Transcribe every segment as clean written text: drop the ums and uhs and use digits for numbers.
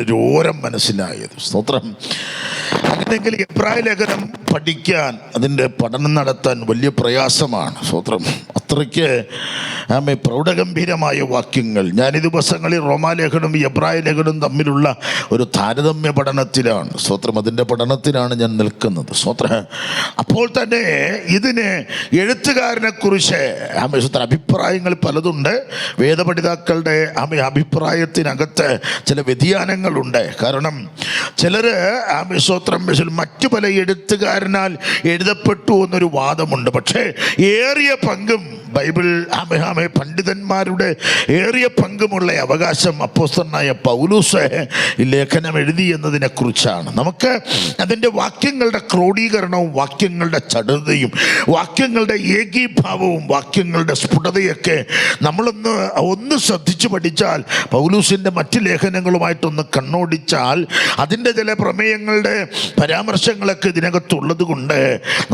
ഒരു ഓരം മനസ്സിലായത്. സ്തോത്രം. അങ്ങനെയെങ്കിൽ എബ്രായ ലേഖനം പഠിക്കാൻ, അതിൻ്റെ പഠനം നടത്താൻ വലിയ പ്രയാസമാണ്. സ്തോത്രം. അത്രയ്ക്ക് പ്രൗഢഗംഭീരമായ വാക്യങ്ങൾ. ഞാൻ ഈ ദിവസങ്ങളിൽ റോമാലേഖനവും എബ്രായ ലേഖനവും തമ്മിലുള്ള ഒരു താരതമ്യ പഠനത്തിലാണ്. സ്തോത്രം. അതിൻ്റെ പഠനത്തിലാണ് ഞാൻ നിൽക്കുന്നത്. സ്തോത്രം. അപ്പോൾ തന്നെ ഇതിന് എഴുത്തുകാരനെ കുറിച്ച് അഭിപ്രായങ്ങൾ പലതുണ്ട്. വേദപഠിതാക്കളുടെ അഭിപ്രായത്തിനകത്ത് ചില വ്യതിയാനങ്ങളുണ്ട്. കാരണം ചിലർ സ്തോത്രം മറ്റു പല എഴുത്തുകാരനാൽ എഴുതപ്പെട്ടു എന്നൊരു വാദമുണ്ട്. പക്ഷേ ഏറിയ പങ്കും ബൈബിൾ പണ്ഡിതന്മാരുടെ ഏറിയ പങ്കുമുള്ള അവകാശം അപ്പോസ്തലനായ പൗലോസ് ഈ ലേഖനം എഴുതി എന്നതിനെ കുറിച്ചാണ്. നമുക്ക് അതിൻ്റെ വാക്യങ്ങളുടെ ക്രോഡീകരണവും വാക്യങ്ങളുടെ ചടുതയും വാക്യങ്ങളുടെ ഏകീഭാവവും വാക്യങ്ങളുടെ സ്ഫുടതയൊക്കെ നമ്മളൊന്ന് ശ്രദ്ധിച്ചു പഠിച്ചാൽ, പൗലോസിൻ്റെ മറ്റ് ലേഖനങ്ങളുമായിട്ടൊന്ന് കണ്ണോടിച്ചാൽ അതിൻ്റെ ചില പ്രമേയങ്ങളുടെ പരാമർശങ്ങളൊക്കെ ഇതിനകത്തുള്ളത് കൊണ്ട്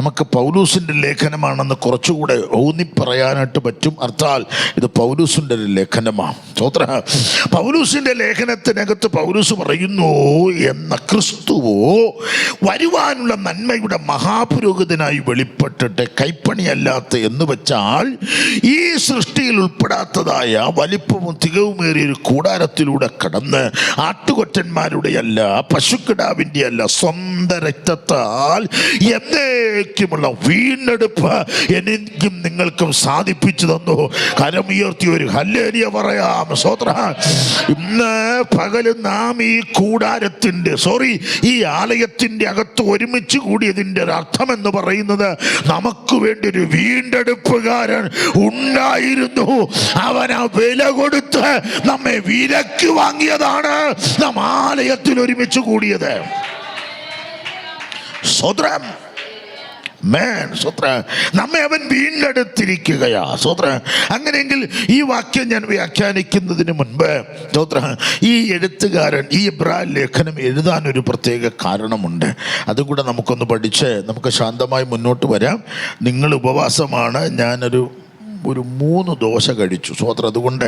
നമുക്ക് പൗലോസിൻ്റെ ലേഖനമാണെന്ന് കുറച്ചുകൂടെ ഊന്നിപ്പറയാനായിട്ട് പറ്റും. അർത്ഥാൽ ഇത് പൗലോസിൻ്റെ ഒരു ലേഖനമാണ്. സ്തോത്രം. പൗലോസിൻ്റെ ലേഖനത്തിനകത്ത് പൗലോസ് പറയുന്നു, എന്ന ക്രിസ്തുവോ വരുവാനുള്ള നന്മയുടെ മഹാപുരോഹിതനായി വെളിപ്പെട്ടിട്ട് കൈപ്പണിയല്ലാത്ത എന്ന് വെച്ചാൽ ഈ സൃഷ്ടിയിൽ ഉൾപ്പെടാത്തതായ വലിപ്പവും തികവുമേറിയ ഒരു കൂടാരത്തിലൂടെ കടന്ന് ആട്ടുകൊറ്റന്മാരുടെയല്ല പശുക്കിടാവിൻ്റെ അല്ല സ്വന്തം രക്തത്താൽ എന്നേക്കുമുള്ള വീണ്ടെടുപ്പ് എനിക്കും നിങ്ങൾക്കും സാധിപ്പിച്ചു തന്നു. കരമുയർത്തി ഒരു ഹല്ലേലൂയ പറയാം. സ്തോത്രം. ഇന്ന് പകല് നാം ഈ കൂടാരത്തിൻ്റെ ഈ ആലയത്തിൻ്റെ അകത്ത് ഒരുമിച്ച് കൂടിയതിൻ്റെ ഒരു അർത്ഥം എന്ന് പറയുന്നത്, നമുക്ക് വേണ്ടി ഒരു വീണ്ടെടുപ്പുകാരൻ ഉണ്ടായിരുന്നു. അവൻ ആ വില കൊടുത്ത് നമ്മെ വിലക്ക് വാങ്ങിയതാണ് നാം ആലയത്തിൽ ഒരുമിച്ച് കൂടിയത്. സ്തോത്രം. നമ്മെ അവൻ വീണ്ടെടുത്തിരിക്കുകയാ. സ്തോത്രം. അങ്ങനെയെങ്കിൽ ഈ വാക്യം ഞാൻ വ്യാഖ്യാനിക്കുന്നതിന് മുൻപ് ഈ എഴുത്തുകാരൻ ഈ എബ്രായ ലേഖനം എഴുതാൻ ഒരു പ്രത്യേക കാരണമുണ്ട്. അതും കൂടെ നമുക്കൊന്ന് പഠിച്ച് നമുക്ക് ശാന്തമായി മുന്നോട്ട് വരാം. നിങ്ങൾ ഉപവാസമാണ്. ഞാനൊരു 3 ദോശ കഴിച്ചു. സ്തോത്രം. അതുകൊണ്ട്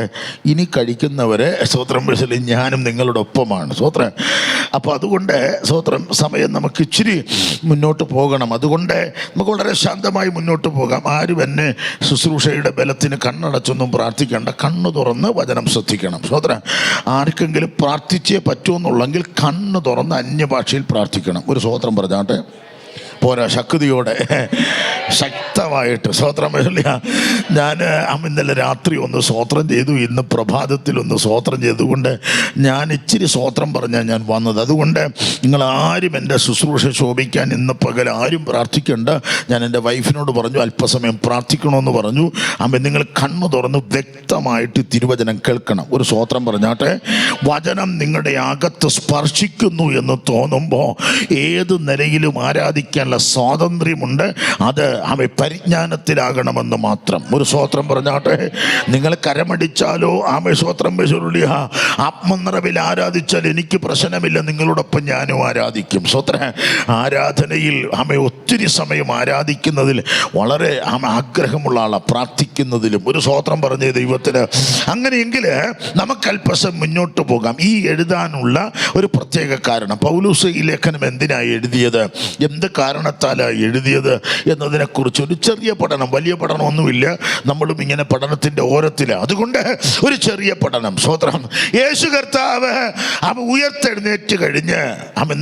ഇനി കഴിക്കുന്നവരെ സ്തോത്രം ഞാനും നിങ്ങളുടെ ഒപ്പമാണ്. സ്തോത്രം. അപ്പോൾ അതുകൊണ്ട് സ്തോത്രം സമയം നമുക്ക് ഇച്ചിരി മുന്നോട്ട് പോകണം. അതുകൊണ്ട് നമുക്ക് വളരെ ശാന്തമായി മുന്നോട്ട് പോകാം. ആരും എന്നെ ശുശ്രൂഷയുടെ ബലത്തിന് കണ്ണടച്ചൊന്നും പ്രാർത്ഥിക്കേണ്ട. കണ്ണ് തുറന്ന് വചനം ശ്രദ്ധിക്കണം. സ്തോത്രം. ആർക്കെങ്കിലും പ്രാർത്ഥിച്ചേ പറ്റുമെന്നുള്ളെങ്കിൽ കണ്ണ് തുറന്ന് അന്യഭാഷയിൽ പ്രാർത്ഥിക്കണം. ഒരു സ്തോത്രം പറഞ്ഞാട്ടെ. പോരാ, ശക്തിയോടെ ശക്തമായിട്ട്. സ്തോത്രം. ഞാൻ ഇന്നലെ രാത്രി ഒന്ന് സ്തോത്രം ചെയ്തു, ഇന്ന് പ്രഭാതത്തിൽ ഒന്ന് സ്തോത്രം ചെയ്തുകൊണ്ട് ഞാൻ ഇച്ചിരി സ്തോത്രം പറഞ്ഞാൽ ഞാൻ വന്നത്. അതുകൊണ്ട് നിങ്ങൾ ആരും എൻ്റെ ശുശ്രൂഷ ശോഭിക്കാൻ ഇന്ന് പകൽ ആരും പ്രാർത്ഥിക്കേണ്ട. ഞാൻ എൻ്റെ വൈഫിനോട് പറഞ്ഞു അല്പസമയം പ്രാർത്ഥിക്കണമെന്ന് പറഞ്ഞു. നിങ്ങൾ കണ്ണു തുറന്ന് വ്യക്തമായിട്ട് തിരുവചനം കേൾക്കണം. ഒരു സ്തോത്രം പറഞ്ഞാട്ടെ. വചനം നിങ്ങളുടെ അകത്ത് സ്പർശിക്കുന്നു എന്ന് തോന്നുമ്പോൾ ഏത് നിലയിലും ആരാധിക്കാനുള്ള സ്വാതന്ത്ര്യമുണ്ട്. അത് പരിജ്ഞാനത്തിലാകണമെന്ന് മാത്രം. ഒരു സ്തോത്രം പറഞ്ഞാട്ടെ. നിങ്ങൾ കരമടിച്ചാലോ സ്തോത്രം ആത്മനിറവിൽ ആരാധിച്ചാൽ എനിക്ക് പ്രശ്നമില്ല. നിങ്ങളോടൊപ്പം ഞാനും ആരാധിക്കും. സ്തോത്രം. ആരാധനയിൽ ഒത്തിരി സമയം ആരാധിക്കുന്നതിൽ വളരെ ആഗ്രഹമുള്ള ആളാണ്. പ്രാർത്ഥിക്കുന്നതിലും ഒരു സ്തോത്രം പറഞ്ഞ ദൈവത്തിന്. അങ്ങനെയെങ്കിൽ നമുക്ക് അല്പസം മുന്നോട്ട് പോകാം. ഈ എഴുതാനുള്ള ഒരു പ്രത്യേക കാരണം, പൗലോസ് ഈ ലേഖനം എന്തിനാണ് എഴുതിയത്, എന്ത് കാരണത്താലാണ് എഴുതിയത് എന്നതിനെക്കുറിച്ച് ഒരു ചെറിയ പഠനം, വലിയ പഠനമൊന്നുമില്ല. നമ്മളും ഇങ്ങനെ പഠനത്തിൻ്റെ ഓരത്തിലാണ്. അതുകൊണ്ട് ഒരു ചെറിയ പഠനം. സ്തോത്രം. യേശു കർത്താവ് ഉയർത്തെഴുന്നേറ്റ് കഴിഞ്ഞ്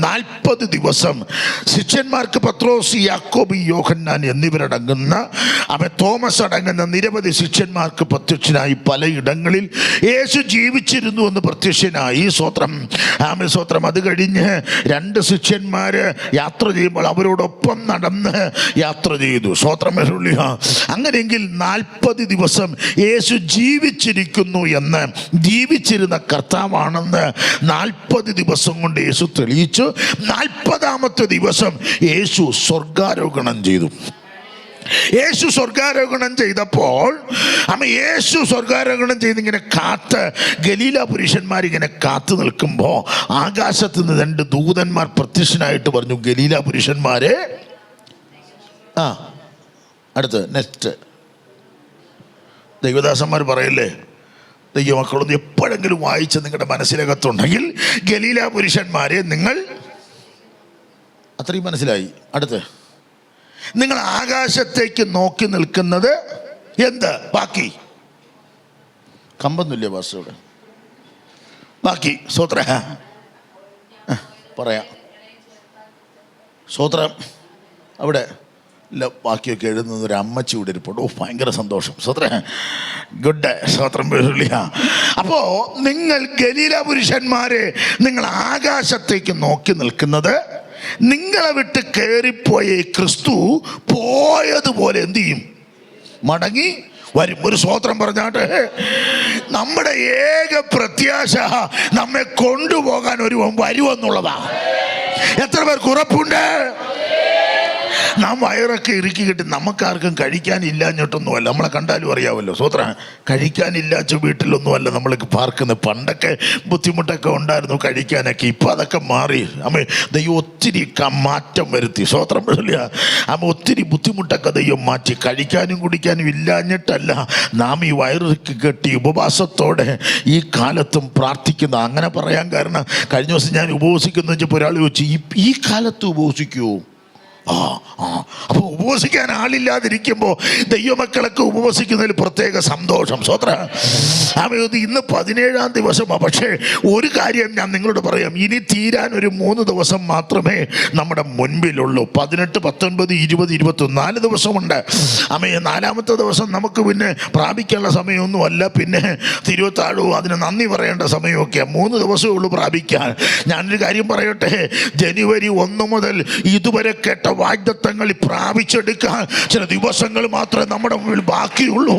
40 ദിവസം ശിഷ്യന്മാർക്ക് പത്രോസ്, യാക്കോബ്, യോഹന്നാൻ എന്നിവരടങ്ങുന്ന തോമസ് അടങ്ങുന്ന നിരവധി ശിഷ്യന്മാർക്ക് പ്രത്യക്ഷനായി. പലയിടങ്ങളിൽ യേശു ജീവിച്ചിരുന്നു എന്ന് പ്രത്യക്ഷനായി. സ്തോത്രം. സ്തോത്രം. അത് കഴിഞ്ഞ് 2 ശിഷ്യന്മാർ യാത്ര ചെയ്യുമ്പോൾ അവരോടൊപ്പം നടന്ന് യാത്ര ചെയ്തു. സ്തോത്രം. അങ്ങനെയെങ്കിൽ 40 ദിവസം യേശു ജീവിച്ചിരിക്കുന്നു എന്ന്, ജീവിച്ചിരുന്ന കർത്താവാണെന്ന് 40 ദിവസം കൊണ്ട് യേശു തെളിയിച്ചു. 40ാമത്തെ ദിവസം യേശു സ്വർഗാരോഹണം ചെയ്തു. യേശു സ്വർഗാരോഹണം ചെയ്തപ്പോൾ യേശു സ്വർഗാരോഹണം ചെയ്തിങ്ങനെ ഗലീല പുരുഷന്മാരിങ്ങനെ കാത്തു നിൽക്കുമ്പോൾ ആകാശത്ത് നിന്ന് 2 ദൂതന്മാർ പ്രത്യക്ഷനായിട്ട് പറഞ്ഞു, ഗലീല പുരുഷന്മാരെ. അടുത്ത് നെക്സ്റ്റ് ദൈവദാസന്മാർ പറയല്ലേ, ദൈവമക്കളൊന്ന് എപ്പോഴെങ്കിലും വായിച്ച് നിങ്ങളുടെ മനസ്സിനകത്തുണ്ടെങ്കിൽ ഗലീല പുരുഷന്മാരെ നിങ്ങൾ, അത്രയും മനസ്സിലായി. അടുത്ത്, നിങ്ങൾ ആകാശത്തേക്ക് നോക്കി നിൽക്കുന്നത് എന്ത്? ബാക്കി കമ്പൊന്നുമില്ലേ വാസുവിടെ? ബാക്കി സ്വോത്ര പറയാം. സ്വോത്രം അവിടെ ഇല്ല, ബാക്കിയൊക്കെ എഴുതുന്നത് ഒരു അമ്മച്ചി ഇവിടെ ഇരിപ്പുണ്ട്. ഭയങ്കര സന്തോഷം. സ്വോത്ര ഗുഡ്. സ്വോത്രം. അപ്പോ നിങ്ങൾ ഗലീല പുരുഷന്മാരെ, നിങ്ങൾ ആകാശത്തേക്ക് നോക്കി നിൽക്കുന്നത്, നിങ്ങളെ വിട്ട് കയറിപ്പോയ ക്രിസ്തു പോയതുപോലെ എന്ത് ചെയ്യും? മടങ്ങി വരും. ഒരു സ്വോത്രം പറഞ്ഞാട്ടെ. നമ്മുടെ ഏക പ്രത്യാശ നമ്മെ കൊണ്ടുപോകാൻ ഒരു വരുമെന്നുള്ളതാ. എത്ര പേർക്ക് ഉറപ്പുണ്ട്? നാം വയറൊക്കെ ഇറുക്കി കിട്ടി നമുക്കാർക്കും കഴിക്കാനില്ലാഞ്ഞിട്ടൊന്നുമല്ല. നമ്മളെ കണ്ടാലും അറിയാമല്ലോ. സ്വോത്ര കഴിക്കാനില്ലാച്ച വീട്ടിലൊന്നുമല്ല നമ്മൾക്ക് പാർക്കുന്നത്. പണ്ടൊക്കെ ബുദ്ധിമുട്ടൊക്കെ ഉണ്ടായിരുന്നു കഴിക്കാനൊക്കെ. ഇപ്പം അതൊക്കെ മാറി. ദൈവം ഒത്തിരി മാറ്റം വരുത്തി. സ്വോത്രം. ഒത്തിരി ബുദ്ധിമുട്ടൊക്കെ ദൈവം മാറ്റി. കഴിക്കാനും കുടിക്കാനും ഇല്ലാഞ്ഞിട്ടല്ല നാം ഈ വയറിറുക്കി കെട്ടി ഉപവാസത്തോടെ ഈ കാലത്തും പ്രാർത്ഥിക്കുന്ന. അങ്ങനെ പറയാൻ കാരണം, കഴിഞ്ഞ ദിവസം ഞാൻ ഉപവസിക്കുന്നു വെച്ചപ്പോൾ ഒരാൾ ചോദിച്ചു, ഈ കാലത്ത് ഉപവസിക്കുമോ? അപ്പോൾ ഉപവസിക്കാൻ ആളില്ലാതിരിക്കുമ്പോൾ ദൈവമക്കളൊക്കെ ഉപവസിക്കുന്നതിൽ പ്രത്യേക സന്തോഷം. സ്വോത്ര. ഇന്ന് 17-ാം ദിവസമാണ്. പക്ഷേ ഒരു കാര്യം ഞാൻ നിങ്ങളോട് പറയാം, ഇനി തീരാൻ ഒരു 3 ദിവസം മാത്രമേ നമ്മുടെ മുൻപിലുള്ളൂ. 18, 19, 20, 24 ദിവസമുണ്ട്. 4-ാമത്തെ ദിവസം നമുക്ക് പിന്നെ പ്രാപിക്കാനുള്ള സമയമൊന്നുമല്ല. പിന്നെ തിരുവത്താഴവും അതിന് നന്ദി പറയേണ്ട സമയമൊക്കെയാണ്. 3 ദിവസമേ ഉള്ളൂ പ്രാപിക്കാൻ. ഞാനൊരു കാര്യം പറയട്ടെ, ജനുവരി 1 മുതൽ ഇതുവരെ കേട്ട വാഗ്ദത്തങ്ങൾ പ്രാപിച്ചെടുക്കാൻ ചില ദിവസങ്ങൾ മാത്രമേ നമ്മുടെ മുമ്പിൽ ബാക്കിയുള്ളൂ.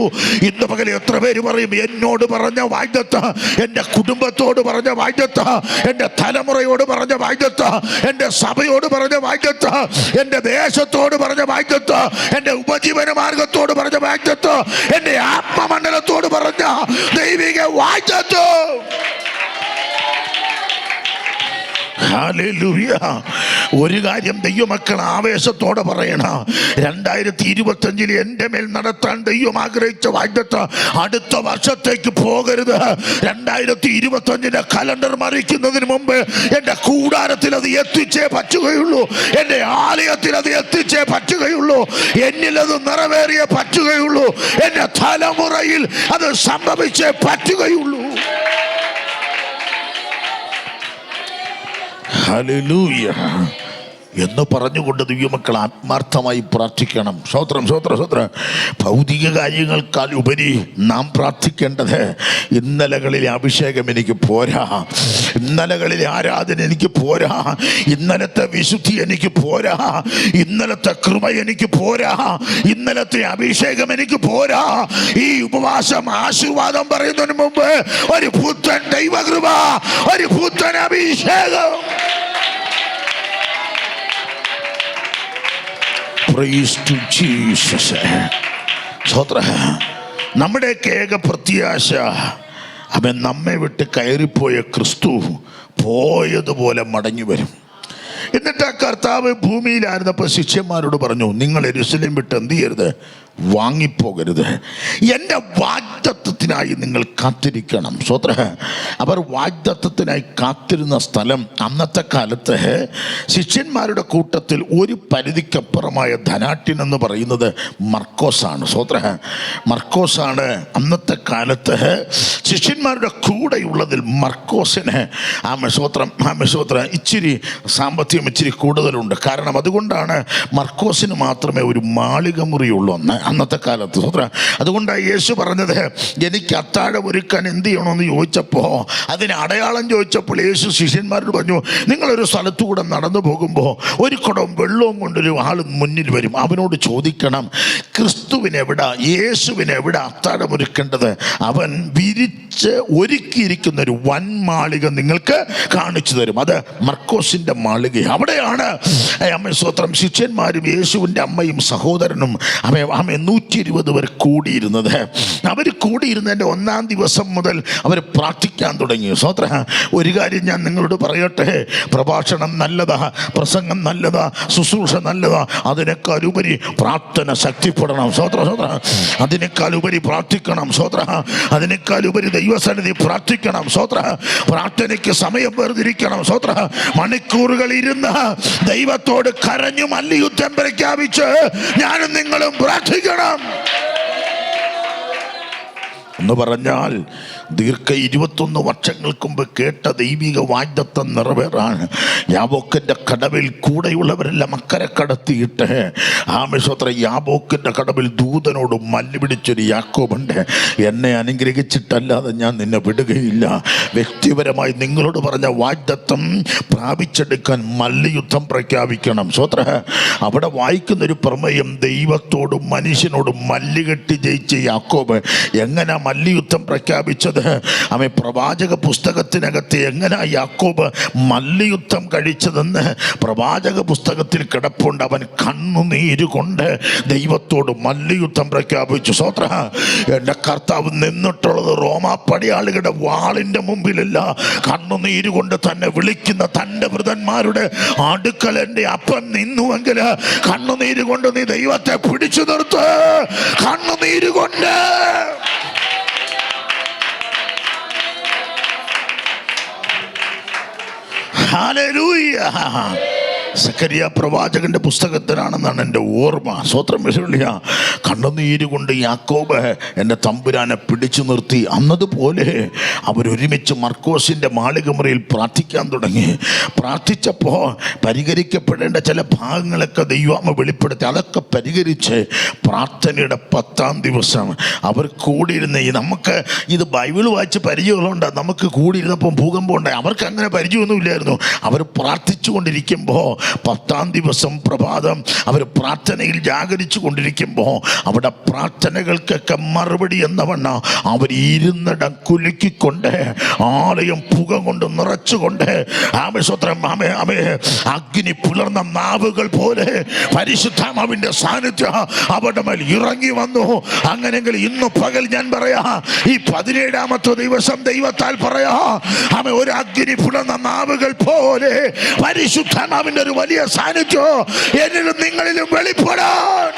ഇന്ന് പകൽ എത്ര പേര് പറയും, എന്നോട് പറഞ്ഞ വാഗ്ദത്ത, എൻ്റെ കുടുംബത്തോട് പറഞ്ഞ വാഗ്ദത്ത, എൻ്റെ തലമുറയോട് പറഞ്ഞ വാഗ്ദത്ത, എൻ്റെ സഭയോട് പറഞ്ഞ വാഗ്ദത്ത, എൻ്റെ ദേശത്തോട് പറഞ്ഞ വാഗ്ദത്ത, എൻ്റെ ഉപജീവന മാർഗത്തോട് പറഞ്ഞ വാഗ്ദത്ത, എൻ്റെ ആത്മമണ്ഡലത്തോട് പറഞ്ഞ ദൈവിക വാഗ്ദത്ത. ഒരു കാര്യം ദൈവമക്കൾ ആവേശത്തോടെ പറയണം, 2025 എൻ്റെ മേൽ നടത്താൻ ദൈവം ആഗ്രഹിച്ച വാഗ്ദത്തം അടുത്ത വർഷത്തേക്ക് പോകരുത്. 2025 കലണ്ടർ മറിക്കുന്നതിന് മുമ്പ് എൻ്റെ കൂടാരത്തിൽ അത് എത്തിച്ചേ പറ്റുകയുള്ളൂ. എൻ്റെ ആലയത്തിൽ അത് എത്തിച്ചേ പറ്റുകയുള്ളൂ. എന്നിൽ അത് നിറവേറിയേ പറ്റുകയുള്ളൂ. എൻ്റെ തലമുറയിൽ അത് സംഭവിച്ചേ പറ്റുകയുള്ളൂ. ഹല്ലേലൂയ എന്ന് പറഞ്ഞുകൊണ്ട് ദൈവമക്കൾ ആത്മാർത്ഥമായി പ്രാർത്ഥിക്കണം. സ്തോത്രം, സ്തോത്രം, സ്തോത്രം. ഭൗതിക കാര്യങ്ങൾക്കാൾ ഉപരി നാം പ്രാർത്ഥിക്കേണ്ടത്, ഇന്നലകളിലെ അഭിഷേകം എനിക്ക് പോരാ, ഇന്നലകളിലെ ആരാധന എനിക്ക് പോരാ, ഇന്നലത്തെ വിശുദ്ധി എനിക്ക് പോരാ, ഇന്നലത്തെ കൃപ എനിക്ക് പോരാ, ഇന്നലത്തെ അഭിഷേകം എനിക്ക് പോരാ. ഈ ഉപവാസം ആശീർവാദം പറയുന്നതിന് മുമ്പ് ഒരു പുത്തൻ ദൈവകൃപ, ഒരു പുത്തൻ അഭിഷേകം. Praise to Jesus. നമ്മുടെ ഏക പ്രത്യാശ അവൻ നമ്മെ വിട്ട് കയറിപ്പോയ ക്രിസ്തു പോയതുപോലെ മടങ്ങി വരും. എന്നിട്ട് ആ കർത്താവ് ഭൂമിയിലായിരുന്നപ്പോൾ ശിഷ്യന്മാരോട് പറഞ്ഞു, നിങ്ങൾ യെരൂശലേം വിട്ട് എന്ത് ചെയ്യരുത്? വാങ്ങിപ്പോകരുത്. എൻ്റെ വാഗ്ദത്തത്തിനായി നിങ്ങൾ കാത്തിരിക്കണം. സ്വത്ര. അവർ വാഗ്ദത്തത്തിനായി കാത്തിരുന്ന സ്ഥലം അന്നത്തെ കാലത്ത് ശിഷ്യന്മാരുടെ കൂട്ടത്തിൽ ഒരു പരിധിക്കപ്പുറമായ ധനാട്യൻ എന്ന് പറയുന്നത് മർക്കോസാണ്. സ്വത്ര. മർക്കോസാണ് അന്നത്തെ കാലത്ത് ശിഷ്യന്മാരുടെ കൂടെയുള്ളതിൽ മർക്കോസിന് സ്വത്രം ഇച്ചിരി സാമ്പത്തികം ഇച്ചിരി കൂടുതലുണ്ട്. കാരണം അതുകൊണ്ടാണ് മർക്കോസിന് മാത്രമേ ഒരു മാളിക മുറിയുള്ളൂ അന്നത്തെ കാലത്ത്. അതുകൊണ്ടാണ് യേശു പറഞ്ഞത്, എനിക്ക് അത്താഴം ഒരുക്കാൻ എന്ത് ചെയ്യണമെന്ന് ചോദിച്ചപ്പോൾ, അതിന് അടയാളം ചോദിച്ചപ്പോൾ യേശു ശിഷ്യന്മാരോട് പറഞ്ഞു, നിങ്ങളൊരു സ്ഥലത്തുകൂടെ നടന്നു പോകുമ്പോൾ ഒരു കുടം വെള്ളവും കൊണ്ടൊരു ആൾ മുന്നിൽ വരും, അവനോട് ചോദിക്കണം, ക്രിസ്തുവിനെവിടാ, യേശുവിനെവിടാ അത്താഴം ഒരുക്കേണ്ടത്? അവൻ വിരിച്ച് ഒരുക്കിയിരിക്കുന്ന ഒരു വൻ മാളിക നിങ്ങൾക്ക് കാണിച്ചു തരും. അത് മർക്കോസിന്റെ മാളിക. അവിടെയാണ് സ്വത്രം ശിഷ്യന്മാരും യേശുവിൻ്റെ അമ്മയും സഹോദരനും 120 പേർ കൂടിയിരുന്നത്. അവർ കൂടിയിരുന്നതിൻ്റെ 1-ാം ദിവസം മുതൽ അവർ പ്രാർത്ഥിക്കാൻ തുടങ്ങി. സ്വോത്ര, ഒരു കാര്യം ഞാൻ നിങ്ങളോട് പറയട്ടെ, പ്രഭാഷണം നല്ലതാ, പ്രസംഗം നല്ലതാ, ശുശ്രൂഷ നല്ലതാ, അതിനേക്കാൾ ഉപരി പ്രാർത്ഥന ശക്തിപ്പെടണം. സ്വോത്ര സ്വോത്ര, അതിനേക്കാൾ ഉപരി പ്രാർത്ഥിക്കണം. സ്വോത്ര, അതിനേക്കാൾ ഉപരി ദൈവസന്നിധി പ്രാർത്ഥിക്കണം. സ്വോത്ര, പ്രാർത്ഥനയ്ക്ക് സമയം വേർതിരിക്കണം. സ്വോത്ര, മണിക്കൂറുകൾ ഇരുന്ന് ദൈവത്തോട് കരഞ്ഞു മല്യുദ്ധം പ്രഖ്യാപിച്ച് ഞാനും നിങ്ങളും പ്രാർത്ഥിക്കണം. എന്ന് പറഞ്ഞാൽ ദീർഘ 21 വർഷങ്ങൾക്ക് മുമ്പ് കേട്ട ദൈവിക വാഗ്ദത്തം നിറവേറാൻ യാബോക്കിൻ്റെ കടവിൽ കൂടെയുള്ളവരെല്ലാം അക്കരെ കടത്തിയിട്ട് ആമേശ്വത്ര യാബോക്കിൻ്റെ കടവിൽ ദൂതനോട് മല്ല് പിടിച്ചൊരു യാക്കോബുണ്ട്. എന്നെ അനുഗ്രഹിച്ചിട്ടല്ലാതെ ഞാൻ നിന്നെ വിടുകയില്ല. വ്യക്തിപരമായി നിങ്ങളോട് പറഞ്ഞ വാഗ്ദത്തം പ്രാപിച്ചെടുക്കാൻ മല്ലയുദ്ധം പ്രഖ്യാപിക്കണം. സ്വത്ര, അവിടെ വായിക്കുന്നൊരു പ്രമേയം, ദൈവത്തോടും മനുഷ്യനോടും മല്ലുകെട്ടി ജയിച്ച യാക്കോബ് എങ്ങനെ മല്ലുയുദ്ധം പ്രഖ്യാപിച്ചത്? അവൻ പ്രവാചക പുസ്തകത്തിനകത്ത് എങ്ങനെ യാക്കോബ് മല്ലുയുദ്ധം കഴിച്ചതെന്ന് പ്രവാചക പുസ്തകത്തിൽ കിടപ്പുണ്ട്. അവൻ കണ്ണുനീരുകൊണ്ട് ദൈവത്തോട് മല്ലുയുദ്ധം പ്രഖ്യാപിച്ചു. സ്വോത്ര, എൻ്റെ കർത്താവ് നിന്നിട്ടുള്ളത് റോമാ പടയാളികളുടെ വാളിൻ്റെ മുമ്പിലല്ല, കണ്ണുനീരുകൊണ്ട് തന്നെ വിളിക്കുന്ന തൻ്റെ വൃതന്മാരുടെ അടുക്കൽ എൻ്റെ അപ്പൻ നിന്നുവെങ്കിൽ കണ്ണുനീരുകൊണ്ട് നീ ദൈവത്തെ പിടിച്ചു നിർത്ത്. കണ്ണുനീരുകൊണ്ട് ഹല്ലേലൂയ. സക്കറിയ പ്രവാചകന്റെ പുസ്തകത്തിലാണെന്നാണ് എൻ്റെ ഓർമ്മ. സ്വോത്രം വിശ്വസിക്കുക. കണ്ണുനീര് കൊണ്ട് യാക്കോബ് എൻ്റെ തമ്പുരാനെ പിടിച്ചു നിർത്തി. അന്നതുപോലെ അവരൊരുമിച്ച് മർക്കോസിൻ്റെ മാളികമുറിയിൽ പ്രാർത്ഥിക്കാൻ തുടങ്ങി. പ്രാർത്ഥിച്ചപ്പോൾ പരിഹരിക്കപ്പെടേണ്ട ചില ഭാഗങ്ങളൊക്കെ ദൈവം വെളിപ്പെടുത്തി. അതൊക്കെ പരിഹരിച്ച് പ്രാർത്ഥനയുടെ 10-ാം ദിവസം അവർ കൂടിയിരുന്ന, നമുക്ക് ഇത് ബൈബിൾ വായിച്ച് പരിചയമുള്ളതുകൊണ്ട് നമുക്ക് കൂടിയിരുന്നപ്പം ഭൂകമ്പം ഉണ്ടായി. അവർക്ക് അങ്ങനെ പരിചയമൊന്നുമില്ലായിരുന്നു. അവർ പ്രാർത്ഥിച്ചു കൊണ്ടിരിക്കുമ്പോൾ 10-ാം ദിവസം പ്രഭാതം അവർ പ്രാർത്ഥനയിൽ ജാഗരിച്ചു കൊണ്ടിരിക്കുമ്പോൾ അവിടെ പ്രാർത്ഥനകൾക്കൊക്കെ മറുപടി എന്നവണ്ണ അവർ ഇരുന്നിടം കുലുക്കിക്കൊണ്ട് ആലയം പുക കൊണ്ട് നിറച്ചുകൊണ്ട് അഗ്നി പുലർന്ന നാവുകൾ പോലെ പരിശുദ്ധാത്മാവിന്റെ സാന്നിധ്യം അവരുടെ മേൽ ഇറങ്ങി വന്നു. അങ്ങനെങ്കിൽ ഇന്ന് പകൽ ഞാൻ പറയാ, ഈ 17-ാമത്തെ ദിവസം ദൈവത്താൽ പറയാ, ഒരു അഗ്നി പുലർന്ന നാവുകൾ പോലെ പരിശുദ്ധാത്മാവിന്റെ ഒരു വലിയ സാന്നിധ്യം എന്നിലും നിങ്ങളിലും വെളിപ്പെടാൻ.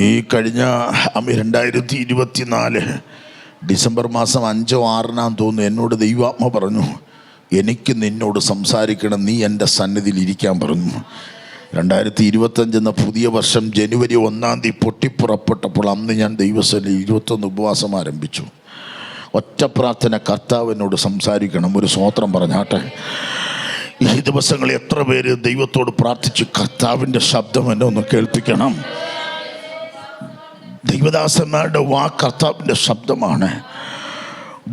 ഈ കഴിഞ്ഞ 2024 ഡിസംബർ മാസം 5-ഓ 6-നാം തോന്നുന്നു, എന്നോട് ദൈവാത്മ പറഞ്ഞു, എനിക്ക് നിന്നോട് സംസാരിക്കണം, നീ എൻ്റെ സന്നിധിയിൽ ഇരിക്കാൻ പറഞ്ഞു. 2025 എന്ന പുതിയ വർഷം ജനുവരി 1-ാം തീയതി പൊട്ടിപ്പുറപ്പെട്ടപ്പോൾ അന്ന് ഞാൻ ദൈവസന്നിധിയിൽ 21 ഉപവാസം ആരംഭിച്ചു. ഒറ്റ പ്രാർത്ഥന, കർത്താവ് എന്നോട് സംസാരിക്കണം. ഒരു സ്തോത്രം പറഞ്ഞാട്ടെ. ഈ ദിവസങ്ങളിൽ എത്ര പേര് ദൈവത്തോട് പ്രാർത്ഥിച്ചു, കർത്താവിൻ്റെ ശബ്ദം എന്നെ ഒന്ന് കേൾപ്പിക്കണം. ദൈവദാസന്മാരുടെ കർത്താവിൻ്റെ ശബ്ദമാണ്.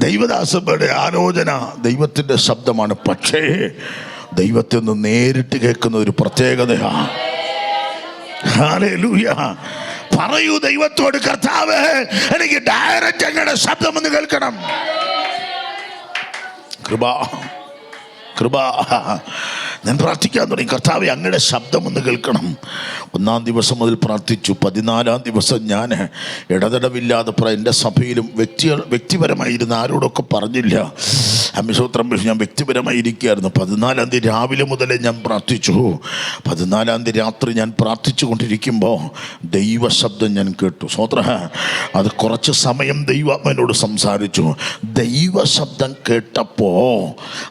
ദൈവദാസന്മാരുടെ ആലോചന ദൈവത്തിൻ്റെ ശബ്ദമാണ്. പക്ഷേ ദൈവത്തെ ഒന്ന് നേരിട്ട് കേൾക്കുന്ന ഒരു പ്രത്യേകതയാണ്. ഹല്ലേലൂയ. പറയൂ ദൈവത്തോട്, കർത്താവേ, എനിക്ക് ഡയറക്റ്റ് അങ്ങയുടെ ശബ്ദം ഒന്ന് കേൾക്കണം. കൃപ. ഞാൻ പ്രാർത്ഥിക്കാൻ തുടങ്ങി, കർത്താവേ, അങ്ങയുടെ ശബ്ദം ഒന്ന് കേൾക്കണം. 1-ാം ദിവസം മുതൽ പ്രാർത്ഥിച്ചു. 14-ാം ദിവസം ഞാൻ ഇടതടവില്ലാതെ എൻ്റെ സഭയിലും വ്യക്തിപരമായിരുന്ന ആരോടൊക്കെ പറഞ്ഞില്ല. അമിസോത്രം ഞാൻ വ്യക്തിപരമായി ഇരിക്കുകയായിരുന്നു. 14-ാം തീയതി രാവിലെ മുതലേ ഞാൻ പ്രാർത്ഥിച്ചു. 14-ാം തീയതി രാത്രി ഞാൻ പ്രാർത്ഥിച്ചു കൊണ്ടിരിക്കുമ്പോൾ ദൈവശബ്ദം ഞാൻ കേട്ടു. സ്വോത്ര, അത് കുറച്ച് സമയം ദൈവാത്മനോട് സംസാരിച്ചു. ദൈവശബ്ദം കേട്ടപ്പോൾ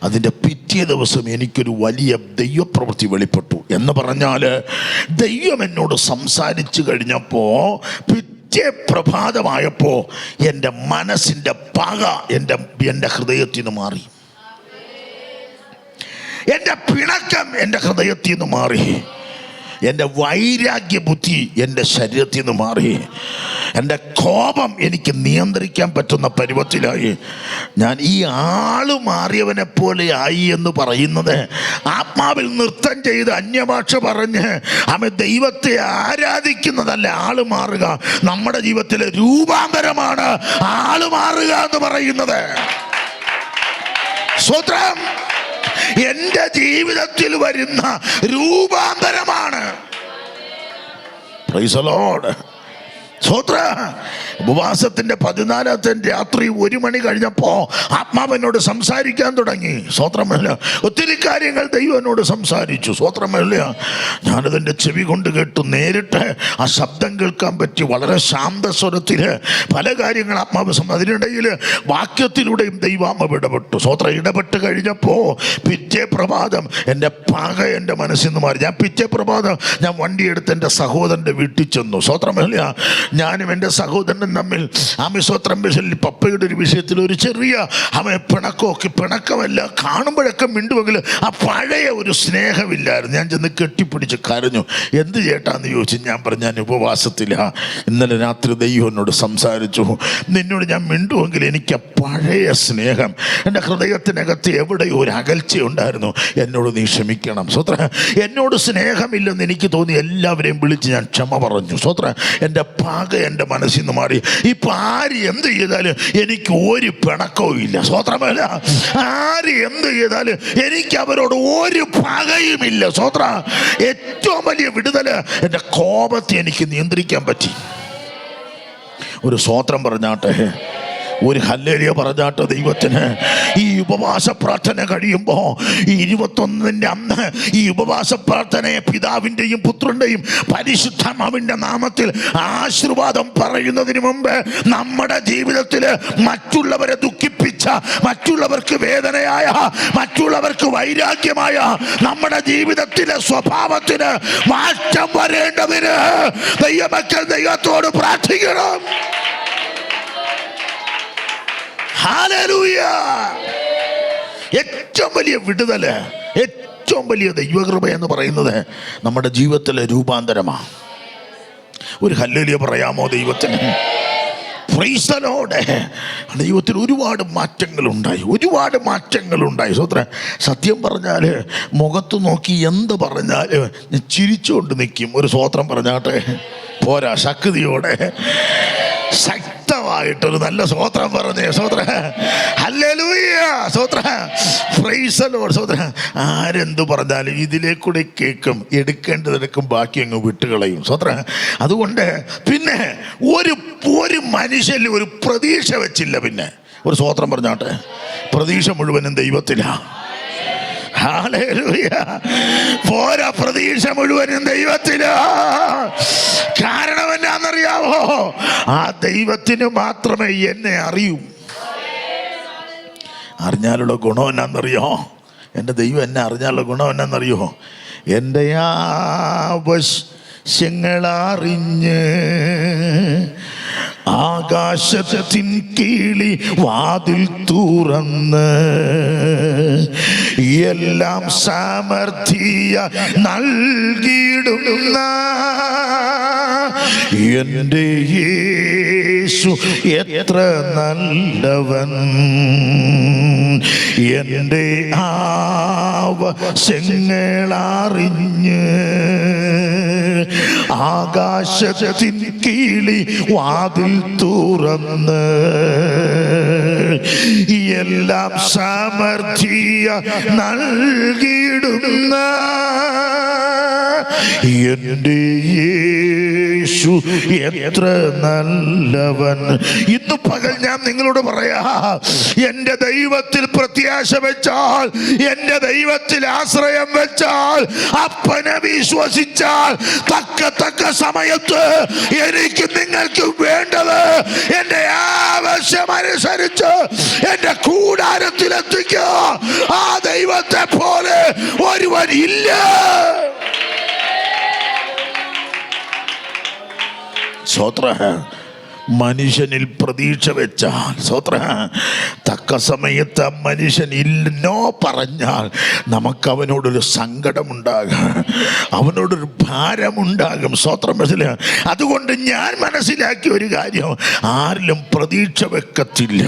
അതിൻ്റെ പിറ്റേ ദിവസം എനിക്കൊരു വലിയ ദൈവപ്രവൃത്തി വെളിപ്പെട്ടു. എന്ന് പറഞ്ഞാൽ ദൈവം എന്നോട് സംസാരിച്ചു കഴിഞ്ഞപ്പോൾ പിറ്റേ പ്രഭാതമായപ്പോൾ എൻ്റെ മനസ്സിൻ്റെ പക എൻ്റെ ഹൃദയത്തിൽ നിന്ന് മാറി. എൻ്റെ പിണക്കം എൻ്റെ ഹൃദയത്തിൽ നിന്ന് മാറി. എൻ്റെ വൈരാഗ്യ ബുദ്ധി എൻ്റെ ശരീരത്തിൽ നിന്ന് മാറി. എൻ്റെ കോപം എനിക്ക് നിയന്ത്രിക്കാൻ പറ്റുന്ന പരുവത്തിലായി. ഞാൻ ഈ ആള് മാറിയവനെ പോലെ ആയി എന്ന് പറയുന്നത് ആത്മാവിൽ നൃത്തം ചെയ്ത് അന്യഭാഷ പറഞ്ഞ് അവൻ ദൈവത്തെ ആരാധിക്കുന്നതല്ല. ആള് മാറുക നമ്മുടെ ജീവിതത്തിലെ രൂപാന്തരമാണ്. ആള് മാറുക എന്ന് പറയുന്നത് സ്വത്രം എൻ്റെ ജീവിതത്തിൽ വരുന്ന രൂപാന്തരമാണ്. Praise the Lord. സ്വത്ര ഉപവാസത്തിന്റെ 14ാമത്തെ രാത്രി 1 മണി കഴിഞ്ഞപ്പോ ആത്മാവനോട് സംസാരിക്കാൻ തുടങ്ങി. സ്വത്രമല്ല, ഒത്തിരി കാര്യങ്ങൾ ദൈവം എന്നോട് സംസാരിച്ചു. സ്വത്രമല്ല, ഞാനതിൻ്റെ ചെവി കൊണ്ട് കേട്ടു. നേരിട്ട് ആ ശബ്ദം കേൾക്കാൻ പറ്റി. വളരെ ശാന്തസ്വരത്തില് പല കാര്യങ്ങൾ ആത്മാവ് അതിനിടയിൽ വാക്യത്തിലൂടെയും ദൈവാത്മാവ് ഇടപെട്ടു. സ്വത്ര ഇടപെട്ട് കഴിഞ്ഞപ്പോ പിറ്റേ പ്രഭാതം എൻ്റെ പക എൻ്റെ മനസ്സിൽ നിന്ന് മാറി. ഞാൻ പിറ്റേ പ്രഭാതം ഞാൻ വണ്ടിയെടുത്ത് എൻ്റെ സഹോദരൻ്റെ വീട്ടിൽ ചെന്നു. സ്വത്രമല്ല, ഞാനും എൻ്റെ സഹോദരനും തമ്മിൽ സ്വത്രം പപ്പയുടെ ഒരു വിഷയത്തിൽ ഒരു ചെറിയ പിണക്കമല്ല, കാണുമ്പോഴൊക്കെ മിണ്ടുമെങ്കിലും ആ പഴയ ഒരു സ്നേഹമില്ലായിരുന്നു. ഞാൻ ചെന്ന് കെട്ടിപ്പിടിച്ച് കരഞ്ഞു. എന്ത് ചേട്ടാന്ന് ചോദിച്ചു. ഞാൻ പറഞ്ഞു, ഞാൻ ഉപവാസത്തിലാ. ഇന്നലെ രാത്രി ദൈവം എന്നോട് സംസാരിച്ചു. നിന്നോട് ഞാൻ മിണ്ടുമെങ്കിൽ എനിക്ക് ആ പഴയ സ്നേഹം എൻ്റെ ഹൃദയത്തിനകത്ത് എവിടെയോ ഒരു അകൽച്ചയുണ്ടായിരുന്നു. എന്നോട് നീ ക്ഷമിക്കണം. സ്വത്ര എന്നോട് സ്നേഹമില്ലെന്ന് എനിക്ക് തോന്നി. എല്ലാവരെയും വിളിച്ച് ഞാൻ ക്ഷമ പറഞ്ഞു. സ്വത്ര എൻ്റെ പക എൻ്റെ മനസ്സിൽ നിന്ന് മാറി. ഇപ്പം ആര് എന്ത് ചെയ്താലും എനിക്ക് ഒരു പിണക്കവും ഇല്ല. സ്വത്രമല്ല, ആര് എന്ത് ചെയ്താലും എനിക്ക് അവരോട് ഒരു പകയുമില്ല. സ്വത്ര ഏറ്റവും വലിയ വിടുതൽ എൻ്റെ കോപത്തെ എനിക്ക് നിയന്ത്രിക്കാൻ പറ്റി. ഒരു സ്വത്രം പറഞ്ഞാട്ടെ, ഒരു ഹല്ലേലൂയ പറഞ്ഞാട്ട് ദൈവത്തിന്. ഈ ഉപവാസ പ്രാർത്ഥന കഴിയുമ്പോൾ ഈ 21-ന്റെ അന്ന് ഈ ഉപവാസ പ്രാർത്ഥനയെ പിതാവിൻ്റെയും പുത്രൻ്റെയും പരിശുദ്ധാത്മാവിൻ്റെ നാമത്തിൽ ആശീർവാദം പറയുന്നതിന് മുമ്പ് നമ്മുടെ ജീവിതത്തിൽ മറ്റുള്ളവരെ ദുഃഖിപ്പിച്ച, മറ്റുള്ളവർക്ക് വേദനയായ, മറ്റുള്ളവർക്ക് വൈരാഗ്യമായ നമ്മുടെ ജീവിതത്തിലെ സ്വഭാവത്തിന് മാറ്റം വരേണ്ടതിന് ദൈവമക്കൾ ദൈവത്തോട് പ്രാർത്ഥിക്കണം. ഹല്ലേലൂയ. ഏറ്റവും വലിയ വിടുതല്, ഏറ്റവും വലിയ ദൈവകൃപ എന്ന് പറയുന്നത് നമ്മുടെ ജീവിതത്തിലെ രൂപാന്തരമാണ്. ഒരു ഹല്ലേലൂയ പറയാമോ ദൈവത്തിന്? Price the Lord. ദൈവത്തിൽ ഒരുപാട് മാറ്റങ്ങളുണ്ടായി. സത്യം പറഞ്ഞാൽ മുഖത്ത് നോക്കി എന്ത് പറഞ്ഞാലും ഞാൻ ചിരിച്ചുകൊണ്ട് നിൽക്കും. ഒരു സ്വത്രം പറഞ്ഞാട്ടെ, പോരാ, ശക്തിയോടെ ശക്തമായിട്ടൊരു നല്ല സ്വത്രം പറഞ്ഞേ. സ്വത്ര ഹല്ലേലൂയ. സ്വത്ര പ്രൈസ് ദി ലോർഡ്. സ്വത്ര ആരെന്തു പറഞ്ഞാലും ഇതിലേക്കൂടെ കേൾക്കും, എടുക്കേണ്ടതെടുക്കും, ബാക്കി അങ്ങ് വിട്ടുകളയും. സ്വത്ര അതുകൊണ്ട് പിന്നെ ഒരു മനുഷ്യന് ഒരു പ്രതീക്ഷ വെച്ചില്ല. പിന്നെ ഒരു സ്വത്രം പറഞ്ഞാട്ടെ, പ്രതീക്ഷ മുഴുവനും ദൈവത്തിലാണ്. ഹല്ലേലൂയ. പോരാ, പ്രതീക്ഷ മുഴുവനും ദൈവത്തിലാ. കാരണം എന്നാന്നറിയാവോ? ആ ദൈവത്തിന് മാത്രമേ എന്നെ അറിയൂ. അറിഞ്ഞാലുള്ള ഗുണം എന്നാന്നറിയോ? എൻ്റെ ദൈവം എന്നെ അറിഞ്ഞാലുള്ള ഗുണം എന്നാന്നറിയോ? എൻ്റെ ആവശ്യങ്ങളറിഞ്ഞ് ആകാശത്തിൻ കീഴി വാതിൽ തുറന്ന് എല്ലാം സമൃദ്ധിയ നൽകിയിടുന്ന എൻ്റെ യേശു എത്ര നല്ലവൻ. എൻ്റെ ആവശ്യങ്ങളറിഞ്ഞ് ആകാശത്തിൻ കീഴി വാതിൽ തുറന്ന് എല്ലാം സമൃദ്ധിയ നൽകിയിടുന്ന എൻ്റെ യേശു എത്ര നല്ലവൻ. ഇന്ന് പകൽ ഞാൻ നിങ്ങളോട് പറയാ, എൻ്റെ ദൈവത്തിൽ പ്രത്യാശ വെച്ചാൽ, എൻ്റെ ദൈവത്തിൽ ആശ്രയം വെച്ചാൽ, അപ്പനെ വിശ്വസിച്ചാൽ തക്ക സമയത്ത് എനിക്ക് നിങ്ങൾക്ക് വേണ്ടത് എൻ്റെ ആവശ്യമനുസരിച്ച് എൻ്റെ കൂടാരത്തിലെത്തിക്കുക. ആ ദൈവത്തെ പോലെ ഒരുവൻ ഇല്ല. സ്വത്ര മനുഷ്യനിൽ പ്രതീക്ഷ വെച്ചാൽ സ്വത്ര തക്ക സമയത്ത് ആ മനുഷ്യൻ ഇല്ലോ പറഞ്ഞാൽ നമുക്ക് അവനോടൊരു സങ്കടമുണ്ടാകും, അവനോടൊരു ഭാരമുണ്ടാകും. സ്വത്രം മനസ്സിലാ. അതുകൊണ്ട് ഞാൻ മനസ്സിലാക്കിയ ഒരു കാര്യം, ആരിലും പ്രതീക്ഷ വെക്കത്തില്ല.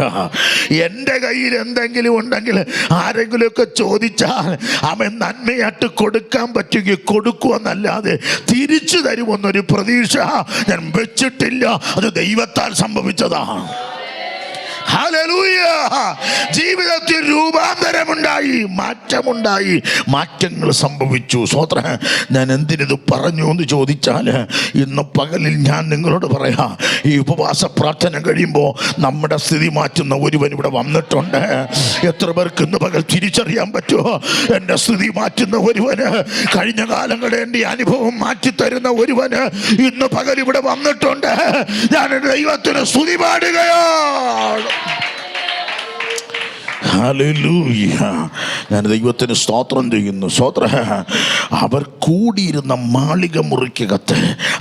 എൻ്റെ കയ്യിൽ എന്തെങ്കിലും ഉണ്ടെങ്കിൽ ആരെങ്കിലുമൊക്കെ ചോദിച്ചാൽ അവൻ നന്മയായിട്ട് കൊടുക്കാൻ പറ്റുമെങ്കിൽ കൊടുക്കുമെന്നല്ലാതെ തിരിച്ചു തരുമെന്നൊരു പ്രതീക്ഷ ഞാൻ വെച്ചിട്ടില്ല. അത് ദൈവത്താൽ സംഭവിച്ചതാണ്. ഹല്ലേലൂയ. ജീവിതത്തിൽ രൂപാന്തരമുണ്ടായി, മാറ്റമുണ്ടായി, മാറ്റങ്ങൾ സംഭവിച്ചു. സ്വോത്ര. ഞാൻ എന്തിനിത് പറഞ്ഞു എന്ന് ചോദിച്ചാൽ, ഇന്ന് പകലിൽ ഞാൻ നിങ്ങളോട് പറയാം, ഈ ഉപവാസ പ്രാർത്ഥന കഴിയുമ്പോൾ നമ്മുടെ സ്ഥിതി മാറ്റുന്ന ഒരുവൻ ഇവിടെ വന്നിട്ടുണ്ട്. എത്ര പേർക്ക് ഇന്ന് പകൽ തിരിച്ചറിയാൻ പറ്റുമോ? എൻ്റെ സ്ഥിതി മാറ്റുന്ന ഒരുവന്, കഴിഞ്ഞ കാലങ്ങളുടെ എൻ്റെ അനുഭവം മാറ്റിത്തരുന്ന ഒരുവന് ഇന്ന് പകൽ ഇവിടെ വന്നിട്ടുണ്ട്. ഞാൻ എൻ്റെ ദൈവത്തിന് സ്തുതി പാടുകയാണ്. ഹല്ലേലൂയ. ഞാൻ ദൈവത്തിന് സ്തോത്രം ചെയ്യുന്നു. സ്തോത്ര. അവർ കൂടിയിരുന്ന മാളിക മുറിക്കകത്ത്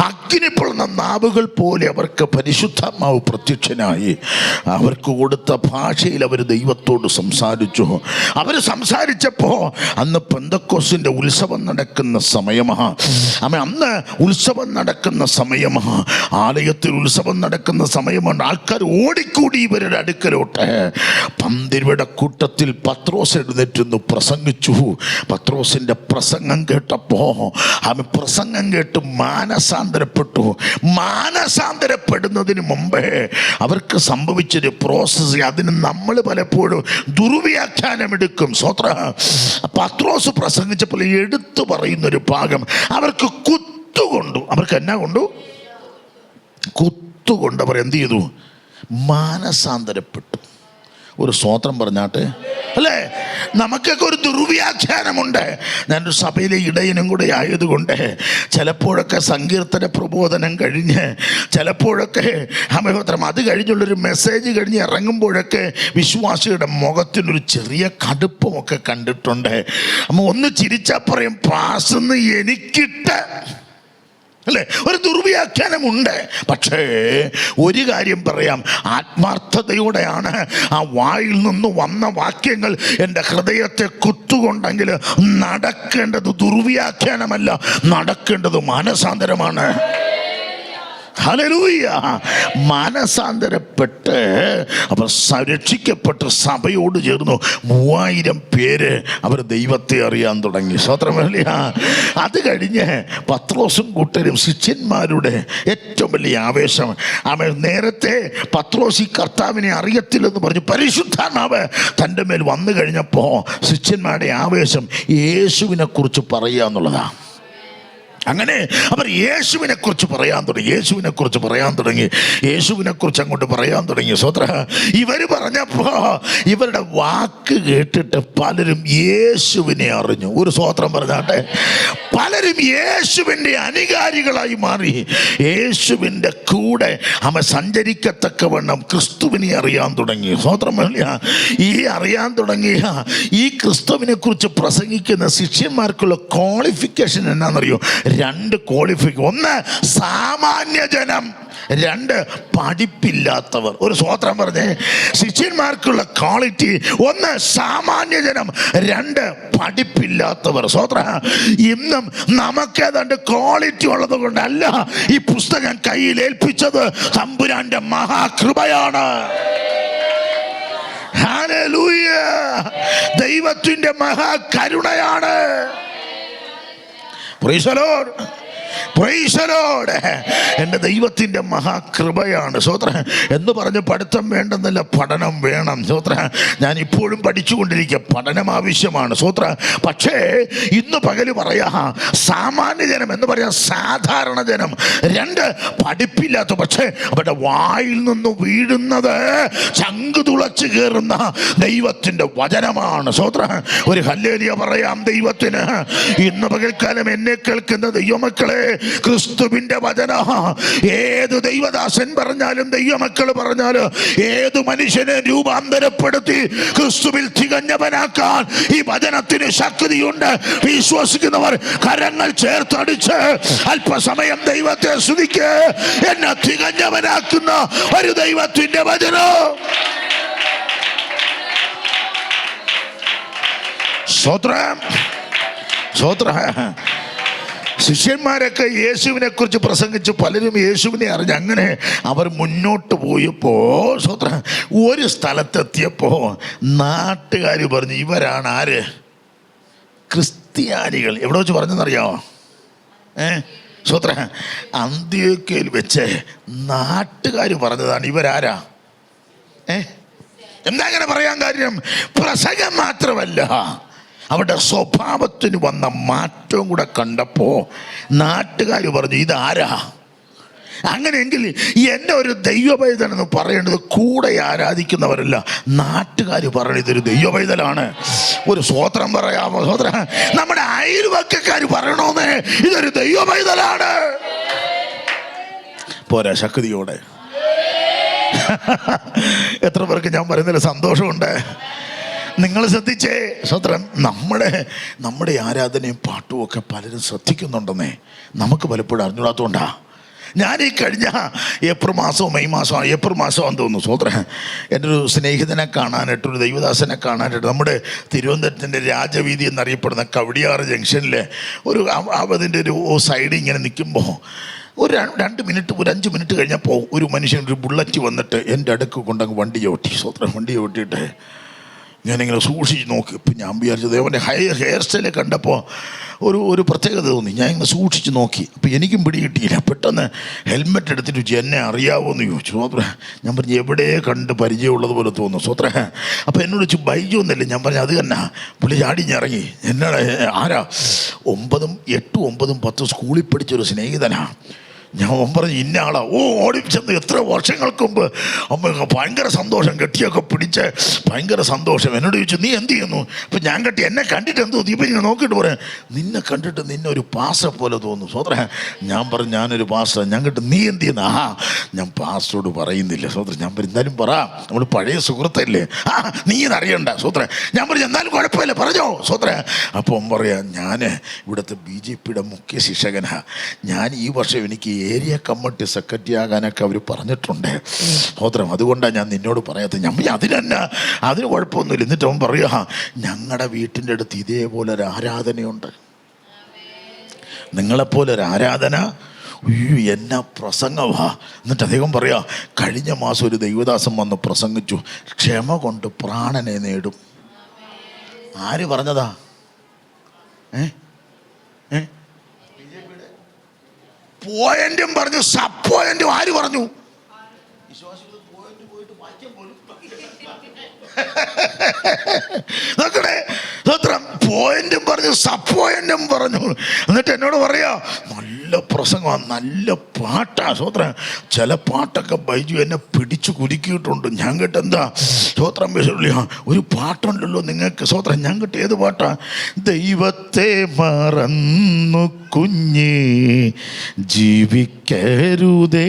അഗ്നി പൊള്ളുന്ന നാവുകൾ പോലെ അവർക്ക് പരിശുദ്ധാത്മാവ് പ്രത്യക്ഷനായി. അവർക്ക് കൊടുത്ത ഭാഷയിൽ അവർ ദൈവത്തോട് സംസാരിച്ചു. അവർ സംസാരിച്ചപ്പോൾ അന്ന് പെന്തക്കോസ്തിൻ്റെ ഉത്സവം നടക്കുന്ന സമയമാണ്. അന്ന് ഉത്സവം നടക്കുന്ന സമയമാണ്. ആലയത്തിൽ ഉത്സവം നടക്കുന്ന സമയമാണ്. ആൾക്കാർ ഓടിക്കൂടി ഇവരുടെ അടുക്കലോട്ട്. പന്തിരുടെ കൂട്ടത്തിൽ പത്രോസ് എഴുന്നേറ്റെന്ന് പ്രസംഗിച്ചു. പത്രോസിൻ്റെ പ്രസംഗം കേട്ടപ്പോൾ അവൻ പ്രസംഗം കേട്ട് മാനസാന്തരപ്പെട്ടു. മാനസാന്തരപ്പെടുന്നതിന് മുമ്പേ അവർക്ക് സംഭവിച്ചൊരു പ്രോസസ്സ്, അതിന് നമ്മൾ പലപ്പോഴും ദുർവ്യാഖ്യാനമെടുക്കും. സ്വത്ര. പത്രോസ് പ്രസംഗിച്ചപ്പോൾ എടുത്തു പറയുന്നൊരു ഭാഗം, അവർക്ക് കുത്തുകൊണ്ടു. അവർക്ക് എന്നാ കൊണ്ടു? കുത്തുകൊണ്ട് അവർ എന്ത് ചെയ്തു? മാനസാന്തരപ്പെട്ടു. ഒരു സ്തോത്രം പറഞ്ഞാട്ടെ, അല്ലേ? നമുക്കൊക്കെ ഒരു ദുർവ്യാഖ്യാനമുണ്ട്. ഞാനൊരു സഭയിലെ ഇടയനും കൂടെ ആയതുകൊണ്ട് ചിലപ്പോഴൊക്കെ സങ്കീർത്തന പ്രബോധനം കഴിഞ്ഞ്, ചിലപ്പോഴൊക്കെ അമഹോത്രം അത് കഴിഞ്ഞുള്ളൊരു മെസ്സേജ് കഴിഞ്ഞ് ഇറങ്ങുമ്പോഴൊക്കെ വിശ്വാസിയുടെ മുഖത്തിനൊരു ചെറിയ കടുപ്പമൊക്കെ കണ്ടിട്ടുണ്ട്. അമ്മ ഒന്ന് ചിരിച്ചാൽ പറയും, പാസ്ന്ന് എനിക്കിട്ട്, അല്ലേ? ഒരു ദുർവ്യാഖ്യാനമുണ്ട്. പക്ഷേ ഒരു കാര്യം പറയാം, ആത്മാർത്ഥതയോടെയാണ് ആ വായിൽ നിന്ന് വന്ന വാക്യങ്ങൾ എൻ്റെ ഹൃദയത്തെ കുത്തുകൊണ്ടെങ്കിൽ നടക്കേണ്ടത് ദുർവ്യാഖ്യാനമല്ല, നടക്കേണ്ടത് മാനസാന്തരമാണ്. ഹല്ലേലൂയ. മാനസാന്തരപ്പെട്ട് അവർ രക്ഷിക്കപ്പെട്ട് സഭയോട് ചേർന്നു 3000 പേര് അവർ ദൈവത്തെ അറിയാൻ തുടങ്ങി. സ്തോത്രമല്ലേ. അത് കഴിഞ്ഞ് പത്രോസും കൂട്ടരും ശിഷ്യന്മാരുടെ ഏറ്റവും വലിയ ആവേശം. അവൻ നേരത്തെ പത്രോസ് ഈ കർത്താവിനെ അറിയത്തില്ലെന്ന് പറഞ്ഞു പരിശുദ്ധാത്മാവ് തൻ്റെ മേൽ വന്നു കഴിഞ്ഞപ്പോൾ ശിഷ്യന്മാരുടെ ആവേശം യേശുവിനെ കുറിച്ച് പറയുക എന്നുള്ളതാണ്. അങ്ങനെ അവർ യേശുവിനെ കുറിച്ച് പറയാൻ തുടങ്ങി, യേശുവിനെ കുറിച്ച് പറയാൻ തുടങ്ങി, യേശുവിനെ കുറിച്ച് അങ്ങോട്ട് പറയാൻ തുടങ്ങി. സ്വത്ര. ഇവർ പറഞ്ഞപ്പോൾ ഇവരുടെ വാക്ക് കേട്ടിട്ട് പലരും യേശുവിനെ അറിഞ്ഞു. ഒരു സ്വത്രം പറഞ്ഞാട്ടെ. പലരും യേശുവിൻ്റെ അനുകാരികളായി മാറി. യേശുവിൻ്റെ കൂടെ അവൻ സഞ്ചരിക്കത്തക്കവണ്ണം ക്രിസ്തുവിനെ അറിയാൻ തുടങ്ങി. സ്വത്രം. ഈ അറിയാൻ തുടങ്ങിയ ഈ ക്രിസ്തുവിനെ കുറിച്ച് പ്രസംഗിക്കുന്ന ശിഷ്യന്മാർക്കുള്ള ക്വാളിഫിക്കേഷൻ എന്നാണെന്നറിയോ? 2 ക്വാളിഫിക്കേഷൻ. ഒന്ന് സാമാന്യ ജനം, 2 പഠിപ്പില്ലാത്തവർ. ഒരു സ്തോത്രം പറഞ്ഞേ. ശിഷ്യന്മാർക്കുള്ള ക്വാളിറ്റി, 1 സാമാന്യ ജനം, 2 പഠിപ്പില്ലാത്തവർ. സ്തോത്ര. ഇന്നും നമുക്ക് ഏതാണ്ട് ക്വാളിറ്റി ഉള്ളത് കൊണ്ടല്ല ഈ പുസ്തകം കയ്യിൽ ഏൽപ്പിച്ചത്, തമ്പുരാന്റെ മഹാകൃപയാണ്. ഹല്ലേലൂയ. ദൈവത്തിന്റെ മഹാകരുണയാണ്. Praise the Lord. Praise the Lord. എൻ്റെ ദൈവത്തിൻ്റെ മഹാകൃപയാണ്. സ്തോത്രം. എന്ന് പറഞ്ഞ് പഠിത്തം വേണ്ടെന്നല്ല, പഠനം വേണം. സ്തോത്രം. ഞാൻ ഇപ്പോഴും പഠിച്ചുകൊണ്ടിരിക്കുക, പഠനം ആവശ്യമാണ്. സ്തോത്രം. പക്ഷേ ഇന്ന് പകല് പറയാ, സാമാന്യ ജനം എന്ന് പറയാം, സാധാരണ ജനം, 2 പഠിപ്പില്ലാത്ത, പക്ഷേ അവരുടെ വായിൽ നിന്ന് വീഴുന്നത് ചങ്ക് തുളച്ച് കയറുന്ന ദൈവത്തിൻ്റെ വചനമാണ്. സ്തോത്രം. ഒരു ഹല്ലേലൂയ പറയാം ദൈവത്തിന്. ഇന്ന് പകൽക്കാലം എന്നെ കേൾക്കുന്ന ദൈവമക്കളെ, ക്രിസ്തുവിന്റെ വചനം ഏത് ദൈവദാസൻ പറഞ്ഞാലും ദൈവമക്കൾ പറഞ്ഞാലും ഏത് മനുഷ്യനെ രൂപാന്തരപ്പെടുത്തി ക്രിസ്തുവിൽ തികഞ്ഞവനാക്കാൻ ഈ വചനത്തിന് ശക്തിയുണ്ട്. വിശ്വസിക്കുന്നവർ കരങ്ങൾ ചേർത്തടിച്ച് അല്പസമയം ദൈവത്തെ സ്തുതിക്ക്. എന്നെ തികഞ്ഞവനാക്കുന്ന ഒരു ദൈവത്തിന്റെ വചനം. സ്തോത്രം, സ്തോത്രം. ശിഷ്യന്മാരൊക്കെ യേശുവിനെ കുറിച്ച് പ്രസംഗിച്ച് പലരും യേശുവിനെ അറിഞ്ഞ് അങ്ങനെ അവർ മുന്നോട്ട് പോയപ്പോൾ സ്തോത്രം ഒരു സ്ഥലത്തെത്തിയപ്പോൾ നാട്ടുകാർ പറഞ്ഞു ഇവരാണ് ആര്? ക്രിസ്ത്യാനികൾ. എവിടെ വെച്ച് പറഞ്ഞെന്നറിയാമോ? സ്തോത്രം അന്ത്യോക്യയിൽ വെച്ച് നാട്ടുകാർ പറഞ്ഞതാണ് ഇവരാരാ. എന്താ അങ്ങനെ പറയാൻ കാര്യം? പ്രസംഗം മാത്രമല്ല, അവരുടെ സ്വഭാവത്തിന് വന്ന മാറ്റവും കൂടെ കണ്ടപ്പോൾ നാട്ടുകാർ പറഞ്ഞു ഇതാരാ. അങ്ങനെയെങ്കിൽ എൻ്റെ ഒരു ദൈവപൈതലെന്ന് പറയേണ്ടത് കൂടെ ആരാധിക്കുന്നവരല്ല, നാട്ടുകാർ പറയണത് ഇതൊരു ദൈവപൈതലാണ്. ഒരു സ്തോത്രം പറയാമോ? സ്തോത്രം. നമ്മുടെ അയൽവക്കക്കാർ പറയണോന്ന് ഇതൊരു ദൈവപൈതലാണ്. പോരാ ശക്തിയോടെ. എത്ര പേർക്ക് ഞാൻ പറയുന്നതിൽ സന്തോഷമുണ്ട്. നിങ്ങൾ ശ്രദ്ധിച്ചേ സ്തോത്രം. നമ്മുടെ ആരാധനയും പാട്ടും ഒക്കെ പലരും ശ്രദ്ധിക്കുന്നുണ്ടെന്നേ നമുക്ക് പലപ്പോഴും അറിഞ്ഞൂടാത്തതുകൊണ്ടാ. ഞാൻ ഈ കഴിഞ്ഞ ഏപ്രിൽ മാസവും മെയ് മാസവും ഏപ്രിൽ മാസമാണെന്ന് തോന്നുന്നു സ്തോത്രം എൻ്റെ ഒരു സ്നേഹിതനെ കാണാനായിട്ട്, ഒരു ദൈവദാസനെ കാണാനായിട്ട് നമ്മുടെ തിരുവനന്തപുരത്തിൻ്റെ രാജവീതി എന്നറിയപ്പെടുന്ന കവടിയാറ് ജംഗ്ഷനിലെ ഒരു അതിൻ്റെ ഒരു സൈഡ് ഇങ്ങനെ നിൽക്കുമ്പോൾ ഒരു 2 മിനിറ്റ് ഒരു 5 മിനിറ്റ് കഴിഞ്ഞപ്പോൾ ഒരു മനുഷ്യൻ ഒരു ബുള്ളറ്റ് വന്നിട്ട് എൻ്റെ അടുക്ക് കൊണ്ടങ്ങ് വണ്ടി ചവിട്ടി. സ്തോത്രം. വണ്ടി ചവിട്ടിയിട്ട് ഞാനിങ്ങനെ സൂക്ഷിച്ച് നോക്കി. ഇപ്പം ഞാൻ വിചാരിച്ചത് അവൻ്റെ ഹെയർ സ്റ്റൈല് കണ്ടപ്പോൾ ഒരു പ്രത്യേകത തോന്നി. ഞാൻ ഇങ്ങനെ സൂക്ഷിച്ച് നോക്കി. അപ്പോൾ എനിക്കും പിടി കിട്ടിയില്ല. പെട്ടെന്ന് ഹെൽമെറ്റ് എടുത്തിട്ട് ചോദിച്ചു എന്നെ അറിയാവോ എന്ന് ചോദിച്ചു. സ്വോത്ര. ഞാൻ പറഞ്ഞു എവിടെ കണ്ട് പരിചയമുള്ളത് പോലെ തോന്നുന്നു സ്വോത്ര. അപ്പോൾ എന്നോട് ചോദിച്ചു ബൈജു എന്നല്ലേ? ഞാൻ പറഞ്ഞു അത് തന്നെ. പുള്ളി ചാടിഞ്ഞിറങ്ങി. എന്നോട് ആരാ? 9, 8, 9, 10 സ്കൂളിൽ പഠിച്ചൊരു സ്നേഹിതനാണ്. ഞാൻ പറഞ്ഞു ഇന്ന ആളാ. ഓടി ചെന്ന് എത്ര വർഷങ്ങൾക്ക് മുമ്പ് അമ്മ ഭയങ്കര സന്തോഷം, കെട്ടിയൊക്കെ പിടിച്ച് ഭയങ്കര സന്തോഷം. എന്നോട് ചോദിച്ചു നീ എന്ത് ചെയ്യുന്നു? അപ്പം ഞാൻ കെട്ടി എന്നെ കണ്ടിട്ട് എന്തോ നീ ഇപ്പം ഞാൻ നോക്കിയിട്ട് പറയാം നിന്നെ കണ്ടിട്ട് നിന്നെ ഒരു പാസ്റ്റർ പോലെ തോന്നുന്നു സ്വോത്ര. ഞാൻ പറഞ്ഞു ഞാനൊരു പാസ്റ്റർ. ഞാൻ കേട്ട് നീ എന്ത് ചെയ്യുന്നു? ഞാൻ പാസ്റ്ററോട് പറയുന്നില്ല സ്വോത്ര. ഞാൻ പറഞ്ഞു എന്നാലും പറ, നമ്മൾ പഴയ സുഹൃത്തല്ലേ. നീ ഇതറിയണ്ട സ്വോത്ര. ഞാൻ പറഞ്ഞു എന്നാലും കുഴപ്പമില്ല പറഞ്ഞോ സ്വോത്ര. അപ്പം പറയാം ഞാൻ ഇവിടുത്തെ BJPയുടെ മുഖ്യ ശിക്ഷകനാണ്. ഞാൻ ഈ വർഷം എനിക്ക് ഏരിയ കമ്മിറ്റി സെക്രട്ടറി ആകാനൊക്കെ അവർ പറഞ്ഞിട്ടുണ്ട് സ്തോത്രം. അതുകൊണ്ടാണ് ഞാൻ നിന്നോട് പറയാത്തത്. ഞാൻ അതിന് കുഴപ്പമൊന്നുമില്ല. എന്നിട്ട് അവൻ പറയുക ഞങ്ങളുടെ വീട്ടിൻ്റെ അടുത്ത് ഇതേപോലെ ഒരു ആരാധനയുണ്ട്, നിങ്ങളെപ്പോലെ ഒരു ആരാധന. എന്നാ പ്രസംഗമാ. എന്നിട്ട് അദ്ദേഹം പറയാ കഴിഞ്ഞ മാസം ഒരു ദൈവദാസം വന്ന് പ്രസംഗിച്ചു ക്ഷമ കൊണ്ട് പ്രാണനെ നേടും. ആര് പറഞ്ഞതാ? പോയിന്റും പറഞ്ഞു, സബ് പോയിന്റും ആര് പറഞ്ഞു? നോക്കണേ സ്വത്രം. പോയിന്റും പറഞ്ഞു, സബ് പോയിന്റും പറഞ്ഞു. എന്നിട്ട് എന്നോട് പറയാ നല്ല പ്രസംഗമാണ്, നല്ല പാട്ടാ സ്വത്രം. ചില പാട്ടൊക്കെ ബൈജു എന്നെ പിടിച്ചു കുലുക്കിയിട്ടുണ്ട്. ഞാൻ കേട്ട് എന്താ സ്വത്രം ഒരു പാട്ടുണ്ടല്ലോ നിങ്ങൾക്ക് സ്വത്രം. ഞാൻ കേട്ട് ഏത് പാട്ടാ? ദൈവത്തെ മറന്നു കുഞ്ഞേ ജീവിക്കരുതേ.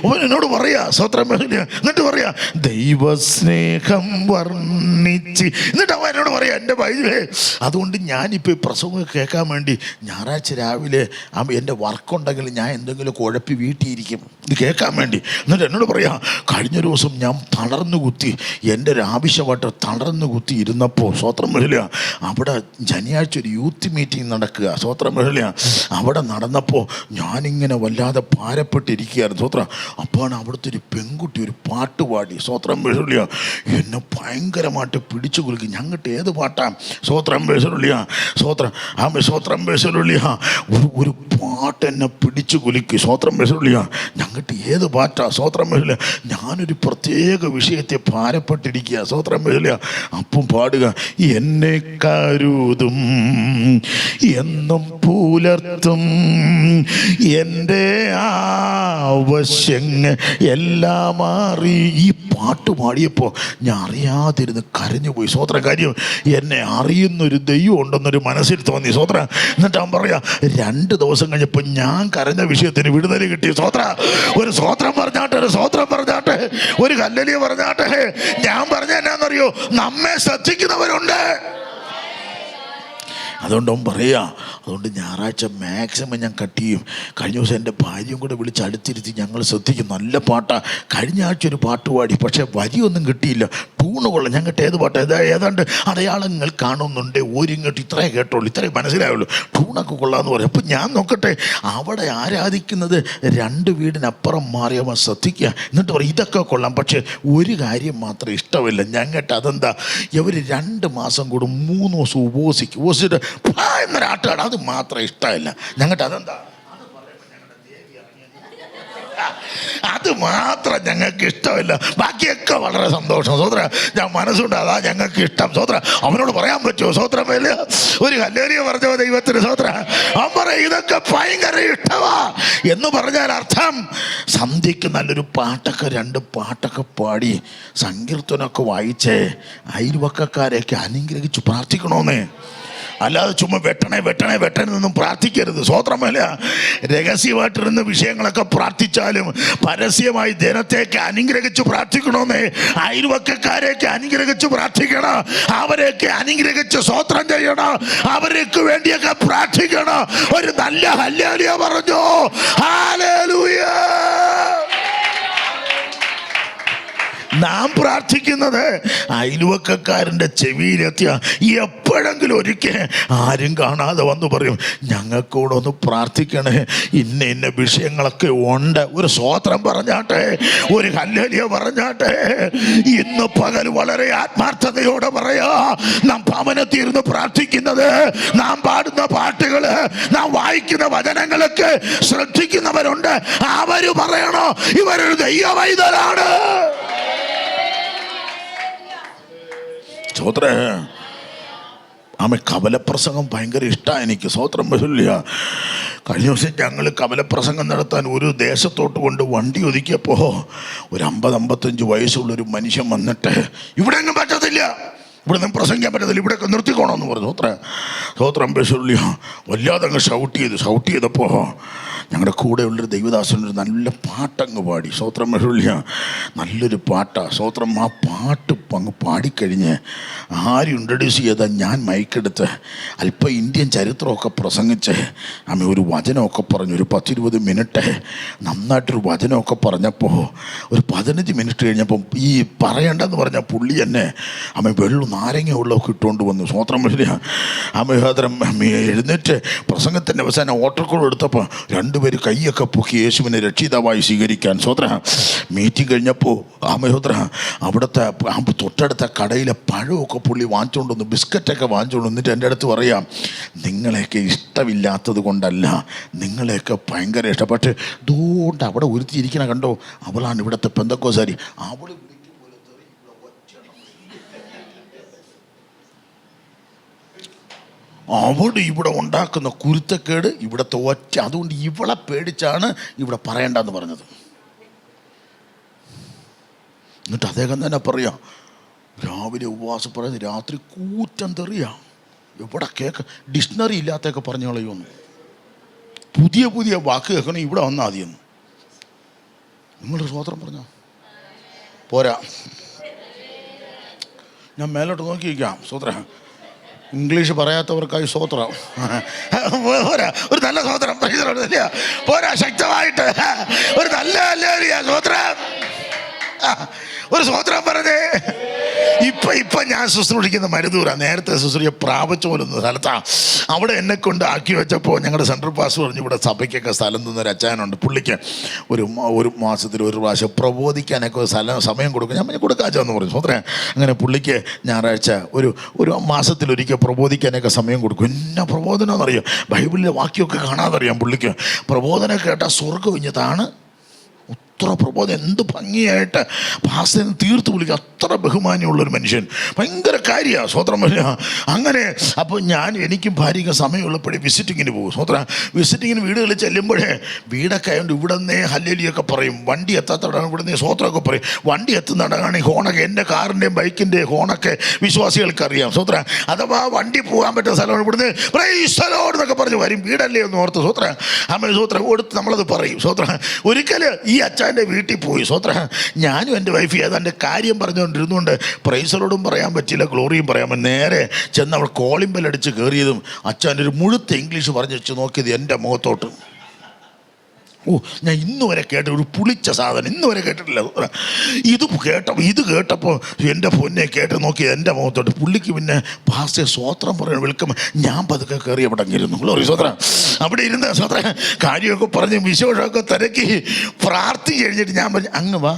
അവൻ എന്നോട് പറയാ സ്വത്രം. എന്നിട്ട് പറയാ ദൈവസ്നേഹം വർണ്ണിച്ച്. എന്നിട്ട് അവൻ എന്നോട് പറയാ എൻ്റെ ബൈജുവേ അതുകൊണ്ട് ഞാനിപ്പോൾ ഈ പ്രസംഗം കേൾക്കാൻ വേണ്ടി ഞായറാഴ്ച രാവിലെ എൻ്റെ വർക്കുണ്ടെങ്കിൽ ഞാൻ എന്തെങ്കിലും കുഴപ്പി വീട്ടിയിരിക്കും ഇത് കേൾക്കാൻ വേണ്ടി. എന്നിട്ട് എന്നോട് പറയാം കഴിഞ്ഞൊരു ദിവസം ഞാൻ തളർന്നു കുത്തി, എൻ്റെ ഒരു ആവശ്യമായിട്ട് തളർന്നു കുത്തി ഇരുന്നപ്പോൾ സ്വത്രം മേളിയ അവിടെ ശനിയാഴ്ച ഒരു യൂത്ത് മീറ്റിംഗ് നടക്കുക സ്വത്രം മേളിയ. അവിടെ നടന്നപ്പോൾ ഞാനിങ്ങനെ വല്ലാതെ ഭാരപ്പെട്ടിരിക്കുകയായിരുന്നു സ്വത്രം. അപ്പോഴാണ് അവിടുത്തെ ഒരു പെൺകുട്ടി ഒരു പാട്ട് പാടി സ്വത്രം മേളിയ. എന്നെ ഭയങ്കരമായിട്ട് പിടിച്ചു കുലുക്കി. ഞങ്ങട്ട് ഏത് പാട്ടാണ്? സ്വത്രം മേളിയ സ്വത്രം. സ്വത്രം മേളിയ ഒരു പാട്ട് എന്നെ പിടിച്ചു കുലുക്കി സ്വത്രം മേളിയ. ഞങ്ങട്ട് ഏത് പാട്ടാ? സ്വത്രം മേളിയ. ഞാനൊരു പ്രത്യേക വിഷയത്തെ ഭാരപ്പെട്ടിരിക്കുക സ്വത്രം മേളിയ. അപ്പം പാടുക എന്നെ കരുതും എന്നും പുലർത്തും എൻ്റെ ആവശ്യങ്ങൾ എല്ലാം മാറി. ഈ പാട്ട് പാടിയപ്പോൾ ഞാൻ അറിയാതിരുന്ന് കരഞ്ഞുപോയി സ്വത്രം. കാര്യം എന്നെ അറിയുന്നൊരു ദൈവം ഉണ്ടെന്നൊരു മനസ്സിൽ തോന്നി സ്വത്രം. എന്നിട്ട് അവൻ പറയാ 2 ദിവസം കഴിഞ്ഞപ്പോൾ ഞാൻ കരഞ്ഞ വിഷയത്തിന് വിടുതൽ കിട്ടി. ഒരു സ്വോത്രം പറഞ്ഞാട്ടെ, ഒരു സ്വോത്രം പറഞ്ഞാട്ടെ, ഒരു ഹല്ലേലൂയ പറഞ്ഞാട്ടെ. ഞാൻ പറഞ്ഞ എന്നാന്നറിയോ, നമ്മെ ശ്രദ്ധിക്കുന്നവരുണ്ട്. അതുകൊണ്ട് അവൻ പറയുക, അതുകൊണ്ട് ഞായറാഴ്ച മാക്സിമം ഞാൻ കട്ട് ചെയ്യും. കഴിഞ്ഞ ദിവസം എൻ്റെ ഭാര്യയും കൂടെ വിളിച്ച് അടുത്തിരുത്തി ഞങ്ങൾ ശ്രദ്ധിക്കും. നല്ല പാട്ടാണ്. കഴിഞ്ഞ ആഴ്ച ഒരു പാട്ട് പാടി, പക്ഷേ വരിയൊന്നും കിട്ടിയില്ല. ട്യൂണ് കൊള്ളാം. ഞങ്ങൾക്ക് ഏത് പാട്ട് ഏതാണ്ട് അടയാളങ്ങൾ കാണുന്നുണ്ട്, ഓരിങ്ങോട്ട് ഇത്രേ കേട്ടോളൂ, ഇത്രേ മനസ്സിലായുള്ളൂ, ട്യൂണൊക്കെ കൊള്ളാമെന്ന് പറയും. അപ്പം ഞാൻ നോക്കട്ടെ, അവിടെ ആരാധിക്കുന്നത് 2 വീടിനപ്പുറം മാറിയവൻ ശ്രദ്ധിക്കുക. എന്നിട്ട് പറയും ഇതൊക്കെ കൊള്ളാം, പക്ഷേ ഒരു കാര്യം മാത്രം ഇഷ്ടമില്ല ഞങ്ങട്ട്. അതെന്താ? ഇവർ 2 മാസം കൂടെ 3 ദിവസം ഉപവസിച്ചിട്ട് എന്നൊരാട്ടാണ്, അത് മാത്രം ഇഷ്ടമില്ല ഞങ്ങട്ട്. അതെന്താ? അത് മാത്രം ഞങ്ങൾക്ക് ഇഷ്ടമില്ല, ബാക്കിയൊക്കെ വളരെ സന്തോഷം. സ്വോത്ര ഞാൻ മനസ്സുണ്ട്, അതാ ഞങ്ങൾക്ക് ഇഷ്ടം. സ്വോത്ര അവനോട് പറയാൻ പറ്റുമോ? സ്വോത്രമല്ല, ഒരു ഹല്ലേലൂയ പറഞ്ഞോ ദൈവത്തിന്. സ്വോത്ര അവൻ പറയും ഇതൊക്കെ ഭയങ്കര ഇഷ്ടമാ എന്ന് പറഞ്ഞാൽ അർത്ഥം, സന്ധ്യയ്ക്ക് നല്ലൊരു പാട്ടൊക്കെ 2 പാട്ടൊക്കെ പാടി സങ്കീർത്തനമൊക്കെ വായിച്ച് അയൽവക്കക്കാരെയൊക്കെ അനുഗ്രഹിച്ച് പ്രാർത്ഥിക്കണമെന്നേ. അല്ലാതെ ചുമ്മാ വെട്ടണേന്നും പ്രാർത്ഥിക്കരുത്. സ്വോത്രമല്ല, രഹസ്യമായിട്ടിരുന്ന വിഷയങ്ങളൊക്കെ പ്രാർത്ഥിച്ചാലും പരസ്യമായി ജനത്തെയൊക്കെ അനുഗ്രഹിച്ച് പ്രാർത്ഥിക്കണമെന്നേ. അയൽവക്കക്കാരെയൊക്കെ അനുഗ്രഹിച്ച് പ്രാർത്ഥിക്കണം, അവരെയൊക്കെ അനുഗ്രഹിച്ച് സ്വോത്രം ചെയ്യണം, അവർക്ക് വേണ്ടിയൊക്കെ പ്രാർത്ഥിക്കണം. ഒരു നല്ല ഹല്ലേലൂയ പറഞ്ഞോ. ഹല്ലേലൂയ. നാം പ്രാർത്ഥിക്കുന്നത് അയൽവക്കക്കാരൻ്റെ ചെവിയിലെത്തിയ എപ്പോഴെങ്കിലും ഒരിക്കൽ ആരും കാണാതെ വന്നു പറയും, ഞങ്ങൾക്കൂടെ ഒന്ന് പ്രാർത്ഥിക്കണേ, ഇന്ന വിഷയങ്ങളൊക്കെ ഉണ്ട്. ഒരു സ്വോത്രം പറഞ്ഞാട്ടെ, ഒരു ഹല്ലേലൂയ പറഞ്ഞാട്ടെ. ഇന്ന് പകൽ വളരെ ആത്മാർത്ഥതയോടെ പറയാ, നാം ഭവനത്തിരുന്ന് പ്രാർത്ഥിക്കുന്നത്, നാം പാടുന്ന പാട്ടുകള്, നാം വായിക്കുന്ന വചനങ്ങളൊക്കെ ശ്രദ്ധിക്കുന്നവരുണ്ട്. അവര് പറയണോ ഇവരൊരു ദൈവവൈതലാണ്. സ്വോത്ര കവലപ്രസംഗം ഭയങ്കര ഇഷ്ടമാണ് എനിക്ക്. സ്വോത്രം വരില്ല. കഴിഞ്ഞ ദിവസം ഞങ്ങൾ കവലപ്രസംഗം നടത്താൻ ഒരു ദേശത്തോട്ട് കൊണ്ട് വണ്ടി ഒതുക്കിയപ്പോൾ ഒരു 50-55 വയസ്സുള്ളൊരു മനുഷ്യൻ വന്നിട്ട്, ഇവിടെ ഒന്നും പറ്റത്തില്ല, ഇവിടെ നിന്ന് പ്രസംഗിക്കാൻ പറ്റത്തില്ല, ഇവിടെയൊക്കെ നിർത്തിക്കോണമെന്ന് പറഞ്ഞു. സ്വോത്രം ബസുല്യ വല്ലാതെ അങ്ങ് ഷൗട്ട് ചെയ്തപ്പോൾ ഞങ്ങളുടെ കൂടെയുള്ളൊരു ദൈവദാസനൊരു നല്ല പാട്ടങ്ങ് പാടി. സ്വോത്രം ബസുല്യ നല്ലൊരു പാട്ടാണ്. സ്വോത്രം ആ പാട്ട് അങ്ങ് പാടിക്കഴിഞ്ഞ് ആരും ഇൻട്രൊഡ്യൂസ് ചെയ്താൽ ഞാൻ മൈക്കെടുത്ത് അല്പം ഇന്ത്യൻ ചരിത്രമൊക്കെ പ്രസംഗിച്ച് ഒരു വചനമൊക്കെ പറഞ്ഞു. ഒരു 10-20 മിനിറ്റ് നന്നായിട്ടൊരു വചനമൊക്കെ പറഞ്ഞപ്പോൾ ഒരു 15 മിനിറ്റ് കഴിഞ്ഞപ്പം ഈ പറയേണ്ടെന്ന് പറഞ്ഞ പുള്ളി തന്നെ വെള്ളം നാരങ്ങ വെള്ളമൊക്കെ ഇട്ടുകൊണ്ട് വന്നു. സ്വോത്രം വരില്ല. എഴുന്നേറ്റ് പ്രസംഗത്തിൻ്റെ അവസാനം ഓട്ടർക്കോൾ എടുത്തപ്പോൾ 2 പേര് കൈയൊക്കെ പൊക്കി യേശുവിനെ രക്ഷിതാവായി സ്വീകരിക്കാൻ. സ്വോത്ര മീറ്റിംഗ് കഴിഞ്ഞപ്പോൾ അവിടുത്തെ തൊട്ടടുത്ത കടയിലെ പഴമൊക്കെ പുള്ളി വാങ്ങിച്ചുകൊണ്ട് വന്നു, ബിസ്ക്കറ്റൊക്കെ വാങ്ങിച്ചുകൊണ്ട് വന്നിട്ട് എൻ്റെ അടുത്ത് പറയാം, നിങ്ങളെയൊക്കെ ഇഷ്ടമില്ലാത്തത് കൊണ്ടല്ല, നിങ്ങളെയൊക്കെ ഭയങ്കര ഇഷ്ടം. പക്ഷേ ഇതുകൊണ്ട് അവിടെ ഉരുത്തിയിരിക്കണ കണ്ടോ, അവളാണ് ഇവിടുത്തെ പെന്തക്കോസാരി. അവൾ അവിടെ ഇവിടെ ഉണ്ടാക്കുന്ന കുരുത്തക്കേട് ഇവിടുത്തെ ഒറ്റ, അതുകൊണ്ട് ഇവളെ പേടിച്ചാണ് ഇവിടെ പറയണ്ടെന്ന് പറഞ്ഞത്. എന്നിട്ട് അദ്ദേഹം തന്നെ പറയാം, രാവിലെ ഉപവാസം പറയുന്നത്, രാത്രി കൂറ്റം തെറിയാ, എവിടെ കേൾക്ക, ഡിക്ഷണറി ഇല്ലാത്തൊക്കെ പറഞ്ഞു കളയുമെന്ന്, പുതിയ വാക്ക് കേൾക്കണം, ഇവിടെ വന്നാൽ മതിയെന്ന്. നിങ്ങൾ സ്വോത്രം പറഞ്ഞോ പോരാ. ഞാൻ മേലോട്ട് നോക്കിയിരിക്കാം. സ്വോത്ര ഇംഗ്ലീഷ് പറയാത്തവർക്കായി സ്വോത്രം പോരാ, ഒരു നല്ല സ്വോത്രം പോരാ, ശക്തമായിട്ട് ഒരു നല്ല സ്വോത്രം, ഒരു സ്വോത്രം പറഞ്ഞേ. ഇപ്പം ഞാൻ ശുശ്രൂഷിക്കുന്ന മരുദൂരാണ്. നേരത്തെ ശുശ്രൂഷ പ്രാപിച്ചോലുന്ന സ്ഥലത്താണ്. അവിടെ എന്നെ കൊണ്ട് ആക്കി വെച്ചപ്പോൾ ഞങ്ങളുടെ സെൻട്രൽ പാസ് പറഞ്ഞു, ഇവിടെ സഭയ്ക്കൊക്കെ സ്ഥലം തന്നൊരു അച്ചായനുണ്ട്, പുള്ളിക്ക് ഒരു മാസത്തിൽ 1 പ്രാവശ്യം പ്രബോധിക്കാനൊക്കെ സമയം കൊടുക്കും. ഞാൻ കൊടുക്കാച്ചെന്ന് പറഞ്ഞു. സ്വോത്രം അങ്ങനെ പുള്ളിക്ക് ഞായറാഴ്ച ഒരു മാസത്തിലൊരിക്കൽ പ്രബോധിക്കാനൊക്കെ സമയം കൊടുക്കും. എന്നാ പ്രബോധനം എന്നറിയാം, ബൈബിളിലെ വാക്യമൊക്കെ കാണാതറിയാം പുള്ളിക്ക്. പ്രബോധനം കേട്ടാൽ സ്വർഗ്ഗം ഇഞ്ഞതാണ് എത്ര പ്രബോധം, എന്ത് ഭംഗിയായിട്ട് പാസ്റ്ററിനെ തീർത്ത് വിളിക്കുക. അത്ര ബഹുമാന്യമുള്ളൊരു മനുഷ്യൻ, ഭയങ്കര കാര്യമാണ്. സ്വത്രം പറഞ്ഞ അങ്ങനെ. അപ്പോൾ എനിക്കും ഭാര്യയ്ക്കും സമയമുള്ളപ്പോഴേ വിസിറ്റിങ്ങിന് പോകും. സ്വത്രം വിസിറ്റിങ്ങിന് വീടുകളിൽ ചെല്ലുമ്പോഴേ വീടൊക്കെ ആയതുകൊണ്ട് ഇവിടെ നിന്നേ ഹല്ലേലൂയൊക്കെ പറയും. വണ്ടി എത്താത്തവിടാണ് ഇവിടെ നിന്ന് സ്വത്രമൊക്കെ പറയും. വണ്ടി എത്തുന്നിടമാണ് ഈ ഹോണൊക്കെ, എൻ്റെ കാറിൻ്റെയും ബൈക്കിൻ്റെ ഹോണൊക്കെ വിശ്വാസികൾക്ക് അറിയാം. സ്വത്രം അഥവാ വണ്ടി പോകാൻ പറ്റുന്ന സ്ഥലമാണ് ഇവിടുന്ന് പ്രൈസ് ദി ലോർഡ് എന്നൊക്കെ പറഞ്ഞ് വരും. വീടല്ലേ ഒന്ന് ഓർത്ത് സ്വത്രം അമ്മ സ്വത്രം കൊടുത്ത് നമ്മളത് പറയും. സ്വത്രം ഒരിക്കൽ ഈ അച്ഛൻ്റെ വീട്ടിൽ പോയി. സ്വത്രം ഞാനും എൻ്റെ വൈഫ് ഏതാണ്ട് കാര്യം പറഞ്ഞുകൊണ്ടിരുന്നുകൊണ്ട് പ്രൈസ് ദി ലോർഡും പറയാൻ പറ്റില്ല, ഗ്ലോറിയും പറയാൻ പറ്റില്ല. നേരെ ചെന്ന് അവൾ കോളിംഗ് ബെൽ അടിച്ച് കയറിയതും അച്ഛൻ്റെ ഒരു മുഴുത്ത ഇംഗ്ലീഷ് പറഞ്ഞു വെച്ച് നോക്കിയത് എൻ്റെ മുഖത്തോട്ട്. ഞാൻ ഇന്ന് വരെ കേട്ട ഒരു പുളിച്ച സാധനം ഇന്ന് വരെ കേട്ടിട്ടില്ല. ഇത് കേട്ടപ്പോൾ എൻ്റെ പൊന്നെ കേട്ട് നോക്കിയത് എൻ്റെ മുഖത്തോട്ട്. പുള്ളിക്ക് പിന്നെ പാസ്റ്റർ സ്വോത്രം പറയണം വിളിക്കുമ്പോൾ ഞാൻ പതുക്കെ കയറി അവിടെ അങ്ങിരുന്നു. ഗ്ലോറി സ്വോത്രം. അവിടെ ഇരുന്ന് സ്വോത്രം കാര്യമൊക്കെ പറഞ്ഞ് വിശേഷമൊക്കെ തിരക്കി പ്രാർത്ഥിച്ച് കഴിഞ്ഞിട്ട് ഞാൻ പറഞ്ഞു അങ്ങ് വാ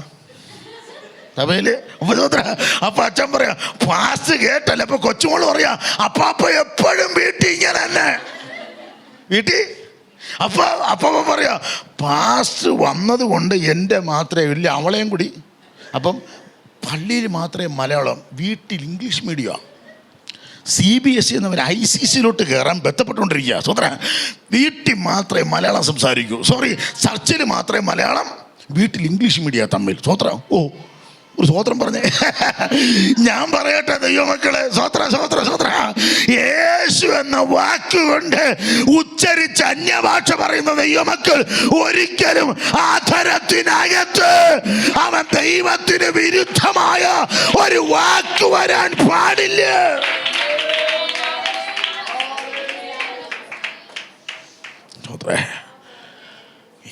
സഭയില്. അപ്പൊ അച്ഛൻ പറയാ പാസ്റ്റ് കേട്ടല്ല. അപ്പൊ കൊച്ചുമോള് പറയാ അപ്പാപ്പ എപ്പോഴും വീട്ടിൽ ഇങ്ങനെ തന്നെ വീട്ടിൽ. അപ്പൊ പറയാ പാസ്റ്റ് വന്നത് കൊണ്ട് എൻ്റെ മാത്രമേ ഇല്ല, അവളെയും കൂടി. അപ്പം പള്ളിയിൽ മാത്രമേ മലയാളം, വീട്ടിൽ ഇംഗ്ലീഷ് മീഡിയം. CBSE എന്നവർ ICCയിലോട്ട് കയറാൻ ബന്ധപ്പെട്ടുകൊണ്ടിരിക്കുക. സ്വത്ര വീട്ടിൽ മാത്രമേ മലയാളം സംസാരിക്കൂ. ചർച്ചിൽ മാത്രമേ മലയാളം, വീട്ടിൽ ഇംഗ്ലീഷ് മീഡിയം തമ്മിൽ. സ്വത്ര ഒരു സ്വോത്രം പറഞ്ഞേ. ഞാൻ പറയട്ടെ ദൈവമക്കളെ, സ്വോത്ര യേശു എന്ന വാക്കുകൊണ്ട് ഉച്ചരിച്ച അന്യഭാഷ പറയുന്ന ദൈവമക്കൾ ഒരിക്കലും ആധരത്തിനകത്ത് അവൻ ദൈവത്തിന് വിരുദ്ധമായ ഒരു വാക്ക് വരാൻ പാടില്ല.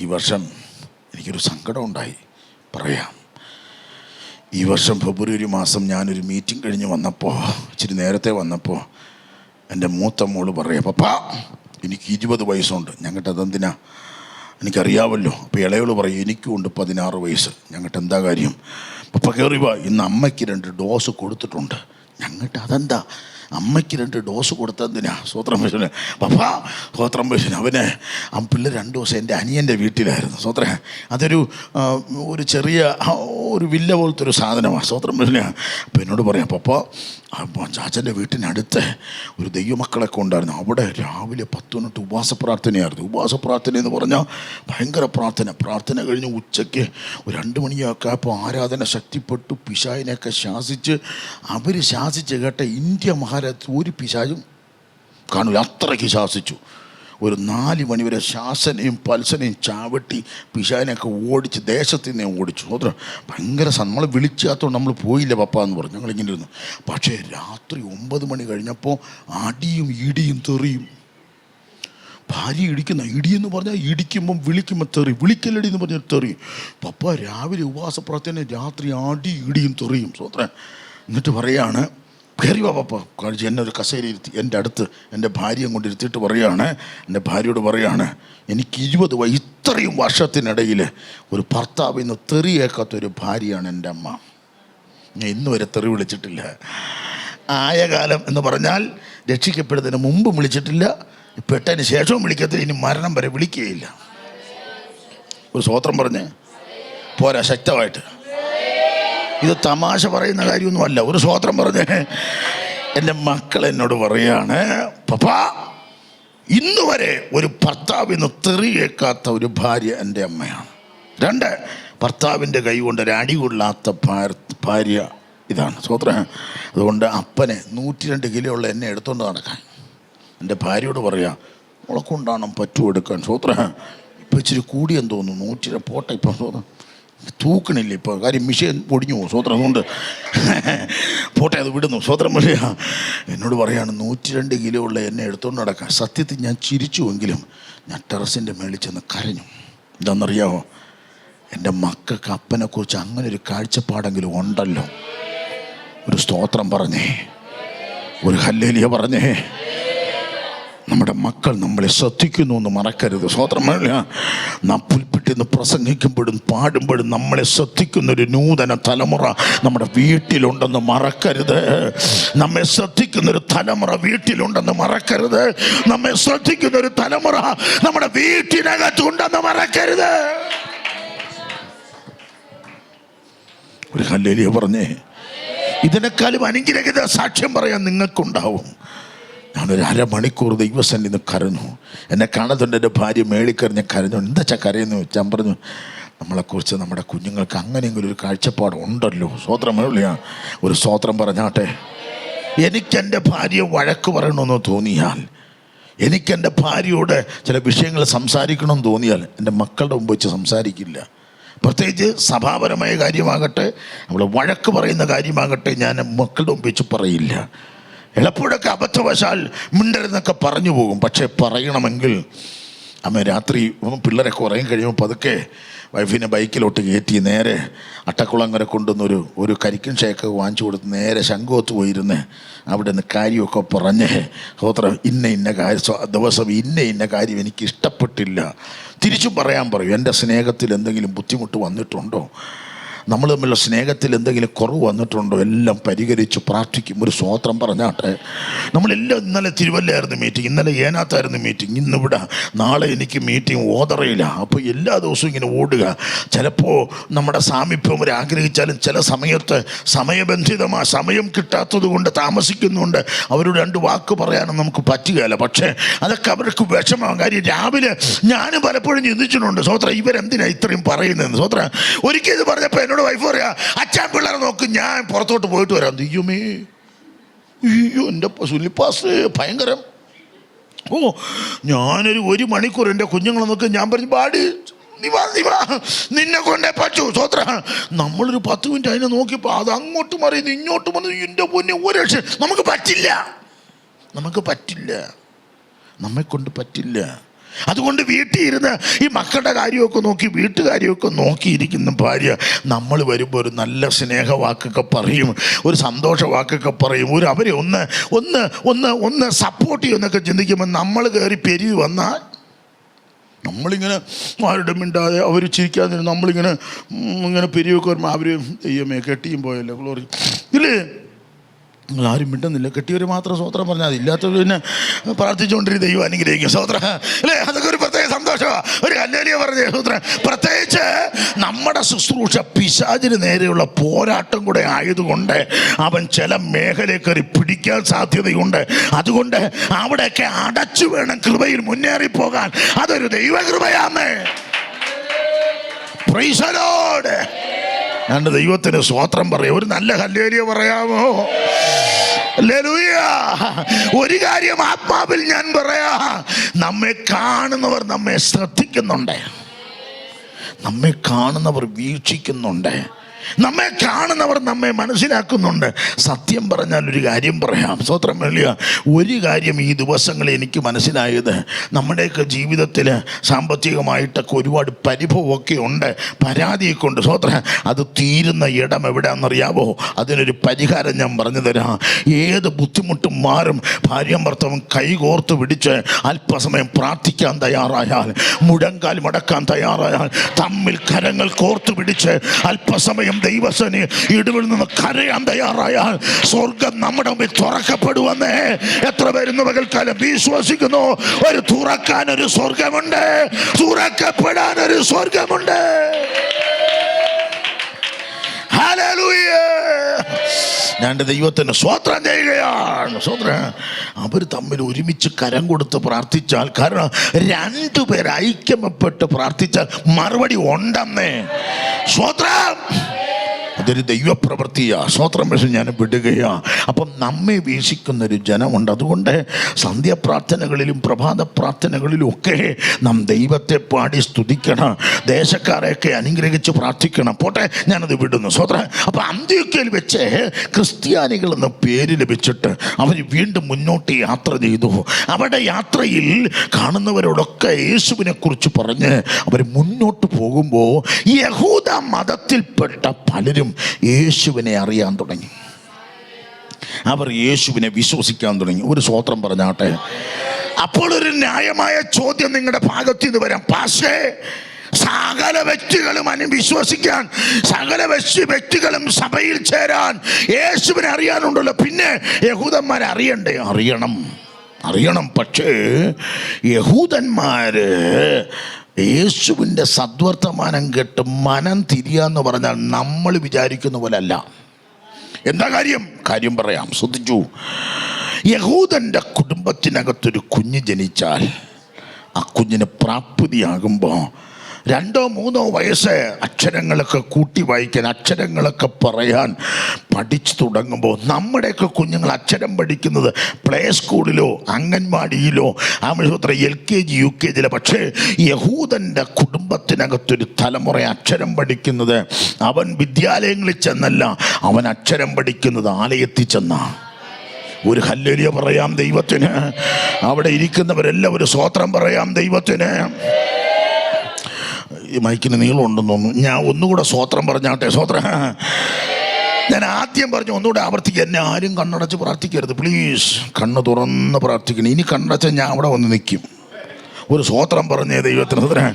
ഈ വർഷം എനിക്കൊരു സങ്കടം ഉണ്ടായി, പറയാം. ഈ വർഷം ഫെബ്രുവരി മാസം ഞാനൊരു മീറ്റിംഗ് കഴിഞ്ഞ് വന്നപ്പോൾ, ഇച്ചിരി നേരത്തെ വന്നപ്പോൾ, എൻ്റെ മൂത്ത മോള് പറയാം പപ്പാ എനിക്ക് 20 വയസ്സുണ്ട്. ഞങ്ങട്ട് അതെന്തിനാ എനിക്കറിയാമല്ലോ. അപ്പോൾ ഇളയോള് പറയും എനിക്കും ഉണ്ട് 16 വയസ്സ്. ഞങ്ങട്ട് എന്താ കാര്യം? പപ്പ കയറി വാ, ഇന്ന് അമ്മയ്ക്ക് 2 ഡോസ് കൊടുത്തിട്ടുണ്ട്. ഞങ്ങട്ട് അതെന്താ അമ്മയ്ക്ക് 2 ഡോസ് കൊടുത്തതിനാ? സ്വോത്രം പശുവിന് പപ്പാ സ്വോത്രം പശുവിന്. പിള്ളേർ 2 ദിവസം എൻ്റെ അനിയൻ്റെ വീട്ടിലായിരുന്നു. സ്വോത്രം ഒരു ചെറിയ ഒരു വില്ല പോലത്തെ ഒരു സാധനമാണ്. സ്വോത്രം പശുവിന്. അപ്പോൾ എന്നോട് പറയാം പപ്പ ചാച്ചൻ്റെ വീട്ടിനടുത്ത് ഒരു ദൈവമക്കളൊക്കെ ഉണ്ടായിരുന്നു. അവിടെ രാവിലെ 10 മിനിറ്റ് ഉപവാസ പ്രാർത്ഥനയായിരുന്നു. ഉപവാസ പ്രാർത്ഥന എന്ന് പറഞ്ഞാൽ ഭയങ്കര പ്രാർത്ഥന കഴിഞ്ഞ് ഉച്ചയ്ക്ക് 2 മണിയൊക്കെ അപ്പോൾ ആരാധന ശക്തിപ്പെട്ടു. പിശാചിനെയൊക്കെ ശാസിച്ച് അവർ ശാസിച്ച് കേട്ട ഇന്ത്യ മഹാരാജ്യത്ത് ഒരു പിശാചും കാണൂല, അത്രയ്ക്ക് ശാസിച്ചു. ഒരു 4 മണി വരെ ശാസനയും പൽസനയും ചാവട്ടി പിശാചിനെയൊക്കെ ഓടിച്ച് ദേശത്ത് നിന്നേ ഓടിച്ചു. സ്വോത്രം ഭയങ്കര നമ്മൾ വിളിച്ചാത്തോണ്ട് നമ്മൾ പോയില്ല പപ്പ എന്ന് പറഞ്ഞു. ഞങ്ങളിങ്ങനെ ഇരുന്നു. പക്ഷേ രാത്രി 9 മണി കഴിഞ്ഞപ്പോൾ അടിയും ഇടിയും തെറിയും. ഭാര്യ ഇടിക്കുന്ന ഇടിയെന്ന് പറഞ്ഞാൽ ഇടിക്കുമ്പം വിളിക്കുമ്പോൾ തെറി, വിളിക്കലടി എന്ന് പറഞ്ഞാൽ തെറി. പപ്പ രാവിലെ ഉപവാസ പ്രാർത്ഥന, രാത്രി അടി ഇടിയും തെറിയും. സ്വോത്രം. എന്നിട്ട് പറയാണ് കയറി വാ പപ്പ കഴിച്ച് എന്നെ ഒരു കസേര ഇരുത്തി എൻ്റെ അടുത്ത് എൻ്റെ ഭാര്യയെ കൊണ്ട് ഇരുത്തിയിട്ട് പറയാണ്, എൻ്റെ ഭാര്യയോട് പറയാണ് എനിക്ക് 20 ഇത്രയും വർഷത്തിനിടയിൽ ഒരു ഭർത്താവിൽ നിന്ന് തെറിയേക്കാത്തൊരു ഭാര്യയാണ് എൻ്റെ അമ്മ. ഞാൻ ഇന്ന് വരെ തെറി വിളിച്ചിട്ടില്ല. ആയ കാലം എന്ന് പറഞ്ഞാൽ രക്ഷിക്കപ്പെടുന്നതിന് മുമ്പ് വിളിച്ചിട്ടില്ല, പെട്ടതിന് ശേഷവും വിളിക്കത്തില്ല, ഇനി മരണം വരെ വിളിക്കുകയില്ല. ഒരു സ്വോത്രം പറഞ്ഞ് പോരാ ശക്തമായിട്ട്. ഇത് തമാശ പറയുന്ന കാര്യമൊന്നുമല്ല. ഒരു സ്വോത്രം പറഞ്ഞ് എൻ്റെ മക്കൾ എന്നോട് പറയാണ് പപ്പാ ഇന്ന് വരെ ഒരു ഭർത്താവിന് തെറിയേക്കാത്ത ഒരു ഭാര്യ എൻ്റെ അമ്മയാണ്. 2 ഭർത്താവിൻ്റെ കൈ കൊണ്ട് ഒരു അടി കൊള്ളാത്ത ഭാര്യ ഇതാണ്. സ്വോത്രം. അതുകൊണ്ട് അപ്പനെ 102 കിലോ ഉള്ള എന്നെ എടുത്തുകൊണ്ട് നടക്കാൻ എൻ്റെ ഭാര്യയോട് പറയാം മുളക്കൊണ്ടാണ് പറ്റു എടുക്കാൻ. സ്വോത്രം. ഇപ്പം ഇച്ചിരി കൂടിയെന്ന് തോന്നുന്നു, 102 പോട്ടെ ഇപ്പം. സ്വോത്രം തൂക്കണില്ല ഇപ്പോൾ, കാര്യം മിഷീൻ പൊടിഞ്ഞു പോകും. സ്വോത്രം. അതുകൊണ്ട് പോട്ടെ അത് വിടുന്നു. സ്വോത്രം. പക്ഷേ എന്നോട് പറയാണ് 102 കിലോ ഉള്ള എന്നെ എടുത്തുകൊണ്ട് നടക്കാൻ. സത്യത്തിൽ ഞാൻ ചിരിച്ചുവെങ്കിലും ഞാൻ ടെറസിൻ്റെ മേളിൽ ചെന്ന് കരഞ്ഞു. എന്താണെന്നറിയാമോ? എൻ്റെ മക്കൾക്ക് അപ്പനെക്കുറിച്ച് അങ്ങനെ ഒരു കാഴ്ചപ്പാടെങ്കിലും ഉണ്ടല്ലോ. ഒരു സ്തോത്രം പറഞ്ഞേ, ഒരു ഹല്ലേലൂയ പറഞ്ഞേ. നമ്മുടെ മക്കൾ നമ്മളെ ശ്രദ്ധിക്കുന്നു എന്ന് മറക്കരുത്. സ്വോത്രമല്ല, നാം പുൽപ്പെട്ടിന്ന് പ്രസംഗിക്കുമ്പോഴും പാടുമ്പോഴും നമ്മളെ ശ്രദ്ധിക്കുന്നൊരു നൂതന തലമുറ നമ്മുടെ വീട്ടിലുണ്ടെന്ന് മറക്കരുത്. നമ്മെ ശ്രദ്ധിക്കുന്നൊരു തലമുറ വീട്ടിലുണ്ടെന്ന് മറക്കരുത്. നമ്മെ ശ്രദ്ധിക്കുന്നൊരു തലമുറ നമ്മുടെ വീട്ടിനകത്തുണ്ടെന്ന് മറക്കരുത്. ഒരു ഹല്ലേലൂയ പറഞ്ഞേ. ഇതിനേക്കാളും അനുഗ്രഹിത സാക്ഷ്യം പറയാൻ നിങ്ങൾക്കുണ്ടാവും. ഞാനൊരു അരമണിക്കൂർ ദൈവസന്നിധിയിൽ നിന്ന് കരഞ്ഞു. എന്നെ കാണാതുണ്ട് എൻ്റെ ഭാര്യ മേളിക്കറിഞ്ഞ് കരഞ്ഞു. എന്താ വെച്ചാൽ കരയുന്നു വെച്ചാൽ പറഞ്ഞു, നമ്മളെക്കുറിച്ച് നമ്മുടെ കുഞ്ഞുങ്ങൾക്ക് അങ്ങനെയെങ്കിലും ഒരു കാഴ്ചപ്പാട് ഉണ്ടല്ലോ. സ്വോത്രം മേളിയാ, ഒരു സ്വോത്രം പറഞ്ഞാട്ടെ. എനിക്കെൻ്റെ ഭാര്യയെ വഴക്ക് പറയണമെന്ന് തോന്നിയാൽ, എനിക്കെൻ്റെ ഭാര്യയോട് ചില വിഷയങ്ങൾ സംസാരിക്കണമെന്ന് തോന്നിയാൽ എൻ്റെ മക്കളുടെ മുമ്പ് വെച്ച് സംസാരിക്കില്ല. പ്രത്യേകിച്ച് സഭാപരമായ കാര്യമാകട്ടെ, നമ്മൾ വഴക്ക് പറയുന്ന കാര്യമാകട്ടെ, ഞാൻ മക്കളുടെ മുമ്പ് വെച്ച് പറയില്ല. എളുപ്പമൊക്കെ അബദ്ധവശാൽ മിണ്ടരുന്നൊക്കെ പറഞ്ഞു പോകും. പക്ഷേ പറയണമെങ്കിൽ അമ്മ രാത്രി പിള്ളേരൊക്കെ ഉറങ്ങി കഴിയുമ്പോൾ പതുക്കെ വൈഫിനെ ബൈക്കിലോട്ട് കയറ്റി നേരെ അട്ടക്കുളങ്ങര കൊണ്ടുവന്നൊരു ഒരു കരിക്കൻ ഷേക്ക് വാങ്ങിച്ചു കൊടുത്ത് നേരെ ശംഖുവത്ത് പോയിരുന്ന് അവിടെ നിന്ന് കാര്യമൊക്കെ പറഞ്ഞ് ഹോത്ര ഇന്ന ദിവസം ഇന്ന കാര്യം എനിക്ക് ഇഷ്ടപ്പെട്ടില്ല തിരിച്ചും പറയാൻ പറയും. എൻ്റെ സ്നേഹത്തിൽ എന്തെങ്കിലും ബുദ്ധിമുട്ട് വന്നിട്ടുണ്ടോ, നമ്മൾ തമ്മിലുള്ള സ്നേഹത്തിൽ എന്തെങ്കിലും കുറവ് വന്നിട്ടുണ്ടോ, എല്ലാം പരിഹരിച്ച് പ്രാർത്ഥിക്കും. ഒരു സ്വോത്രം പറഞ്ഞാട്ടെ. നമ്മളെല്ലാം ഇന്നലെ തിരുവല്ലയായിരുന്നു മീറ്റിംഗ്, ഇന്നലെ ഏനാത്തായിരുന്നു മീറ്റിംഗ്, ഇന്നിവിടെ, നാളെ എനിക്ക് മീറ്റിംഗ് ഓതറയില്ല. അപ്പോൾ എല്ലാ ദിവസവും ഇങ്ങനെ ഓടുക. ചിലപ്പോൾ നമ്മുടെ സാമീപ്യം ഒരു ആഗ്രഹിച്ചാലും ചില സമയത്ത് സമയബന്ധിതമായ സമയം കിട്ടാത്തത് കൊണ്ട് താമസിക്കുന്നുണ്ട് അവരോട് രണ്ട് വാക്ക് പറയാനും നമുക്ക് പറ്റുകയില്ല. പക്ഷേ അതൊക്കെ അവർക്ക് വിഷമാകും. കാര്യം രാവിലെ ഞാൻ പലപ്പോഴും ചിന്തിച്ചിട്ടുണ്ട്, സ്വോത്ര ഇവരെന്തിനാ ഇത്രയും പറയുന്നത്. സ്വോത്ര ഒരിക്കൽ ഇത് പറഞ്ഞപ്പോൾ എന്നോട് വൈഫ് പറയാ, അച്ഛൻ പിള്ളേരെ നോക്ക്, ഞാൻ പുറത്തോട്ട് പോയിട്ട് വരാം. ദൈവമേ, അയ്യോ എൻ്റെ സുനിപ്പാസ് ഭയങ്കരം. ഞാനൊരു 1 മണിക്കൂർ എൻ്റെ കുഞ്ഞുങ്ങളെ നോക്കി ഞാൻ പറഞ്ഞു, പാടി നിന്നെ കൊണ്ടേ പറ്റൂ. സ്വോത്ര നമ്മളൊരു 10 മിനിറ്റ് അതിനെ നോക്കിയപ്പോൾ അത് അങ്ങോട്ട് മറിയുന്നു ഇങ്ങോട്ട് വന്നു. എൻ്റെ പൊന്നെ ഒരു രക്ഷ നമുക്ക് പറ്റില്ല, നമ്മെ കൊണ്ട് പറ്റില്ല. അതുകൊണ്ട് വീട്ടിൽ ഇരുന്ന് ഈ മക്കളുടെ കാര്യമൊക്കെ നോക്കി വീട്ടുകാര്യമൊക്കെ നോക്കിയിരിക്കുന്ന ഭാര്യ നമ്മൾ വരുമ്പോൾ ഒരു നല്ല സ്നേഹവാക്കൊക്കെ പറയും, ഒരു സന്തോഷ വാക്കൊക്കെ പറയും, ഒരു അവരെ ഒന്ന് സപ്പോർട്ട് ചെയ്യുമെന്നൊക്കെ ചിന്തിക്കുമ്പോൾ നമ്മൾ കയറി പെരുവി വന്നാൽ നമ്മളിങ്ങനെ ആരുടെ മിണ്ടാതെ അവർ ചിരിക്കാതെ നമ്മളിങ്ങനെ പെരുവൊക്കെ വരുമ്പോൾ അവർ ദൈവമേ കെട്ടിയും പോയല്ലോ ഗ്ലോറി ഇല്ലേ, നിങ്ങളാരും മിണ്ടുന്നില്ല. കെട്ടിയവർ മാത്രം സ്വോത്രം പറഞ്ഞാൽ മതി, ഇല്ലാത്തവർ പിന്നെ പ്രാർത്ഥിച്ചുകൊണ്ടിരിക്കും ദൈവം അനുഗ്രഹിക്കും. സ്വോത്രം അല്ലേ, അതൊക്കെ ഒരു പ്രത്യേക സന്തോഷമാണ്. ഒരു ഹല്ലേലൂയ പറഞ്ഞ സ്വോത്രം. പ്രത്യേകിച്ച് നമ്മുടെ ശുശ്രൂഷ പിശാചിന് നേരെയുള്ള പോരാട്ടം കൂടെ ആയതുകൊണ്ട് അവൻ ചില മേഖലയിൽ കയറി പിടിക്കാൻ സാധ്യതയുണ്ട്. അതുകൊണ്ട് അവിടെയൊക്കെ അടച്ചു വേണം കൃപയിൽ മുന്നേറിപ്പോകാൻ. അതൊരു ദൈവകൃപയാണ്. Price the Lord. ഞാൻ ദൈവത്തിന് സ്വോത്രം പറയാം. ഒരു നല്ല ഹല്ലേലൂയ പറയാമോ? ഹല്ലേലൂയ. ഒരു കാര്യം ആത്മാവിൽ ഞാൻ പറയാ, നമ്മെ കാണുന്നവർ നമ്മെ ശ്രദ്ധിക്കുന്നുണ്ട്, നമ്മെ കാണുന്നവർ വീക്ഷിക്കുന്നുണ്ട്, നമ്മെ കാണുന്നവർ നമ്മെ മനസ്സിലാക്കുന്നുണ്ട്. സത്യം പറഞ്ഞാൽ ഒരു കാര്യം പറയാം, സ്വോത്രം വേളിയ, ഒരു കാര്യം ഈ ദിവസങ്ങളിൽ എനിക്ക് മനസ്സിലായത്, നമ്മുടെയൊക്കെ ജീവിതത്തിൽ സാമ്പത്തികമായിട്ടൊക്കെ ഒരുപാട് പരിഭവമൊക്കെ ഉണ്ട്, പരാതിയൊക്കെ ഉണ്ട്. സ്വോത്രം അത് തീരുന്ന ഇടം എവിടെയാണെന്നറിയാവോ? അതിനൊരു പരിഹാരം ഞാൻ പറഞ്ഞു തരാം. ഏത് ബുദ്ധിമുട്ടും മാറും. ഭാര്യയും ഭർത്താവും കൈകോർത്ത് പിടിച്ച് അല്പസമയം പ്രാർത്ഥിക്കാൻ തയ്യാറായാൽ, മുഴങ്കാൽ മടക്കാൻ തയ്യാറായാൽ, തമ്മിൽ കരങ്ങൾ കോർത്ത് പിടിച്ച് അല്പസമയം ദൈവസേന ഇടിവിൽ നിന്ന് കരയാൻ തയ്യാറായാൽ സ്വർഗം നമ്മുടെ മുമ്പിൽ തുറക്കപ്പെടുവെന്ന് എത്ര പേരുന്ന പകൽക്കാലം വിശ്വസിക്കുന്നു? ഒരു തുറക്കാൻ ഒരു സ്വർഗമുണ്ട്, തുറക്കപ്പെടാൻ ഒരു സ്വർഗമുണ്ട്. ഹല്ലേലൂയ. ഞാൻ ദൈവത്തിന് സ്വോത്രം ചെയ്യുകയാണ്. സ്വോത്രം. അവർ തമ്മിൽ ഒരുമിച്ച് കരം കൊടുത്ത് പ്രാർത്ഥിച്ചാൽ, കാരണം 2 പേർ ഐക്യപ്പെട്ട് പ്രാർത്ഥിച്ചാൽ മറുപടി ഉണ്ടെന്നേ. സ്വോത്രം. അതൊരു ദൈവപ്രവൃത്തിയാ. സ്വോത്രം. പക്ഷേ ഞാൻ വിടുകയാ. അപ്പം നമ്മെ വീക്ഷിക്കുന്നൊരു ജനമുണ്ട്. അതുകൊണ്ട് സന്ധ്യാപ്രാർത്ഥനകളിലും പ്രഭാത പ്രാർത്ഥനകളിലും ഒക്കെ നാം ദൈവത്തെ പാടി സ്തുതിക്കണം, ദേശക്കാരെയൊക്കെ അനുഗ്രഹിച്ച് പ്രാർത്ഥിക്കണം. പോട്ടെ, ഞാനത് വിടുന്നു. സ്വോത്രം. അപ്പം അന്ത്യോക്യയിൽ വെച്ച് ക്രിസ്ത്യാനികൾ എന്ന പേര് ലഭിച്ചിട്ട് അവർ വീണ്ടും മുന്നോട്ട് യാത്ര ചെയ്തു. അവരുടെ യാത്രയിൽ കാണുന്നവരോടൊക്കെ യേശുവിനെ കുറിച്ച് പറഞ്ഞ് അവർ മുന്നോട്ട് പോകുമ്പോൾ യഹൂദ മതത്തിൽപ്പെട്ട പലരും യേശുവിനെ അറിയാൻ തുടങ്ങി, അവർ യേശുവിനെ വിശ്വസിക്കാൻ തുടങ്ങി. ഒരു സ്വോത്രം പറഞ്ഞാട്ടെ. അപ്പോൾ ഒരു ന്യായമായ ചോദ്യം നിങ്ങളുടെ ഭാഗത്ത് നിന്ന് വരാം, പാസ്റ്റേ, സകല വ്യക്തികളും വിശ്വസിക്കാൻ, സകല വ്യക്തികളും സഭയിൽ ചേരാൻ യേശുവിനെ അറിയാനുണ്ടല്ലോ, പിന്നെ യഹൂദന്മാരെ അറിയണ്ടേ? അറിയണം. പക്ഷേ യഹൂദന്മാര് യേശുവിൻ്റെ സദ്വർത്തമാനം കേട്ട് മനം തിരിയാന്ന് പറഞ്ഞാൽ നമ്മൾ വിചാരിക്കുന്ന പോലെ അല്ല. എന്താ കാര്യം പറയാം, ശ്രദ്ധിച്ചു. യഹൂദൻ്റെ കുടുംബത്തിനകത്തൊരു കുഞ്ഞ് ജനിച്ചാൽ ആ കുഞ്ഞിന് പ്രാപ്തിയാകുമ്പോൾ 2-3 വയസ്സ് അക്ഷരങ്ങളൊക്കെ കൂട്ടി വായിക്കാൻ, അക്ഷരങ്ങളൊക്കെ പറയാൻ പഠിച്ചു തുടങ്ങുമ്പോൾ, നമ്മുടെയൊക്കെ കുഞ്ഞുങ്ങൾ അക്ഷരം പഠിക്കുന്നത് പ്ലേ സ്കൂളിലോ അംഗൻവാടിയിലോ LKG UKG. പക്ഷേ യഹൂദൻ്റെ കുടുംബത്തിനകത്തൊരു തലമുറ അക്ഷരം പഠിക്കുന്നത് അവൻ വിദ്യാലയങ്ങളിൽ ചെന്നല്ല, അവൻ അക്ഷരം പഠിക്കുന്നത് ആലയത്തിൽ ചെന്നാ. ഒരു ഹല്ലേലൂയ പറയാം ദൈവത്തിന്. അവിടെ ഇരിക്കുന്നവരെല്ലാം ഒരു സ്തോത്രം പറയാം ദൈവത്തിന്. ഈ മൈക്കിന് നീളമുണ്ടെന്ന് തോന്നുന്നു. ഞാൻ ഒന്നുകൂടെ സ്തോത്രം പറഞ്ഞാട്ടെ. സ്തോത്രം. ഞാൻ ആദ്യം പറഞ്ഞു, ഒന്നുകൂടെ ആവർത്തിക്കുക. എന്നെ ആരും കണ്ണടച്ച് പ്രാർത്ഥിക്കരുത് പ്ലീസ്. കണ്ണ് തുറന്ന് പ്രാർത്ഥിക്കണം. ഇനി കണ്ണടച്ച് ഞാൻ അവിടെ വന്ന് നിൽക്കും. ഒരു സ്തോത്രം പറഞ്ഞേ ദൈവത്തിന്.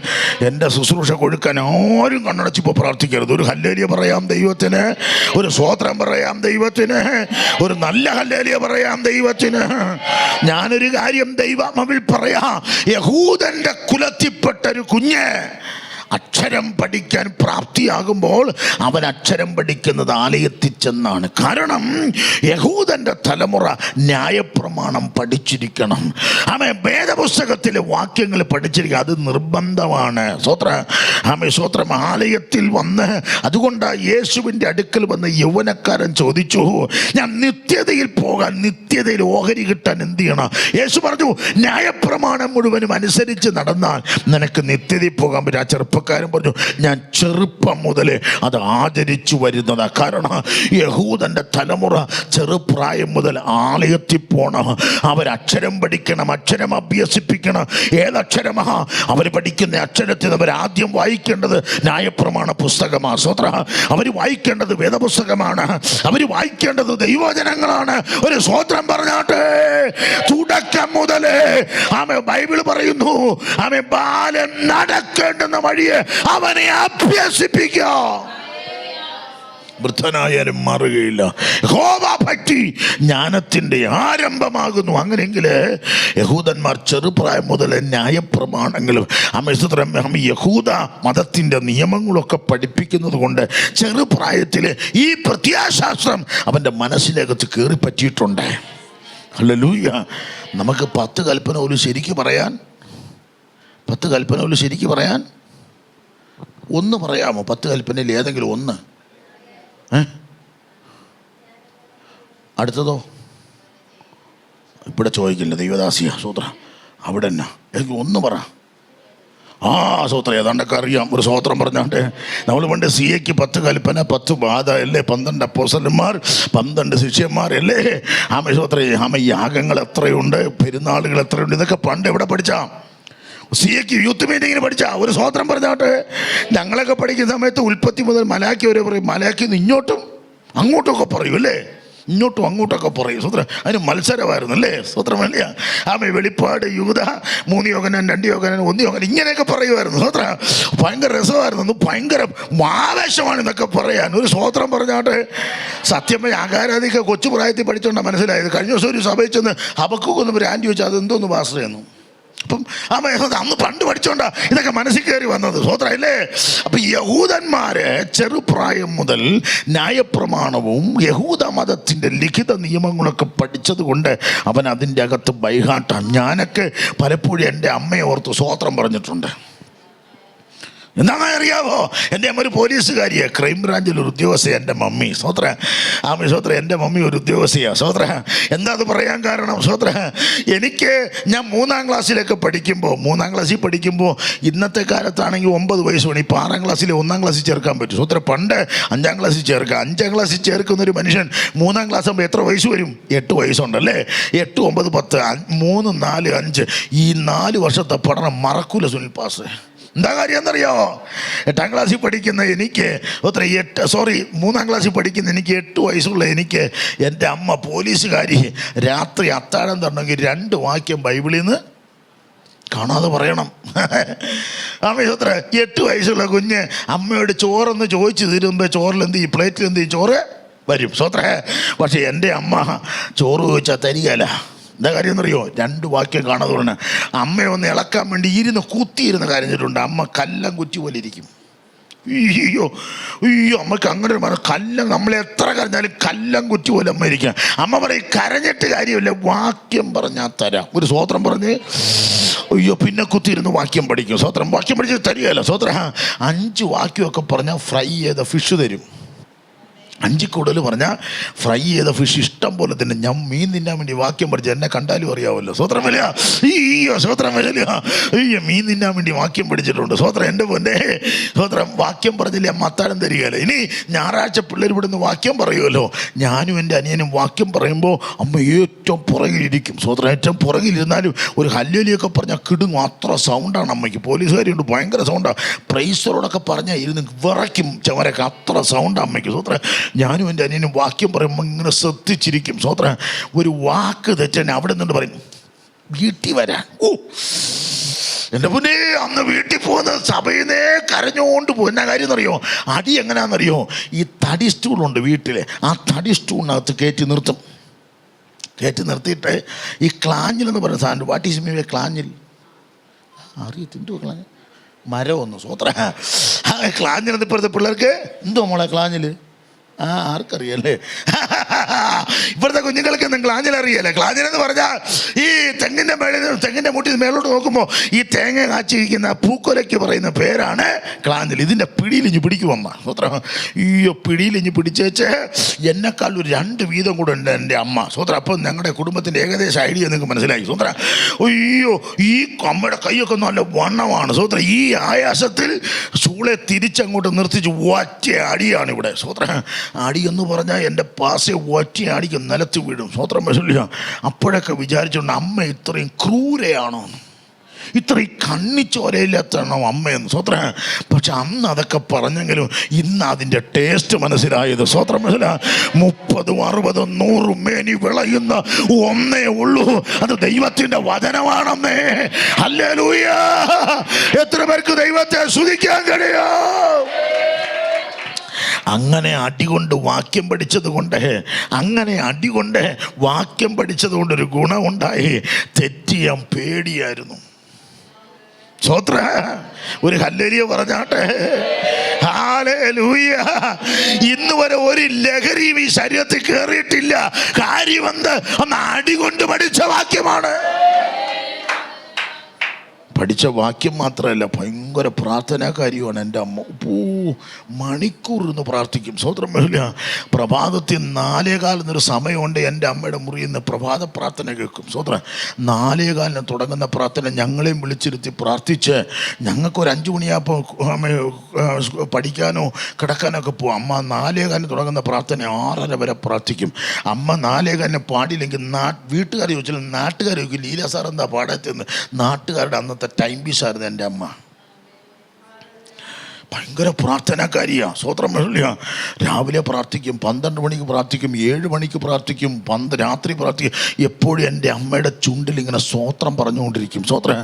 എൻ്റെ ശുശ്രൂഷ കൊഴുക്കാൻ ആരും കണ്ണടച്ചിപ്പോൾ പ്രാർത്ഥിക്കരുത്. ഒരു ഹല്ലേലൂയ പറയാം ദൈവത്തിന്. ഒരു സ്തോത്രം പറയാം ദൈവത്തിന്. ഒരു നല്ല ഹല്ലേലൂയ പറയാം ദൈവത്തിന്. ഞാനൊരു കാര്യം ദൈവമവിൽ പറയാം. യഹൂദൻ്റെ കുലത്തിൽപ്പെട്ടൊരു കുഞ്ഞ് അക്ഷരം പഠിക്കാൻ പ്രാപ്തിയാകുമ്പോൾ അവൻ അക്ഷരം പഠിക്കുന്നത് ആലയത്തിൽ ചെന്നാണ്. കാരണം യഹൂദൻ്റെ തലമുറ ന്യായപ്രമാണം പഠിച്ചിരിക്കണം. അവൻ വേദപുസ്തകത്തിലെ വാക്യങ്ങൾ പഠിച്ചിരിക്കുക, അത് നിർബന്ധമാണ്. സ്വത്രം. ആലയത്തിൽ വന്ന്, അതുകൊണ്ടാണ് യേശുവിൻ്റെ അടുക്കൽ വന്ന് യൗവനക്കാരൻ ചോദിച്ചു, ഞാൻ നിത്യതയിൽ പോകാൻ, നിത്യതയിൽ ഓഹരി കിട്ടാൻ എന്ത് ചെയ്യണം? യേശു പറഞ്ഞു, ന്യായപ്രമാണം മുഴുവനും അനുസരിച്ച് നടന്നാൽ നിനക്ക് നിത്യതയിൽ പോകാൻ പറ്റും. ആ ചെറുപ്പക്കാരൻ പറഞ്ഞു, ഞാൻ ചെറുപ്പം മുതലേ അത് ആചരിച്ചു വരുന്നതാണ്. കാരണം യഹൂദൻ്റെ തലമുറ ചെറുപ്രായം മുതൽ ആലയത്തിൽ പോകണം. അവരക്ഷരം പഠിക്കണം, അക്ഷരം അഭ്യസിപ്പിക്കണം. ഏതക്ഷരമാ അവർ പഠിക്കുന്ന അക്ഷരത്തിൽ അവർ ആദ്യം വായിക്കേണ്ടത് ന്യായപ്രമാണ പുസ്തകമാണ്. അവർ വായിക്കേണ്ടത് വേദപുസ്തകമാണ്. അവർ വായിക്കേണ്ടത് ദൈവവചനങ്ങളാണ്. ഒരു സ്തോത്രം പറഞ്ഞാട്ടെ. തുടക്കം മുതലേ ബൈബിൾ പറയുന്നു, ബാലൻ നടക്കേണ്ടുന്ന വഴിയെ അവനെ അഭ്യസിപ്പിക്കാം. വൃദ്ധനായാലും മാറുകയില്ല. യഹോവാഭക്തി ജ്ഞാനത്തിൻ്റെ ആരംഭമാകുന്നു. അങ്ങനെയെങ്കിൽ യഹൂദന്മാർ ചെറുപ്രായം മുതൽ ന്യായപ്രമാണങ്ങളും യഹൂദ മതത്തിൻ്റെ നിയമങ്ങളൊക്കെ പഠിപ്പിക്കുന്നത് കൊണ്ട് ചെറുപ്രായത്തിൽ ഈ പ്രത്യാശാസ്ത്രം അവൻ്റെ മനസ്സിലേക്ക് കയറി പറ്റിയിട്ടുണ്ട്. ഹല്ലേലൂയ. നമുക്ക് 10 കൽപ്പന പോലും ശരിക്കും പറയാൻ, 10 കൽപ്പന പോലും ശരിക്കും പറയാൻ ഒന്ന് പറയാമോ? 10 കൽപ്പനയിൽ ഏതെങ്കിലും ഒന്ന്? അടുത്തതോ? ഇവിടെ ചോദിക്കില്ല ദൈവദാസിയ സൂത്ര, അവിടെ എന്നാ ഒന്ന് പറ. സൂത്രം ഏതാണ്ടൊക്കെ അറിയാം. ഒരു സ്തോത്രം പറഞ്ഞാട്ടെ. നമ്മൾ പണ്ട് CAക്ക് 10 കൽപ്പന, 10 ബാധ അല്ലേ, 12 അപ്പോസ്തലന്മാർ, 12 ശിഷ്യന്മാർ അല്ലേ. യാഗങ്ങൾ എത്രയുണ്ട്, പെരുന്നാളുകൾ എത്രയുണ്ട്, ഇതൊക്കെ പണ്ട് എവിടെ പഠിച്ചാ? CAക്ക് യൂത്ത് മീറ്റിങ്ങിന് പഠിച്ച. ഒരു സ്തോത്രം പറഞ്ഞാട്ടെ. ഞങ്ങളൊക്കെ പഠിക്കുന്ന സമയത്ത് ഉൽപ്പത്തി മുതൽ മലാക്കി വരെ പറയും. മലാക്കിന്ന് ഇങ്ങോട്ടും അങ്ങോട്ടുമൊക്കെ പറയും അല്ലേ, ഇങ്ങോട്ടും അങ്ങോട്ടൊക്കെ പറയും. സ്വത്രം. അതിന് മത്സരമായിരുന്നു അല്ലേ? സ്വത്രമല്ല. വെളിപ്പാട്, യൂദ, 3 യോഹന്നാൻ, 2 യോഹന്നാൻ, 1 യോഹന്നാൻ, ഇങ്ങനെയൊക്കെ പറയുമായിരുന്നു. സ്വത്രം. ഭയങ്കര രസമായിരുന്നു. ഭയങ്കര ആവേശമാണ് ഇതൊക്കെ പറയാൻ. ഒരു സ്തോത്രം പറഞ്ഞാട്ടെ. സത്യം ആകാരാധിക കൊച്ചു പ്രായത്തിൽ പഠിച്ചോണ്ടാണ് മനസ്സിലായത്. കഴിഞ്ഞ ദിവസം ഒരു സഭയിൽ ചെന്ന് ഹബക്കൂക്കൊന്നും ഒരു ആൻറ്റി ചോദിച്ചാൽ അതെന്തോന്ന് പാസ്റ്ററെന്നു. അപ്പം അന്ന് പണ്ട് പഠിച്ചോണ്ടാ ഇതൊക്കെ മനസ്സിൽ കയറി വന്നത്. സ്വത്രം അല്ലേ? അപ്പം യഹൂദന്മാര് ചെറുപ്രായം മുതൽ ന്യായപ്രമാണവും യഹൂദ മതത്തിൻ്റെ ലിഖിത നിയമങ്ങളൊക്കെ പഠിച്ചത് കൊണ്ട് അവൻ അതിൻ്റെ അകത്ത് ബൈഹാട്ടാണ്. ഞാനൊക്കെ പലപ്പോഴും എൻ്റെ അമ്മയെ ഓർത്ത് സ്തോത്രം പറഞ്ഞിട്ടുണ്ട്. എന്താണെന്ന് അറിയാമോ? എൻ്റെ അമ്മ ഒരു പോലീസുകാരിയാണ്, ക്രൈംബ്രാഞ്ചിൽ ഒരു ഉദ്യോഗസ്ഥയാണ് എൻ്റെ മമ്മി. സ്വത്രം. എൻ്റെ മമ്മി ഒരു ഉദ്യോഗസ്ഥയാണ്. സ്വത്രം. എന്താ അത് പറയാൻ കാരണം? സ്വത്രം. ഞാൻ 3ാം ക്ലാസ്സിലൊക്കെ പഠിക്കുമ്പോൾ, 3ാം ക്ലാസ്സിൽ പഠിക്കുമ്പോൾ ഇന്നത്തെ കാലത്താണെങ്കിൽ 9 വയസ്സ് വേണം. ഇപ്പോൾ 6ാം ക്ലാസ്സിൽ 1ാം ക്ലാസ്സിൽ ചേർക്കാൻ പറ്റും. സ്വത്രം. പണ്ട് 5ാം ക്ലാസ്സിൽ ചേർക്കാം. 5ാം ക്ലാസ്സിൽ ചേർക്കുന്നൊരു മനുഷ്യൻ 3ാം ക്ലാസ് ആകുമ്പോൾ എത്ര വയസ്സ് വരും? 8 വയസ്സുണ്ടല്ലേ. 8, 9, 10, 3, 4, 5 ഈ 4 വർഷത്തെ പഠനം മറക്കൂല സുനിൽ പാസ്. എന്താ കാര്യം എന്നറിയാമോ? 8ാം ക്ലാസ്സിൽ പഠിക്കുന്ന എനിക്ക് 3ാം ക്ലാസ്സിൽ പഠിക്കുന്ന എനിക്ക് 8 വയസ്സുള്ള എനിക്ക് എൻ്റെ അമ്മ പോലീസുകാരി രാത്രി അത്താഴം തരണമെങ്കിൽ 2 വാക്യം ബൈബിളിൽ നിന്ന് കാണാതെ പറയണം. അത്ര 8 വയസ്സുള്ള കുഞ്ഞ് അമ്മയോട് ചോറൊന്ന് ചോദിച്ചു തരുമ്പോൾ ചോറിൽ എന്ത് ചെയ്യും? പ്ലേറ്റിൽ എന്ത് ചെയ്യും? ചോറ് വരും. സ്വത്ര. പക്ഷേ എൻ്റെ അമ്മ ചോറ് ചോദിച്ചാൽ തരികയില്ല. എന്താ കാര്യം എന്നറിയോ? 2 വാക്യം കാണാതെ പറഞ്ഞ അമ്മയെ ഒന്ന് ഇളക്കാൻ വേണ്ടി കുത്തിയിരുന്ന് കരഞ്ഞിട്ടുണ്ട്. അമ്മ കല്ലം കുറ്റി പോലെ ഇരിക്കും. അയ്യോ അമ്മക്ക് അങ്ങനെ ഒരു മനം. കല്ലം, നമ്മളെ എത്ര കരഞ്ഞാലും കല്ലം കുറ്റി പോലെ അമ്മ ഇരിക്കുക. അമ്മ പറയും കരഞ്ഞിട്ട് കാര്യമില്ല, വാക്യം പറഞ്ഞാൽ തരാം. ഒരു സ്വോത്രം പറഞ്ഞ് പിന്നെ കുത്തിയിരുന്ന് വാക്യം പഠിക്കും. സ്വോത്രം വാക്യം പഠിച്ച് തരികയല്ല. സ്വോത്രം 5 വാക്യമൊക്കെ പറഞ്ഞാൽ ഫ്രൈ ചെയ്ത ഫിഷ് തരും. 5 കൂടുതൽ പറഞ്ഞാൽ ഫ്രൈ ചെയ്ത ഫിഷ് ഇഷ്ടം പോലെ തന്നെ. ഞാൻ മീൻ തിന്നാൻ വേണ്ടി വാക്യം പഠിച്ചു, എന്നെ കണ്ടാലും അറിയാമല്ലോ. സ്വോത്രം വില സ്വോത്രം വില മീൻ തിന്നാൻ വേണ്ടി വാക്യം പഠിച്ചിട്ടുണ്ട്. സ്വോത്രം എൻ്റെ പൊന്നെ. സ്വോത്രം വാക്യം പറഞ്ഞില്ലേ മത്താഴം തരികയല്ലോ. ഇനി ഞായറാഴ്ച പിള്ളേർ ഇവിടുന്ന് വാക്യം പറയുമല്ലോ. ഞാനും എൻ്റെ അനിയനും വാക്യം പറയുമ്പോൾ അമ്മ ഏറ്റവും പുറകിലിരിക്കും. സ്വോത്രം ഏറ്റവും പുറകിലിരുന്നാലും ഒരു ഹല്ലേലൂയൊക്കെ പറഞ്ഞാൽ കിടുങ്ങും. അത്ര സൗണ്ടാണ് അമ്മയ്ക്ക്. പോലീസുകാരുണ്ട്, ഭയങ്കര സൗണ്ടാണ്. പ്രൈസറോടൊക്കെ പറഞ്ഞാൽ ഇരുന്ന് വിറയ്ക്കും ചവരൊക്കെ, അത്ര സൗണ്ടാണ് അമ്മയ്ക്ക്. സ്വോത്രം ഞാനും എൻ്റെ അനിയനും വാക്യം പറയുമ്പോൾ ഇങ്ങനെ ശ്രദ്ധിച്ചിരിക്കും. സ്വോത്രം ഒരു വാക്ക് തെറ്റന്നെ അവിടെ നിന്ന് പറയും വീട്ടിൽ വരാൻ. എൻ്റെ മുന്നേ അന്ന് വീട്ടിൽ പോകുന്ന സഭയിൽ നിന്നേ കരഞ്ഞുകൊണ്ട് പോകും. എന്നാ കാര്യം എന്നറിയോ? അടി എങ്ങനെയാണെന്നറിയോ? ഈ തടി സ്റ്റൂളുണ്ട് വീട്ടിൽ, ആ തടി സ്റ്റൂളിനകത്ത് കയറ്റി നിർത്തും. കയറ്റി നിർത്തിയിട്ട് ഈ ക്ലാഞ്ഞിൽ എന്ന് പറയുന്ന സാധനം, വാട്ട് ഈസ് മീ ക്ലാഞ്ഞിൽ അറിയത്തിൻ്റെ ക്ലാഞ്ഞിൽ മരമൊന്നും. സ്വോത്ര ക്ലാഞ്ഞിലെന്ന് ഇപ്പോഴത്തെ പിള്ളേർക്ക് എന്തോ മോളെ ക്ലാഞ്ഞിൽ ആർക്കറിയല്ലേ? ഇപ്പോഴത്തെ കുഞ്ഞുങ്ങൾക്ക് ക്ലാഞ്ഞിൽ അറിയല്ലേ? ക്ലാഞ്ഞിലെന്ന് പറഞ്ഞാൽ ഈ തെങ്ങിൻ്റെ മുട്ടിൽ മേലോട്ട് നോക്കുമ്പോൾ ഈ തേങ്ങ കാച്ചിരിക്കുന്ന പൂക്കൊലയ്ക്ക് പറയുന്ന പേരാണ് ക്ലാഞ്ഞിൽ. ഇതിൻ്റെ പിടിയിലിഞ്ഞ് പിടിക്കുമമ്മ. സ്വോത്രം പിടിയിലിഞ്ഞ് പിടിച്ചേച്ച് എന്നെക്കാൾ ഒരു 2 വീതം കൂടെ ഉണ്ട് എൻ്റെ അമ്മ. സ്വോത്രം അപ്പം ഞങ്ങളുടെ കുടുംബത്തിൻ്റെ ഏകദേശം ഐഡിയ നിങ്ങൾക്ക് മനസ്സിലായി. സ്വോത്രം ഈ അമ്മയുടെ കൈയൊക്കെ നല്ല വണ്ണമാണ്. സ്വോത്രം ഈ ആയാസത്തിൽ ചൂളെ തിരിച്ചങ്ങോട്ട് നിർത്തിച്ച് ഒറ്റ അടിയാണ് ഇവിടെ. സ്വോത്രം അടി എന്ന് പറഞ്ഞാൽ എൻ്റെ പാസെ ഒറ്റ അടിക്ക് നിലത്ത് വീഴും. സ്വോത്രം മനസ്സില്ല. അപ്പോഴൊക്കെ വിചാരിച്ചുകൊണ്ട് അമ്മ ഇത്രയും ക്രൂരയാണോ, ഇത്രയും കണ്ണിച്ചോരയില്ലാത്തതാണോ അമ്മയെന്ന്. സ്വോത്രം പക്ഷെ അന്ന് അതൊക്കെ പറഞ്ഞെങ്കിലും ഇന്ന് അതിൻ്റെ ടേസ്റ്റ് മനസ്സിലായത്. സ്വോത്രം മനസ്സിലാ 30, 60, 100 മേനി വിളയുന്ന ഒന്നേ ഉള്ളൂ, അത് ദൈവത്തിൻ്റെ വചനമാണെന്നേ. ഹല്ലേലൂയ! എത്ര പേർക്ക് ദൈവത്തെ സ്തുതിക്കാൻ കഴിയും? അങ്ങനെ അടികൊണ്ട് വാക്യം പഠിച്ചത് കൊണ്ട്, വാക്യം പഠിച്ചത് കൊണ്ടൊരു ഗുണമുണ്ടായി. തെറ്റിയാൻ പേടിയായിരുന്നു. സ്വോത്ര ഒരു ഹല്ലേലൂയ പറഞ്ഞാട്ടെ. ഹല്ലേലൂയ! ഇന്ന് വരെ ഒരു ലഹരിയും ഈ ശരീരത്തിൽ കയറിയിട്ടില്ല. കാര്യം എന്ത്? ഒന്ന് അടികൊണ്ട് പഠിച്ച വാക്യമാണ്. പഠിച്ച വാക്യം മാത്രമല്ല, ഭയങ്കര പ്രാർത്ഥനാകാരിയാണ് എൻ്റെ അമ്മ. മണിക്കൂർ ഇരുന്ന് പ്രാർത്ഥിക്കും. സ്വോത്രം വരില്ല. പ്രഭാതത്തിൽ 4:15 സമയമുണ്ട്. എൻ്റെ അമ്മയുടെ മുറിയിൽ നിന്ന് പ്രഭാത പ്രാർത്ഥന കേൾക്കും. സ്വോത്രം 4:15 തുടങ്ങുന്ന പ്രാർത്ഥന ഞങ്ങളെയും വിളിച്ചിരുത്തി പ്രാർത്ഥിച്ച് ഞങ്ങൾക്കൊരു 5 മണിയാകുമ്പോൾ പഠിക്കാനോ കിടക്കാനോ ഒക്കെ പോകും. അമ്മ 4:15 തുടങ്ങുന്ന പ്രാർത്ഥന 6:30 വരെ പ്രാർത്ഥിക്കും. അമ്മ 4:15 പാടിയില്ലെങ്കിൽ വീട്ടുകാരെ ചോദിച്ചാൽ, നാട്ടുകാരെ ചോദിക്കും ലീല സാർ എന്താ പാടാത്തെന്ന്. നാട്ടുകാരുടെ അന്നത്തെ ടൈം പീസായിരുന്നു എൻ്റെ അമ്മ. ഭയങ്കര പ്രാർത്ഥനാകാരിയാണ്. സ്വോത്രം മനസ്സില്ല. രാവിലെ പ്രാർത്ഥിക്കും, 12 മണിക്ക് പ്രാർത്ഥിക്കും, 7 മണിക്ക് പ്രാർത്ഥിക്കും, രാത്രി പ്രാർത്ഥിക്കും. എപ്പോഴും എൻ്റെ അമ്മയുടെ ചുണ്ടിൽ ഇങ്ങനെ സ്വോത്രം പറഞ്ഞുകൊണ്ടിരിക്കും. സ്വോത്രം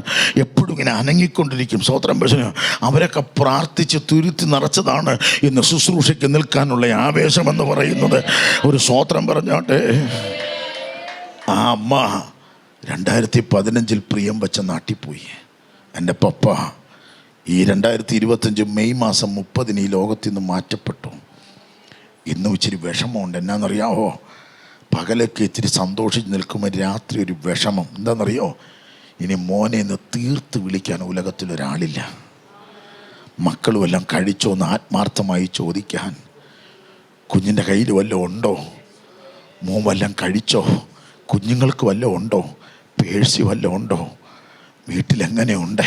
എപ്പോഴും ഇങ്ങനെ അനങ്ങിക്കൊണ്ടിരിക്കും. സ്വോത്രം പക്ഷേ അവരൊക്കെ പ്രാർത്ഥിച്ച് തുരുത്തി നിറച്ചതാണ് ഇന്ന് ശുശ്രൂഷയ്ക്ക് നിൽക്കാനുള്ള ആവേശമെന്ന് പറയുന്നത്. ഒരു സ്വോത്രം പറഞ്ഞോട്ടെ. ആ അമ്മ 2015 പ്രിയം വെച്ച നാട്ടിൽ പോയി. എൻ്റെ പപ്പ ഈ 2025 മെയ് മാസം 30 ഈ ലോകത്തിൽ നിന്ന് മാറ്റപ്പെട്ടു. ഇന്നും ഇച്ചിരി വിഷമമുണ്ട്. എന്നാണെന്നറിയാമോ? പകലൊക്കെ ഇച്ചിരി സന്തോഷിച്ച് നിൽക്കുമ്പോൾ രാത്രി ഒരു വിഷമം. എന്താണെന്നറിയോ? ഇനി മോനെ ഇന്ന് തീർത്ത് വിളിക്കാൻ ഉലകത്തിലൊരാളില്ല. മക്കളും എല്ലാം കഴിച്ചോന്ന് ആത്മാർത്ഥമായി ചോദിക്കാൻ. കുഞ്ഞിൻ്റെ കയ്യിൽ വല്ലതും ഉണ്ടോ? മോൻ വല്ലതും കഴിച്ചോ? കുഞ്ഞുങ്ങൾക്ക് വല്ലതും ഉണ്ടോ? പേഴ്സി വല്ലതും ഉണ്ടോ? വീട്ടിലെങ്ങനെയുണ്ട്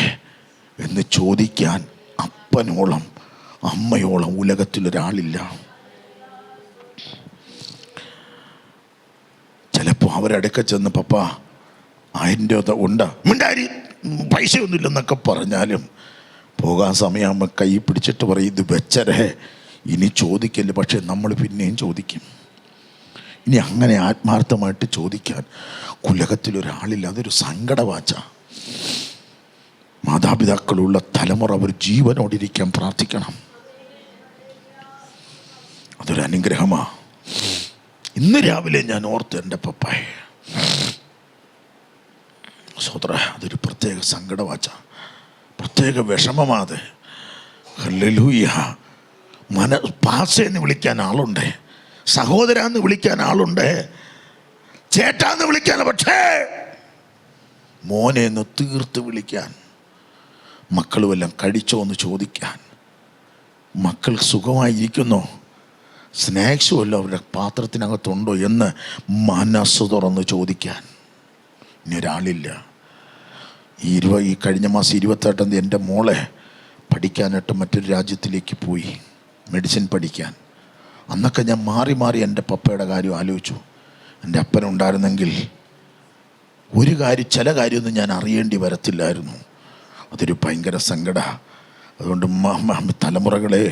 എന്ന് ചോദിക്കാൻ അപ്പനോളം അമ്മയോളം ഉലകത്തിലൊരാളില്ല. ചിലപ്പോൾ അവരടുക്ക ചെന്ന് പപ്പ 1000 രൂപ ഉണ്ട്, മിണ്ടാരി പൈസയൊന്നുമില്ലെന്നൊക്കെ പറഞ്ഞാലും പോകാൻ സമയമാകുമ്പോൾ കൈ പിടിച്ചിട്ട് പറയും ഇത് വെച്ചരേ, ഇനി ചോദിക്കല്ലേ. പക്ഷെ നമ്മൾ പിന്നെയും ചോദിക്കും. ഇനി അങ്ങനെ ആത്മാർത്ഥമായിട്ട് ചോദിക്കാൻ ഉലകത്തിലൊരാളില്ല. അതൊരു സങ്കടവാച്ച. മാതാപിതാക്കളുള്ള തലമുറ അവർ ജീവനോടിരിക്കാൻ പ്രാർത്ഥിക്കണം. അതൊരു അനുഗ്രഹമാണ്. ഇന്ന് രാവിലെ ഞാൻ ഓർത്ത് എൻ്റെ പപ്പായെ സഹോദര, അതൊരു പ്രത്യേക സങ്കടവാച്ച, പ്രത്യേക വിഷമമാത്. ഹല്ലേലൂയ. പാസേന്ന് വിളിക്കാൻ ആളുണ്ട്, സഹോദരാന്ന് വിളിക്കാൻ ആളുണ്ട്, ചേട്ടാന്ന് വിളിക്കാൻ, പക്ഷേ മോനെ എന്ന് തീർത്ത് വിളിക്കാൻ, മക്കൾ വല്ലതും കഴിച്ചോ എന്ന് ചോദിക്കാൻ, മക്കൾ സുഖമായിരിക്കുന്നോ, സ്നാക്സ് വല്ലതും അവരുടെ പാത്രത്തിനകത്തുണ്ടോ എന്ന് മനസ്സ് തുറന്ന് ചോദിക്കാൻ ഇനി ഒരാളില്ല. ഈ കഴിഞ്ഞ മാസം 28-ാം തീയതി എൻ്റെ മോളെ പഠിക്കാനായിട്ട് മറ്റൊരു രാജ്യത്തിലേക്ക് പോയി, മെഡിസിൻ പഠിക്കാൻ. അന്നൊക്കെ ഞാൻ മാറി മാറി എൻ്റെ പപ്പയുടെ കാര്യം ആലോചിച്ചു. എൻ്റെ അപ്പനുണ്ടായിരുന്നെങ്കിൽ ചില കാര്യമൊന്നും ഞാൻ അറിയേണ്ടി വരത്തില്ലായിരുന്നു. അതൊരു ഭയങ്കര സങ്കടമാണ്. അതുകൊണ്ട് തലമുറകളെ,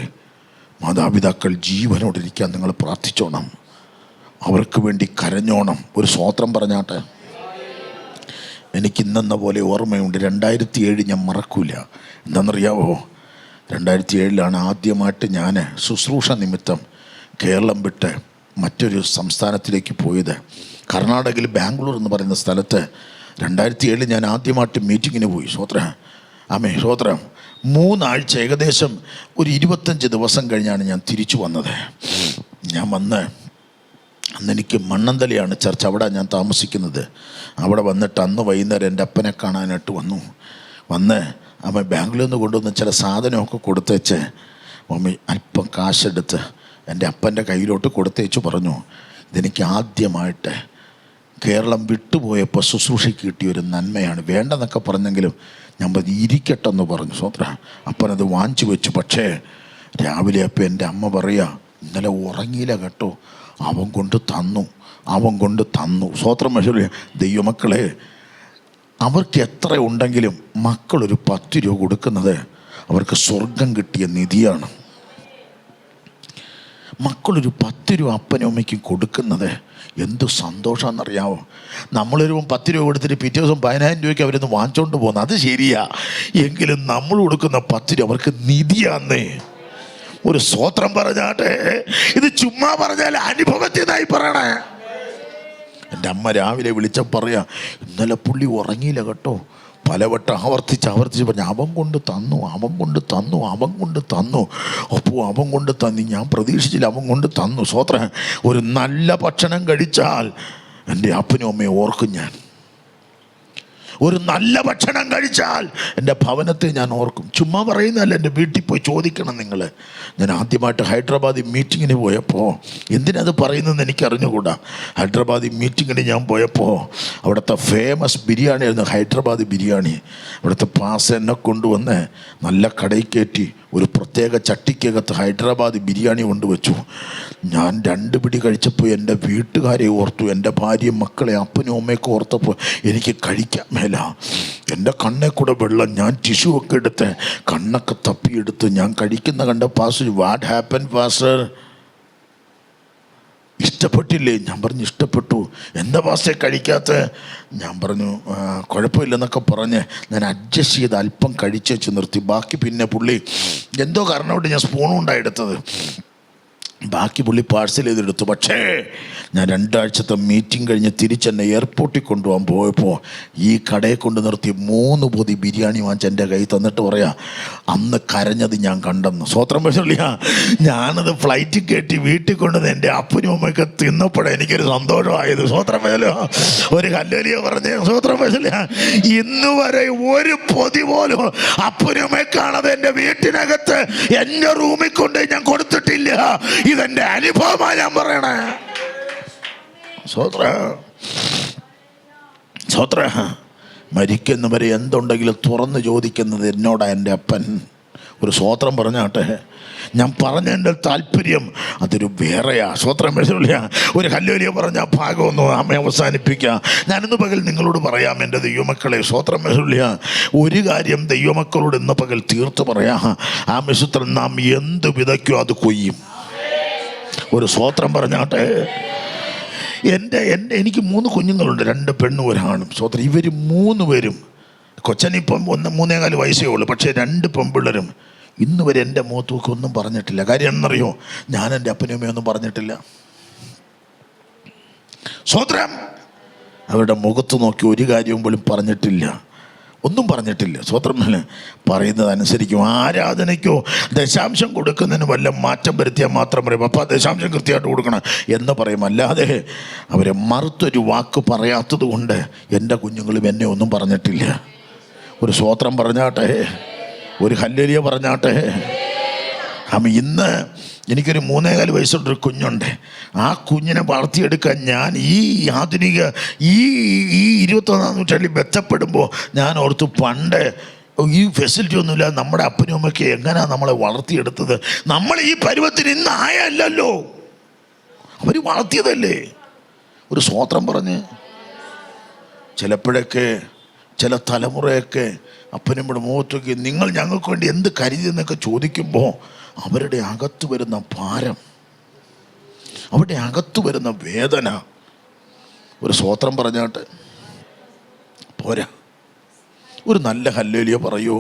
മാതാപിതാക്കൾ ജീവനോടിരിക്കാൻ നിങ്ങൾ പ്രാർത്ഥിച്ചോണം, അവർക്ക് വേണ്ടി കരഞ്ഞോണം. ഒരു സ്തോത്രം പറഞ്ഞാട്ടെ. എനിക്കിന്നെന്ന പോലെ ഓർമ്മയുണ്ട്. 2007 ഞാൻ മറക്കൂല. എന്താണെന്നറിയാവോ? 2007 ആദ്യമായിട്ട് ഞാൻ ശുശ്രൂഷ നിമിത്തം കേരളം വിട്ട് മറ്റൊരു സംസ്ഥാനത്തിലേക്ക് പോയത്. കർണാടകയിൽ ബാംഗ്ലൂർ എന്ന് പറയുന്ന സ്ഥലത്ത് 2007 ഞാൻ ആദ്യമായിട്ട് മീറ്റിങ്ങിന് പോയി. സ്വോത്രം 3 ആഴ്ച, ഏകദേശം ഒരു 25 ദിവസം കഴിഞ്ഞാണ് ഞാൻ തിരിച്ചു വന്നത്. ഞാൻ അന്നെനിക്ക് മണ്ണന്തലയാണ് ചർച്ച, അവിടെ ഞാൻ താമസിക്കുന്നത്. അവിടെ വന്നിട്ട് അന്ന് വൈകുന്നേരം എൻ്റെ അപ്പനെ കാണാനായിട്ട് വന്ന് അമ്മ ബാംഗ്ലൂരിൽ നിന്ന് കൊണ്ടുവന്ന് ചില സാധനമൊക്കെ കൊടുത്തേച്ച് മമ്മി അല്പം കാശെടുത്ത് എൻ്റെ അപ്പൻ്റെ കയ്യിലോട്ട് കൊടുത്തേച്ച് പറഞ്ഞു, ഇതെനിക്ക് ആദ്യമായിട്ട് കേരളം വിട്ടുപോയപ്പോൾ ശുശ്രൂഷയ്ക്ക് കിട്ടിയൊരു നന്മയാണ്, വേണ്ടെന്നൊക്കെ പറഞ്ഞെങ്കിലും ഞാൻ ഇരിക്കട്ടെന്ന് പറഞ്ഞു. അപ്പനത് വാങ്ങിച്ചു വെച്ചു. പക്ഷേ രാവിലെ അപ്പം എൻ്റെ അമ്മ പറയുക, ഇന്നലെ ഉറങ്ങിയില്ല കേട്ടോ, അവൻ കൊണ്ട് തന്നു. സ്വോത്രം. ദൈവമക്കളെ, അവർക്ക് എത്ര ഉണ്ടെങ്കിലും മക്കളൊരു 10 രൂപ കൊടുക്കുന്നത് അവർക്ക് സ്വർഗം കിട്ടിയ നിധിയാണ്. മക്കളൊരു 10 രൂപ അപ്പനും അമ്മയ്ക്കും കൊടുക്കുന്നത് എന്ത് സന്തോഷമാണെന്നറിയാമോ? നമ്മളൊരു 10 രൂപ കൊടുത്തിട്ട് പിറ്റേ ദിവസം 10,000 രൂപയ്ക്ക് അവരൊന്ന് വാങ്ങിച്ചോണ്ട് പോകുന്നത് അത് ശരിയാ, എങ്കിലും നമ്മൾ കൊടുക്കുന്ന 10 രൂപ അവർക്ക് നിധിയാന്നേ. ഒരു സ്തോത്രം പറഞ്ഞാട്ടെ. ഇത് ചുമ്മാ പറഞ്ഞാൽ അനുഭവത്തിനായി പറയണേ. എൻ്റെ അമ്മ രാവിലെ വിളിച്ച പറയാ, ഇന്നലെ പുള്ളി ഉറങ്ങിയില്ല കേട്ടോ, പലവട്ടം ആവർത്തിച്ച് പറഞ്ഞു, അവൻ കൊണ്ട് തന്നു. അപ്പോൾ അവൻ കൊണ്ട് തന്നു, ഞാൻ പ്രതീക്ഷിച്ചില്ല, അവൻ കൊണ്ട് തന്നു. സ്തോത്രം. ഒരു നല്ല ഭക്ഷണം കഴിച്ചാൽ എൻ്റെ അപ്പനും അമ്മയും ഓർക്കും ഞാൻ. ഒരു നല്ല ഭക്ഷണം കഴിച്ചാൽ എൻ്റെ ഭവനത്തെ ഞാൻ ഓർക്കും. ചുമ്മാ പറയുന്നതല്ല, എൻ്റെ വീട്ടിൽ പോയി ചോദിക്കണം നിങ്ങൾ. ഞാൻ ആദ്യമായിട്ട് ഹൈദരാബാദിൽ മീറ്റിങ്ങിന് പോയപ്പോൾ, എന്തിനത് പറയുന്നതെന്ന് എനിക്ക് അറിഞ്ഞുകൂടാ. ഹൈദരാബാദിൽ മീറ്റിങ്ങിന് ഞാൻ പോയപ്പോൾ അവിടുത്തെ ഫേമസ് ബിരിയാണി ആയിരുന്നു ഹൈദരാബാദ് ബിരിയാണി. അവിടുത്തെ പാസ് എന്നെ കൊണ്ടുവന്ന് നല്ല കടയിൽ കയറ്റി ഒരു പ്രത്യേക ചട്ടിക്കകത്ത് ഹൈദരാബാദ് ബിരിയാണി കൊണ്ടുവച്ചു. ഞാൻ 2 പിടി കഴിച്ചപ്പോൾ എൻ്റെ വീട്ടുകാരെ ഓർത്തു, എൻ്റെ ഭാര്യയും മക്കളെ അപ്പനും അമ്മയൊക്കെ ഓർത്തപ്പോൾ എനിക്ക് കഴിക്കാൻ മേല. എൻ്റെ കണ്ണേ കൂടെ വെള്ളം. ഞാൻ ടിഷ്യൂ ഒക്കെ എടുത്ത് കണ്ണൊക്കെ തപ്പിയെടുത്ത് ഞാൻ കഴിക്കുന്ന കണ്ട പാസ്റ്റർ, വാട്ട് ഹാപ്പൻ പാസ്റ്റർ, ഇഷ്ടപ്പെട്ടില്ലേ? ഞാൻ പറഞ്ഞു ഇഷ്ടപ്പെട്ടു. എന്താ പാസ്റ്റർ കഴിക്കാത്ത? ഞാൻ പറഞ്ഞു കുഴപ്പമില്ലെന്നൊക്കെ പറഞ്ഞ് ഞാൻ അഡ്ജസ്റ്റ് ചെയ്ത് അല്പം കഴിച്ചു നിർത്തി. ബാക്കി പിന്നെ പുള്ളി എന്തോ കാരണം കൊണ്ട് ഞാൻ സ്പൂണും ഉണ്ടായെടുത്തത്, ബാക്കി പുള്ളി പാഴ്സൽ ചെയ്തെടുത്തു. പക്ഷേ ഞാൻ 2 ആഴ്ചത്തെ മീറ്റിംഗ് കഴിഞ്ഞ് തിരിച്ചെന്നെ എയർപോർട്ടിൽ കൊണ്ടുപോകാൻ പോയപ്പോൾ ഈ കടയെ കൊണ്ട് നിർത്തി 3 പൊതി ബിരിയാണി വാങ്ങിച്ച് എൻ്റെ കയ്യിൽ തന്നിട്ട് പറയാ, അന്ന് കരഞ്ഞത് ഞാൻ കണ്ടെന്ന്. സ്വോത്രം പറ്റില്ല. ഞാനത് ഫ്ലൈറ്റിൽ കയറ്റി വീട്ടിൽ കൊണ്ടുവന്ന് എൻ്റെ അപ്പനും അമ്മയൊക്കെ തിന്നപ്പോഴേ എനിക്കൊരു സന്തോഷമായത്. സ്വോത്രം പറ്റില്ല. ഒരു ഹല്ലേലൂയ പറഞ്ഞേ. സ്വോത്രം പറ്റില്ല. ഇന്ന് വരെ ഒരു പൊതി പോലും അപ്പനും അമ്മയെ കാണാതെ എൻ്റെ വീട്ടിനകത്ത് എൻ്റെ റൂമിൽ കൊണ്ട് ഞാൻ കൊടുത്തിട്ടില്ല. ഇതെന്റെ അനുഭവമാണ് ഞാൻ പറയണേ. സ്വോത്ര മരിക്കുന്നവരെ എന്തുണ്ടെങ്കിലും തുറന്ന് ചോദിക്കുന്നത് എന്നോടാ എൻ്റെ അപ്പൻ. ഒരു സ്വോത്രം പറഞ്ഞാട്ടെ. ഞാൻ പറഞ്ഞതിൻ്റെ താല്പര്യം അതൊരു വേറെയാ. സ്വോത്രം മനസ്സിലില്ല. ഒരു ഹല്ലേലൂയ പറഞ്ഞ ഭാഗമൊന്നും അമ്മ അവസാനിപ്പിക്കാം. ഞാനിന്ന് പകൽ നിങ്ങളോട് പറയാം എൻ്റെ ദൈവമക്കളെ. സ്വോത്രം മനസ്സിലില്ല. ഒരു കാര്യം ദൈവമക്കളോട് ഇന്ന് പകൽ തീർത്ത് പറയാം. ആ മിശുത്രൻ നാം എന്ത് വിതയ്ക്കോ അത് കൊയ്യും. ഒരു സ്വോത്രം പറഞ്ഞാട്ടെ. എനിക്ക് 3 കുഞ്ഞുങ്ങളുണ്ട്, 2 പെണ്ണും 1 ആണും. സ്വോത്രം. ഇവർ 3 പേരും, കൊച്ചനിപ്പം 3.25 വയസ്സേ ഉള്ളൂ, പക്ഷേ 2 പെൺപിള്ളേരും ഇന്ന് വരെ എൻ്റെ മുഖത്തൊക്കെ ഒന്നും പറഞ്ഞിട്ടില്ല. കാര്യം എന്നറിയോ? ഞാൻ എൻ്റെ അപ്പനും അമ്മയൊന്നും പറഞ്ഞിട്ടില്ല. സ്വോത്രം. അവരുടെ മുഖത്ത് നോക്കി ഒരു കാര്യവും പോലും പറഞ്ഞിട്ടില്ല, ഒന്നും പറഞ്ഞിട്ടില്ല. സ്വത്രം പറയുന്നത് അനുസരിക്കും. ആരാധനയ്ക്കോ ദശാംശം കൊടുക്കുന്നതിന് വല്ല മാറ്റം വരുത്തിയാൽ മാത്രം പറയും, പപ്പാ ദശാംശം കൃത്യമായിട്ട് കൊടുക്കണം എന്ന് പറയും. അല്ലാതെ അവരെ മറുത്തൊരു വാക്ക് പറയാത്തത് കൊണ്ട് എൻ്റെ കുഞ്ഞുങ്ങളും എന്നെ ഒന്നും പറഞ്ഞിട്ടില്ല. ഒരു സ്വോത്രം പറഞ്ഞാട്ടെ, ഒരു ഹല്ലേലൂയ പറഞ്ഞാട്ടെ. ഇന്ന് എനിക്കൊരു 3.25 വയസ്സുള്ളൊരു കുഞ്ഞുണ്ട്. ആ കുഞ്ഞിനെ വളർത്തിയെടുക്കാൻ ഞാൻ ഈ ആധുനിക ഈ 21-ാം നൂറ്റാണ്ടിൽ ബന്ധപ്പെടുമ്പോൾ ഞാൻ ഓർത്തു, പണ്ട് ഈ ഫെസിലിറ്റി ഒന്നുമില്ല, നമ്മുടെ അപ്പനും അമ്മയ്ക്ക് എങ്ങനെയാണ് നമ്മളെ വളർത്തിയെടുത്തത്. നമ്മൾ ഈ പരുവത്തിന് ഇന്ന് ആയല്ലോ, അവർ വളർത്തിയതല്ലേ. ഒരു സ്വോത്രം പറഞ്ഞ് ചിലപ്പോഴൊക്കെ ചില തലമുറയൊക്കെ അപ്പനും ഇവിടെ മുഖത്തൊക്കെ നിങ്ങൾ ഞങ്ങൾക്ക് വേണ്ടി എന്ത് കരുതിയെന്നൊക്കെ ചോദിക്കുമ്പോൾ അവരുടെ അകത്ത് വരുന്ന ഭാരം, അവരുടെ അകത്ത് വരുന്ന വേദന. ഒരു സ്വോത്രം പറഞ്ഞാട്ട് പോരാ, ഒരു നല്ല ഹല്ലേലൂയ പറയൂ.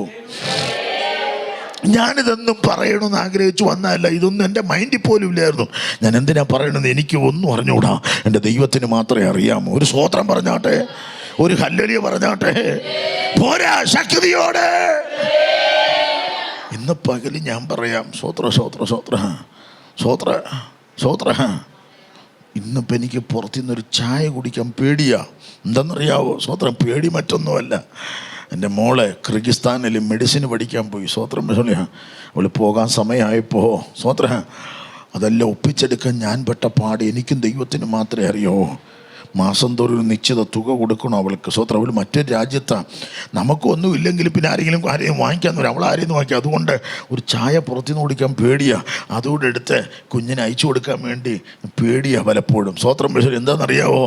ഞാനിതൊന്നും പറയണമെന്ന് ആഗ്രഹിച്ചു വന്നതല്ല, ഇതൊന്നും എൻ്റെ മൈൻഡിൽ പോലും ഇല്ലായിരുന്നു. ഞാൻ എന്തിനാ പറയണമെന്ന് എനിക്ക് ഒന്നും അറിഞ്ഞുകൂടാ, എൻ്റെ ദൈവത്തിന് മാത്രമേ അറിയാമൂ. ഒരു സ്വോത്രം പറഞ്ഞാട്ടെ, ഒരു ഹല്ലേലൂയ പറഞ്ഞാട്ടെ, പോരാ ശക്തിയോടെ. ഇന്ന് പകല് ഞാൻ പറയാം, സ്വോത്ര സ്വോത്ര സ്വോത്ര സ്വോത്ര സ്വോത്ര. ഇന്നിപ്പോൾ എനിക്ക് പുറത്തുനിന്നൊരു ചായ കുടിക്കാൻ പേടിയാ. എന്താണെന്നറിയാവോ? സ്വോത്രം, പേടി മറ്റൊന്നുമല്ല. എൻ്റെ മോളെ കിർഗിസ്ഥാനിൽ മെഡിസിൻ പഠിക്കാൻ പോയി. സ്വോത്രം അവൾ പോകാൻ സമയമായപ്പോൾ സ്വോത്ര അതെല്ലാം ഒപ്പിച്ചെടുക്കാൻ ഞാൻ പെട്ട പാട് എനിക്കും ദൈവത്തിന് മാത്രമേ അറിയോ. മാസം തോറും ഒരു നിശ്ചിത തുക കൊടുക്കണം അവൾക്ക്. സ്വോത്രം, അവൾ മറ്റൊരു രാജ്യത്താണ്. നമുക്കൊന്നും ഇല്ലെങ്കിൽ പിന്നെ ആരെങ്കിലും വാങ്ങിക്കാൻ വരും, അവൾ ആരെയും വാങ്ങിക്കുക. അതുകൊണ്ട് ഒരു ചായ പുറത്തുനിന്ന് കുടിക്കാൻ പേടിയാണ്. അതുകൊണ്ട് എടുത്ത് കുഞ്ഞിനെ അയച്ചു കൊടുക്കാൻ വേണ്ടി പേടിയാണ് പലപ്പോഴും. സ്വോത്രം, പക്ഷേ എന്താണെന്നറിയാവോ,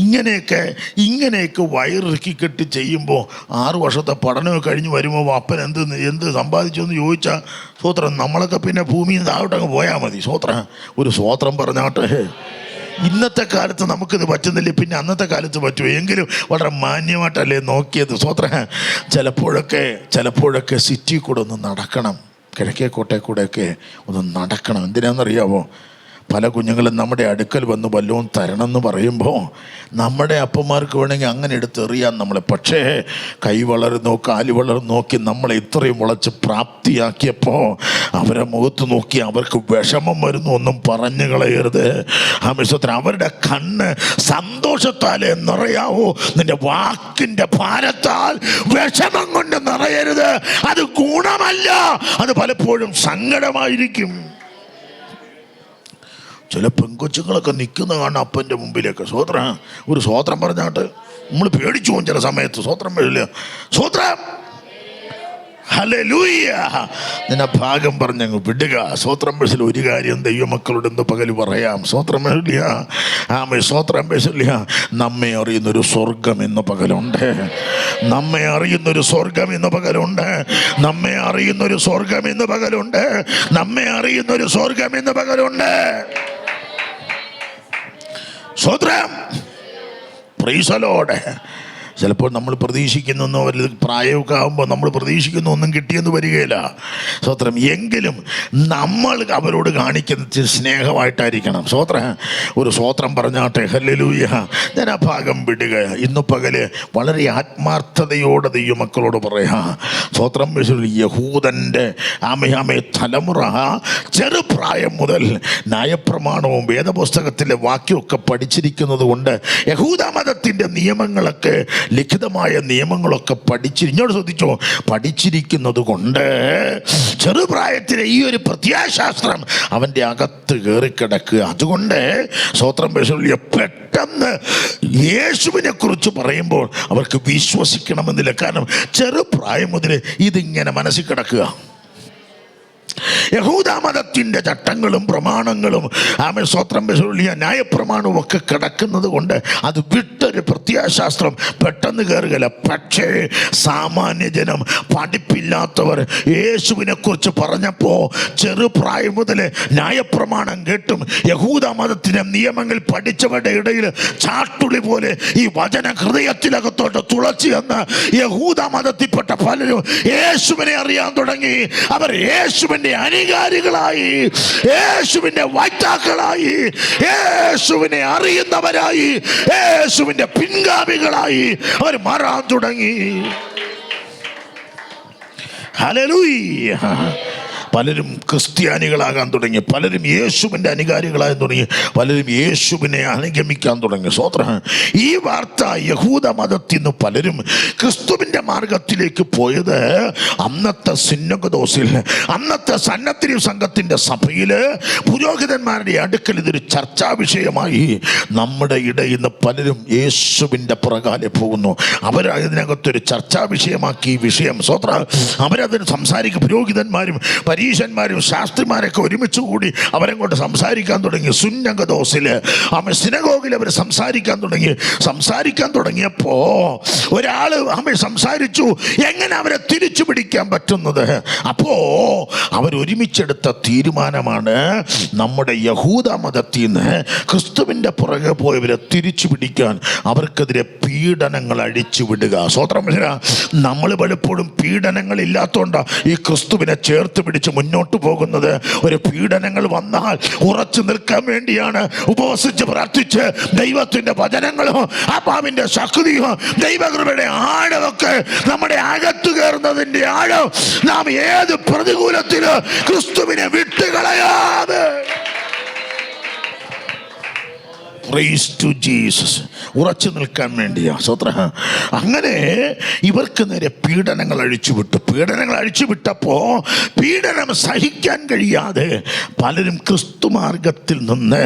ഇങ്ങനെയൊക്കെ വയറിറക്കി കെട്ടി ചെയ്യുമ്പോൾ 6 വർഷത്തെ പഠനമൊക്കെ കഴിഞ്ഞ് വരുമ്പോൾ അപ്പൻ എന്ത് സമ്പാദിച്ചു എന്ന് ചോദിച്ചാൽ സ്വോത്രം നമ്മളൊക്കെ പിന്നെ ഭൂമിയിൽ താഴോട്ടങ്ങ് പോയാൽ മതി. സ്വോത്രം, ഒരു സ്വോത്രം പറഞ്ഞാട്ടെ. ഇന്നത്തെ കാലത്ത് നമുക്കിത് പറ്റുന്നില്ല, പിന്നെ അന്നത്തെ കാലത്ത് പറ്റുമോ? എങ്കിലും വളരെ മാന്യമായിട്ടല്ലേ നോക്കിയത്. സ്വോത്രം, ചിലപ്പോഴൊക്കെ സിറ്റി കൂടെ ഒന്ന് നടക്കണം, കിഴക്കേ കോട്ടയെ കൂടെയൊക്കെ ഒന്ന് നടക്കണം. എന്തിനാണെന്നറിയാമോ? പല കുഞ്ഞുങ്ങളും നമ്മുടെ അടുക്കൽ വന്ന് വല്ലതും തരണം എന്ന് പറയുമ്പോൾ നമ്മുടെ അപ്പന്മാർക്ക് വേണമെങ്കിൽ അങ്ങനെ എടുത്തെറിയാൻ നമ്മളെ. പക്ഷേ കൈ വളർന്നോ കാല് വളർന്നു നോക്കി നമ്മളെ ഇത്രയും മുളച്ച് പ്രാപ്തിയാക്കിയപ്പോൾ അവരെ മുഖത്ത് നോക്കി അവർക്ക് വിഷമം വരുന്നു ഒന്നും പറഞ്ഞു കളയരുത്. ആ മിശ്രത്തിന് അവരുടെ കണ്ണ് സന്തോഷത്താലേ നിറയാവോ. നിന്റെ വാക്കിൻ്റെ ഭാരത്താൽ വിഷമം കൊണ്ട് നിറയരുത്. അത് ഗുണമല്ല, അത് പലപ്പോഴും സങ്കടമായിരിക്കും. ചില പെങ്കൊച്ചുങ്ങളൊക്കെ നിൽക്കുന്ന കാണാം അപ്പൻ്റെ മുമ്പിലേക്ക്. സ്വോത്രം, ഒരു സ്വോത്രം പറഞ്ഞാട്ട് നമ്മൾ പേടിച്ചു പോകും ചില സമയത്ത്. സ്വോത്രം വരില്ല. സ്വോത്രം, ഹല്ലേലൂയ. നിന്നെ ഭാഗം പറഞ്ഞങ്ങ് വിടുക. സ്വോത്രം ബസ്സിൽ ഒരു കാര്യം ദൈവമക്കളോട് ഇന്ന് പകല് പറയാം. സ്വോത്രം വരില്ല. സ്വോത്രം ബസ്സില്ല. നമ്മെ അറിയുന്നൊരു സ്വർഗം ഇന്ന് പകലുണ്ട്. നമ്മെ അറിയുന്നൊരു സ്വർഗം ഇന്ന് പകലുണ്ട്. നമ്മെ അറിയുന്നൊരു സ്വർഗം ഇന്ന് പകലുണ്ട്. നമ്മെ അറിയുന്നൊരു സ്വർഗം ഇന്ന് പകലുണ്ട്. സ്വോത്രം, പ്രൈസ് ദി ലോർഡ്. ചിലപ്പോൾ നമ്മൾ പ്രതീക്ഷിക്കുന്നൊന്നും വലുത് പ്രായമൊക്കെ ആകുമ്പോൾ നമ്മൾ പ്രതീക്ഷിക്കുന്ന ഒന്നും കിട്ടിയെന്ന് വരികയില്ല. സ്വോത്രം, എങ്കിലും നമ്മൾ അവരോട് കാണിക്കുന്നത് സ്നേഹമായിട്ടായിരിക്കണം. സ്വോത്രം, ഒരു സ്വോത്രം പറഞ്ഞാട്ടെ. ഹല്ലേലൂയ. ഞാൻ ആ ഭാഗം വിടുക. ഇന്ന് പകല് വളരെ ആത്മാർത്ഥതയോടെ ദൈവമക്കളോട് പറയാം. സ്വോത്രം, യഹൂദൻ്റെ തലമുറ ചെറുപ്രായം മുതൽ ന്യായപ്രമാണവും വേദപുസ്തകത്തിലെ വാക്യമൊക്കെ പഠിച്ചിരിക്കുന്നത് കൊണ്ട് യഹൂദ മതത്തിൻ്റെ നിയമങ്ങളൊക്കെ ലിഖിതമായ നിയമങ്ങളൊക്കെ ഇങ്ങോട്ട് ശ്രദ്ധിച്ചോ, പഠിച്ചിരിക്കുന്നത് കൊണ്ട് ചെറുപ്രായത്തിലെ ഈ ഒരു പ്രത്യാശാസ്ത്രം അവൻ്റെ അകത്ത് കയറിക്കിടക്കുക. അതുകൊണ്ട് സ്വോത്രം പെട്ടെന്ന് യേശുവിനെ കുറിച്ച് പറയുമ്പോൾ അവർക്ക് വിശ്വസിക്കണമെന്നില്ല. കാരണം ചെറുപ്രായം മുതൽ ഇതിങ്ങനെ മനസ്സിൽ കിടക്കുക. യഹൂദ മതത്തിൻ്റെ ചട്ടങ്ങളും പ്രമാണങ്ങളും സ്വോത്രം ന്യായപ്രമാണവും ഒക്കെ കിടക്കുന്നത് കൊണ്ട് അത് വിട്ടൊരു പ്രത്യാശാസ്ത്രം പെട്ടെന്ന് കയറുകയില്ല. പക്ഷേ സാമാന്യ ജനം, പഠിപ്പില്ലാത്തവർ യേശുവിനെ കുറിച്ച് പറഞ്ഞപ്പോൾ ചെറുപ്രായം മുതൽ ന്യായപ്രമാണം കേട്ടും യഹൂദ മതത്തിൻ്റെ നിയമങ്ങൾ പഠിച്ചവരുടെ ഇടയിൽ ചാട്ടുളി പോലെ ഈ വചന ഹൃദയത്തിലകത്തോട്ട് തുളച്ചു എന്ന് യഹൂദ മതത്തിൽപ്പെട്ട പലരും യേശുവിനെ അറിയാൻ തുടങ്ങി. അവർ യേശുവിൻ്റെ അനുകാരികളായി, യേശുവിന്റെ വക്താക്കളായി, യേശുവിനെ അറിയുന്നവരായി, യേശുവിന്റെ പിൻഗാമികളായി അവർ മാറാൻ തുടങ്ങി. ഹല്ലേലൂയ. പലരും ക്രിസ്ത്യാനികളാകാൻ തുടങ്ങി, പലരും യേശുവിൻ്റെ അനുകാരികളാകാൻ തുടങ്ങി, പലരും യേശുവിനെ അനുഗമിക്കാൻ തുടങ്ങി. സ്തോത്രം. ഈ വാർത്ത യഹൂദ മതത്തിൽ നിന്ന് പലരും ക്രിസ്തുവിൻ്റെ മാർഗത്തിലേക്ക് പോയത് അന്നത്തെ സിനഗോഗിൽ, അന്നത്തെ സന്നദ്ധ സംഘത്തിൻ്റെ സഭയിൽ, പുരോഹിതന്മാരുടെ അടുക്കൽ ഇതൊരു ചർച്ചാ വിഷയമായി. നമ്മുടെ ഇടയിൽ നിന്ന് പലരും യേശുവിൻ്റെ പുറകാലെ പോകുന്നു. അവരതിനകത്തൊരു ചർച്ചാ വിഷയമാക്കി ഈ വിഷയം. സ്തോത്രം. അവരതിന് സംസാരിക്കും. പുരോഹിതന്മാരും പരീശന്മാരും ശാസ്ത്രിമാരൊക്കെ ഒരുമിച്ച് കൂടി അവരങ്ങോട്ട് സംസാരിക്കാൻ തുടങ്ങി. സുന്നഗദോസിൽ, സിനഗോഗിൽ അവർ സംസാരിക്കാൻ തുടങ്ങിയപ്പോ ഒരാൾ സംസാരിച്ചു, എങ്ങനെ അവരെ തിരിച്ചു പിടിക്കാൻ പറ്റുന്നത്. അപ്പോ അവർ ഒരുമിച്ചെടുത്ത തീരുമാനമാണ്, നമ്മുടെ യഹൂദ മതത്തിൽ നിന്ന് ക്രിസ്തുവിൻ്റെ പുറകെ പോയവരെ തിരിച്ചു പിടിക്കാൻ അവർക്കെതിരെ പീഡനങ്ങൾ അഴിച്ചു വിടുക. സ്വതന്ത്രം. നമ്മൾ പലപ്പോഴും പീഡനങ്ങൾ ഇല്ലാത്തതുകൊണ്ടാണ് ഈ ക്രിസ്തുവിനെ ചേർത്ത് പിടിച്ച് മുന്നോട്ട് പോകുന്നത്. ഒരു പീഡനങ്ങൾ വന്നാൽ ഉറച്ചു നിൽക്കാൻ വേണ്ടിയാണ് ഉപവസിച്ച് പ്രാർത്ഥിച്ച് ദൈവത്തിന്റെ വചനങ്ങളും ആത്മാവിന്റെ ശക്തിയും ദൈവകൃപയുടെ ആഴമൊക്കെ നമ്മുടെ അകത്തു കയറുന്നതിന്റെ ആഴം നാം ഏത് പ്രതികൂലത്തില് ക്രിസ്തുവിനെ വിട്ടുകളയാതെ പ്രൈസ് ടു ജീസസ് ഉറച്ചു നിൽക്കാൻ വേണ്ടിയാ. സ്വത്രം. അങ്ങനെ ഇവർക്ക് നേരെ പീഡനങ്ങൾ അഴിച്ചുവിട്ടപ്പോ പീഡനം സഹിക്കാൻ കഴിയാതെ പലരും ക്രിസ്തു മാർഗത്തിൽ നിന്ന്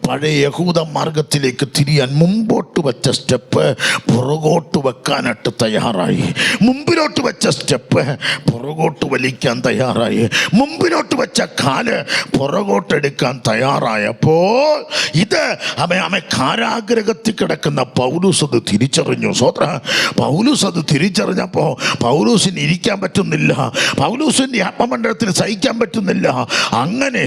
പഴയ യഹൂദ മാർഗത്തിലേക്ക് തിരിയാൻ മുമ്പോട്ട് വെച്ച സ്റ്റെപ്പ് പുറകോട്ട് വെക്കാനായിട്ട് തയ്യാറായി. മുമ്പിലോട്ട് വെച്ച സ്റ്റെപ്പ് പുറകോട്ട് വലിക്കാൻ തയ്യാറായി. മുമ്പിലോട്ട് വെച്ച കാല് പുറകോട്ടെടുക്കാൻ തയ്യാറായപ്പോ ഇത് കാരാഗ്രഹത്തിൽ കിടക്കുന്ന പൗലൂസ് അത് തിരിച്ചറിഞ്ഞു. സ്വത്ര. പൗലൂസ് അത് തിരിച്ചറിഞ്ഞപ്പോൾ പൗലൂസിന് ഇരിക്കാൻ പറ്റുന്നില്ല, പൗലൂസിന്റെ ആത്മമണ്ഡലത്തിൽ സഹിക്കാൻ പറ്റുന്നില്ല. അങ്ങനെ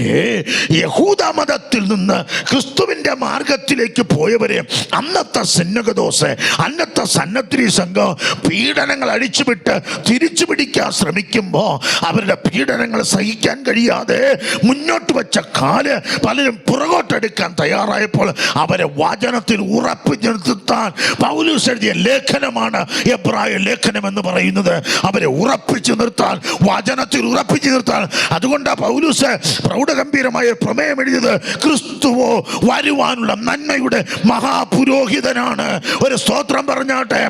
യഹൂദ മതത്തിൽ നിന്ന് ക്രിസ്തുവിന്റെ മാർഗത്തിലേക്ക് പോയവരെ അന്നത്തെ സിനഗോഗോസ്, അന്നത്തെ സന്നദ്ധ സംഘം പീഡനങ്ങൾ അഴിച്ചുവിട്ട് തിരിച്ചു പിടിക്കാൻ ശ്രമിക്കുമ്പോൾ അവരുടെ പീഡനങ്ങൾ സഹിക്കാൻ കഴിയാതെ മുന്നോട്ട് വെച്ച കാല് പലരും പുറകോട്ടെടുക്കാൻ തയ്യാറായപ്പോൾ അവരെ വചനത്തിൽ ഉറപ്പിച്ചു നിർത്താൻ പൗലോസ് എഴുതിയ ലേഖനമാണ് എബ്രായ ലേഖനം എന്ന് പറയുന്നത്. അവരെ ഉറപ്പിച്ചു നിർത്താൻ, വചനത്തിൽ ഉറപ്പിച്ചു നിർത്താൻ. അതുകൊണ്ടാണ് പൗലോസ് പ്രൗഢഗംഭീരമായ പ്രമേയം എഴുതിയത്. ക്രിസ്തുവോ വരുവാനുള്ള നന്മയുടെ മഹാപുരോഹിതനാണ്. ഒരു സ്തോത്രം പറഞ്ഞാട്ടെ.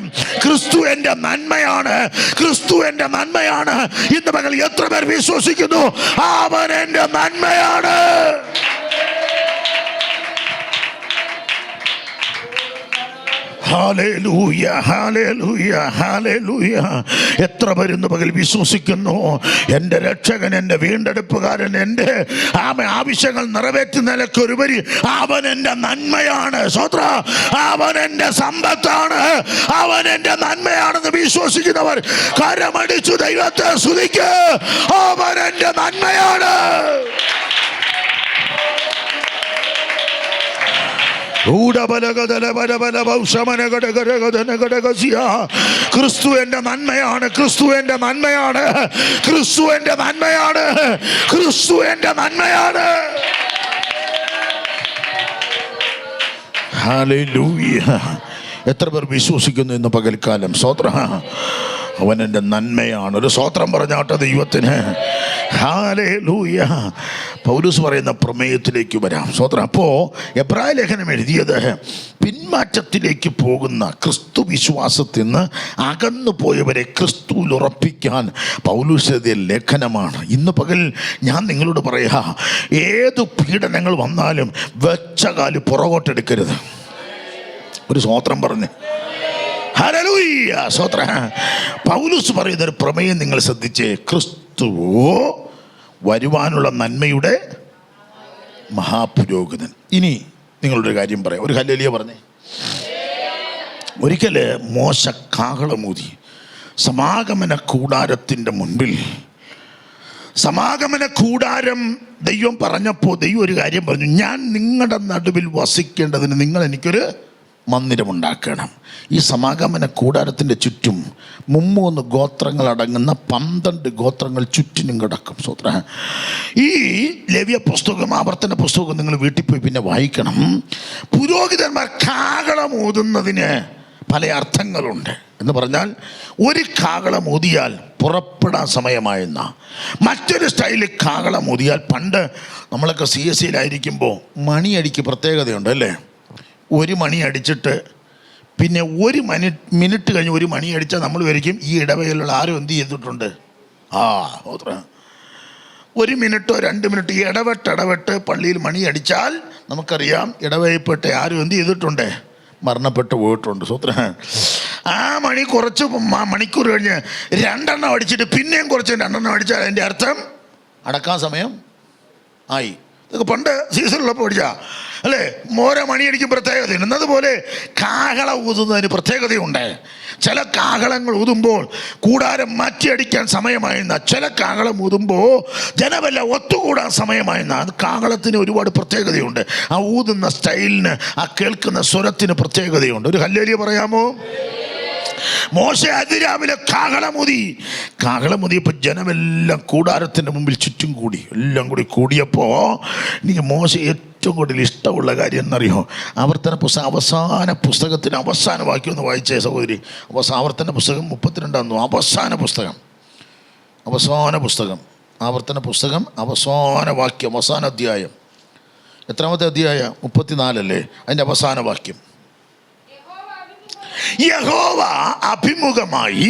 ക്രിസ്തു എന്റെ നന്മയാണ്, ക്രിസ്തു എന്റെ നന്മയാണ്. ഇന്ന് മകൾ എത്ര പേർ വിശ്വസിക്കുന്നു അവൻ എന്റെ നന്മയാണ്? Hallelujah, hallelujah, hallelujah. എത്ര പേരുന്ന് പകൽ വിശ്വസിക്കുന്നു എൻ്റെ രക്ഷകൻ, എൻ്റെ വീണ്ടെടുപ്പുകാരൻ, എൻ്റെ ആവശ്യങ്ങൾ നിറവേറ്റുന്നതിലൊരുപരി അവൻ എൻ്റെ നന്മയാണ്. സ്വത്ര. അവൻ എൻ്റെ സമ്പത്താണ്, അവൻ എൻ്റെ നന്മയാണെന്ന് വിശ്വസിക്കുന്നവർ കരമടിച്ചു ദൈവത്തെ സ്തുതിക്ക്. അവൻ എൻ്റെ നന്മയാണ്. ക്രിസ്തു എന്റെ നന്മയാണ്, ക്രിസ്തു എന്റെ നന്മയാണ്, ക്രിസ്തു എന്റെ നന്മയാണ്, ക്രിസ്തു എന്റെ നന്മയാണ്. ഹല്ലേലൂയ. എത്ര പേർ വിശ്വസിക്കുന്നു ഇന്ന് പകൽക്കാലം? സ്തോത്രം. അവൻ എൻ്റെ നന്മയാണ്. ഒരു സ്തോത്രം പറഞ്ഞാട്ടെ ദൈവത്തിന്. ഹല്ലേലൂയ. പൗലോസ് പറയുന്ന പ്രമേയത്തിലേക്ക് വരാം. സ്തോത്രം. അപ്പോൾ എബ്രായ ലേഖനം എഴുതിയത് പിന്മാറ്റത്തിലേക്ക് പോകുന്ന ക്രിസ്തു വിശ്വാസത്തിൽ നിന്ന് അകന്നു പോയവരെ ക്രിസ്തുവിൽ ഉറപ്പിക്കാൻ പൗലോസ് എഴുതിയ ലേഖനമാണ്. ഇന്ന് പകൽ ഞാൻ നിങ്ങളോട് പറയാ, ഏതു പീഡനങ്ങൾ വന്നാലും വെച്ച കാല് പുറകോട്ടെടുക്കരുത്. ഒരു സ്തോത്രം പറഞ്ഞ്. ഹല്ലേലൂയ. സ്തോത്ര. പൗലോസ് പറയുന്ന ഒരു പ്രമേയം നിങ്ങൾ ശ്രദ്ധിച്ചേ. ക്രിസ്തുവോ വരുവാനുള്ള നന്മയുടെ മഹാപുരോഹിതൻ. ഇനി നിങ്ങളൊരു കാര്യം പറയാം. ഒരു ഹല്ലേലൂയ പറഞ്ഞേ. ഒരിക്കല് മോശ കാഹളമൂതി സമാഗമന കൂടാരത്തിൻ്റെ മുൻപിൽ, സമാഗമന കൂടാരം ദൈവം പറഞ്ഞപ്പോൾ ദൈവം ഒരു കാര്യം പറഞ്ഞു. ഞാൻ നിങ്ങളുടെ നടുവിൽ വസിക്കേണ്ടതിന് നിങ്ങൾ എനിക്കൊരു മന്ദിരമുണ്ടാക്കണം. ഈ സമാഗമന കൂടാരത്തിൻ്റെ ചുറ്റും 3 ഗോത്രങ്ങളടങ്ങുന്ന 12 ഗോത്രങ്ങൾ ചുറ്റിനും കിടക്കും. സ്വത്ര ഈ ലേവ്യ പുസ്തകം, ആവർത്തന പുസ്തകം നിങ്ങൾ വീട്ടിൽ പോയി പിന്നെ വായിക്കണം. പുരോഹിതന്മാർ കാഹളം ഊതുന്നതിന് പല അർത്ഥങ്ങളുണ്ട്. എന്ന് പറഞ്ഞാൽ ഒരു കാഹളം ഊതിയാൽ പുറപ്പെടാൻ സമയമായെന്ന. മറ്റൊരു സ്റ്റൈലിൽ കാഹളം ഊതിയാൽ, പണ്ട് നമ്മളൊക്കെ CSCയിലായിരിക്കുമ്പോൾ മണിയടിക്ക് പ്രത്യേകതയുണ്ട് അല്ലേ? ഒരു മണി അടിച്ചിട്ട് പിന്നെ 1 മിനിറ്റ് കഴിഞ്ഞ് 1 മണി അടിച്ചാൽ നമ്മൾ വരയ്ക്കും ഈ ഇടവകയിലുള്ള ആരും എന്ത് ചെയ്തിട്ടുണ്ട്. 1 മിനിറ്റോ 2 മിനിറ്റ് ഇടവിട്ട് പള്ളിയിൽ മണി അടിച്ചാൽ നമുക്കറിയാം ഇടവകയിൽപ്പെട്ട ആരും എന്ത് ചെയ്തിട്ടുണ്ട്, മരണപ്പെട്ടു പോയിട്ടുണ്ട്. സൂത്ര ആ മണി കുറച്ച് മണിക്കൂർ കഴിഞ്ഞ് 2 എണ്ണം അടിച്ചിട്ട് പിന്നെയും കുറച്ച് 2 എണ്ണം അടിച്ചാൽ അതിൻ്റെ അർത്ഥം അടക്കാൻ സമയം ആയി. ഇതൊക്കെ പണ്ട് സീസണിലുള്ളപ്പോൾ പഠിച്ചാൽ അല്ലേ? ഓരോ മണിയടിക്കും പ്രത്യേകതയുണ്ട്. എന്നതുപോലെ കാഹളം ഊതുന്നതിന് പ്രത്യേകതയുണ്ട്. ചില കാഹളങ്ങൾ ഊതുമ്പോൾ കൂടാരം മാറ്റിയടിക്കാൻ സമയമായിരുന്ന, ചില കാഹളം ഊതുമ്പോൾ ജനമെല്ലാം ഒത്തുകൂടാൻ സമയമായിരുന്ന. അത് കാഹളത്തിന് ഒരുപാട് പ്രത്യേകതയുണ്ട്. ആ ഊതുന്ന സ്റ്റൈലിന്, ആ കേൾക്കുന്ന സ്വരത്തിന് പ്രത്യേകതയുണ്ട്. ഒരു ഹല്ലേലൂയ പറയാമോ? മോശ അതിരാവിലെ കാഹളമുതിയപ്പോൾ ജനമെല്ലാം കൂടാരത്തിൻ്റെ മുമ്പിൽ ചുറ്റും കൂടി. എല്ലാം കൂടി കൂടിയപ്പോൾ എനിക്ക് മോശ ഏറ്റവും കൂടുതൽ ഇഷ്ടമുള്ള കാര്യം എന്നറിയോ? ആവർത്തന പുസ്തകം അവസാന പുസ്തകത്തിന് അവസാന വാക്യം ഒന്ന് വായിച്ചേ സഹോദരി. ആവർത്തന പുസ്തകം 32 അവസാന പുസ്തകം ആവർത്തന പുസ്തകം അവസാന വാക്യം, അവസാന അധ്യായം. എത്രാമത്തെ അധ്യായം? 34 അല്ലേ? അതിൻ്റെ അവസാന വാക്യം. യഹോവ അഭിമുഖമായി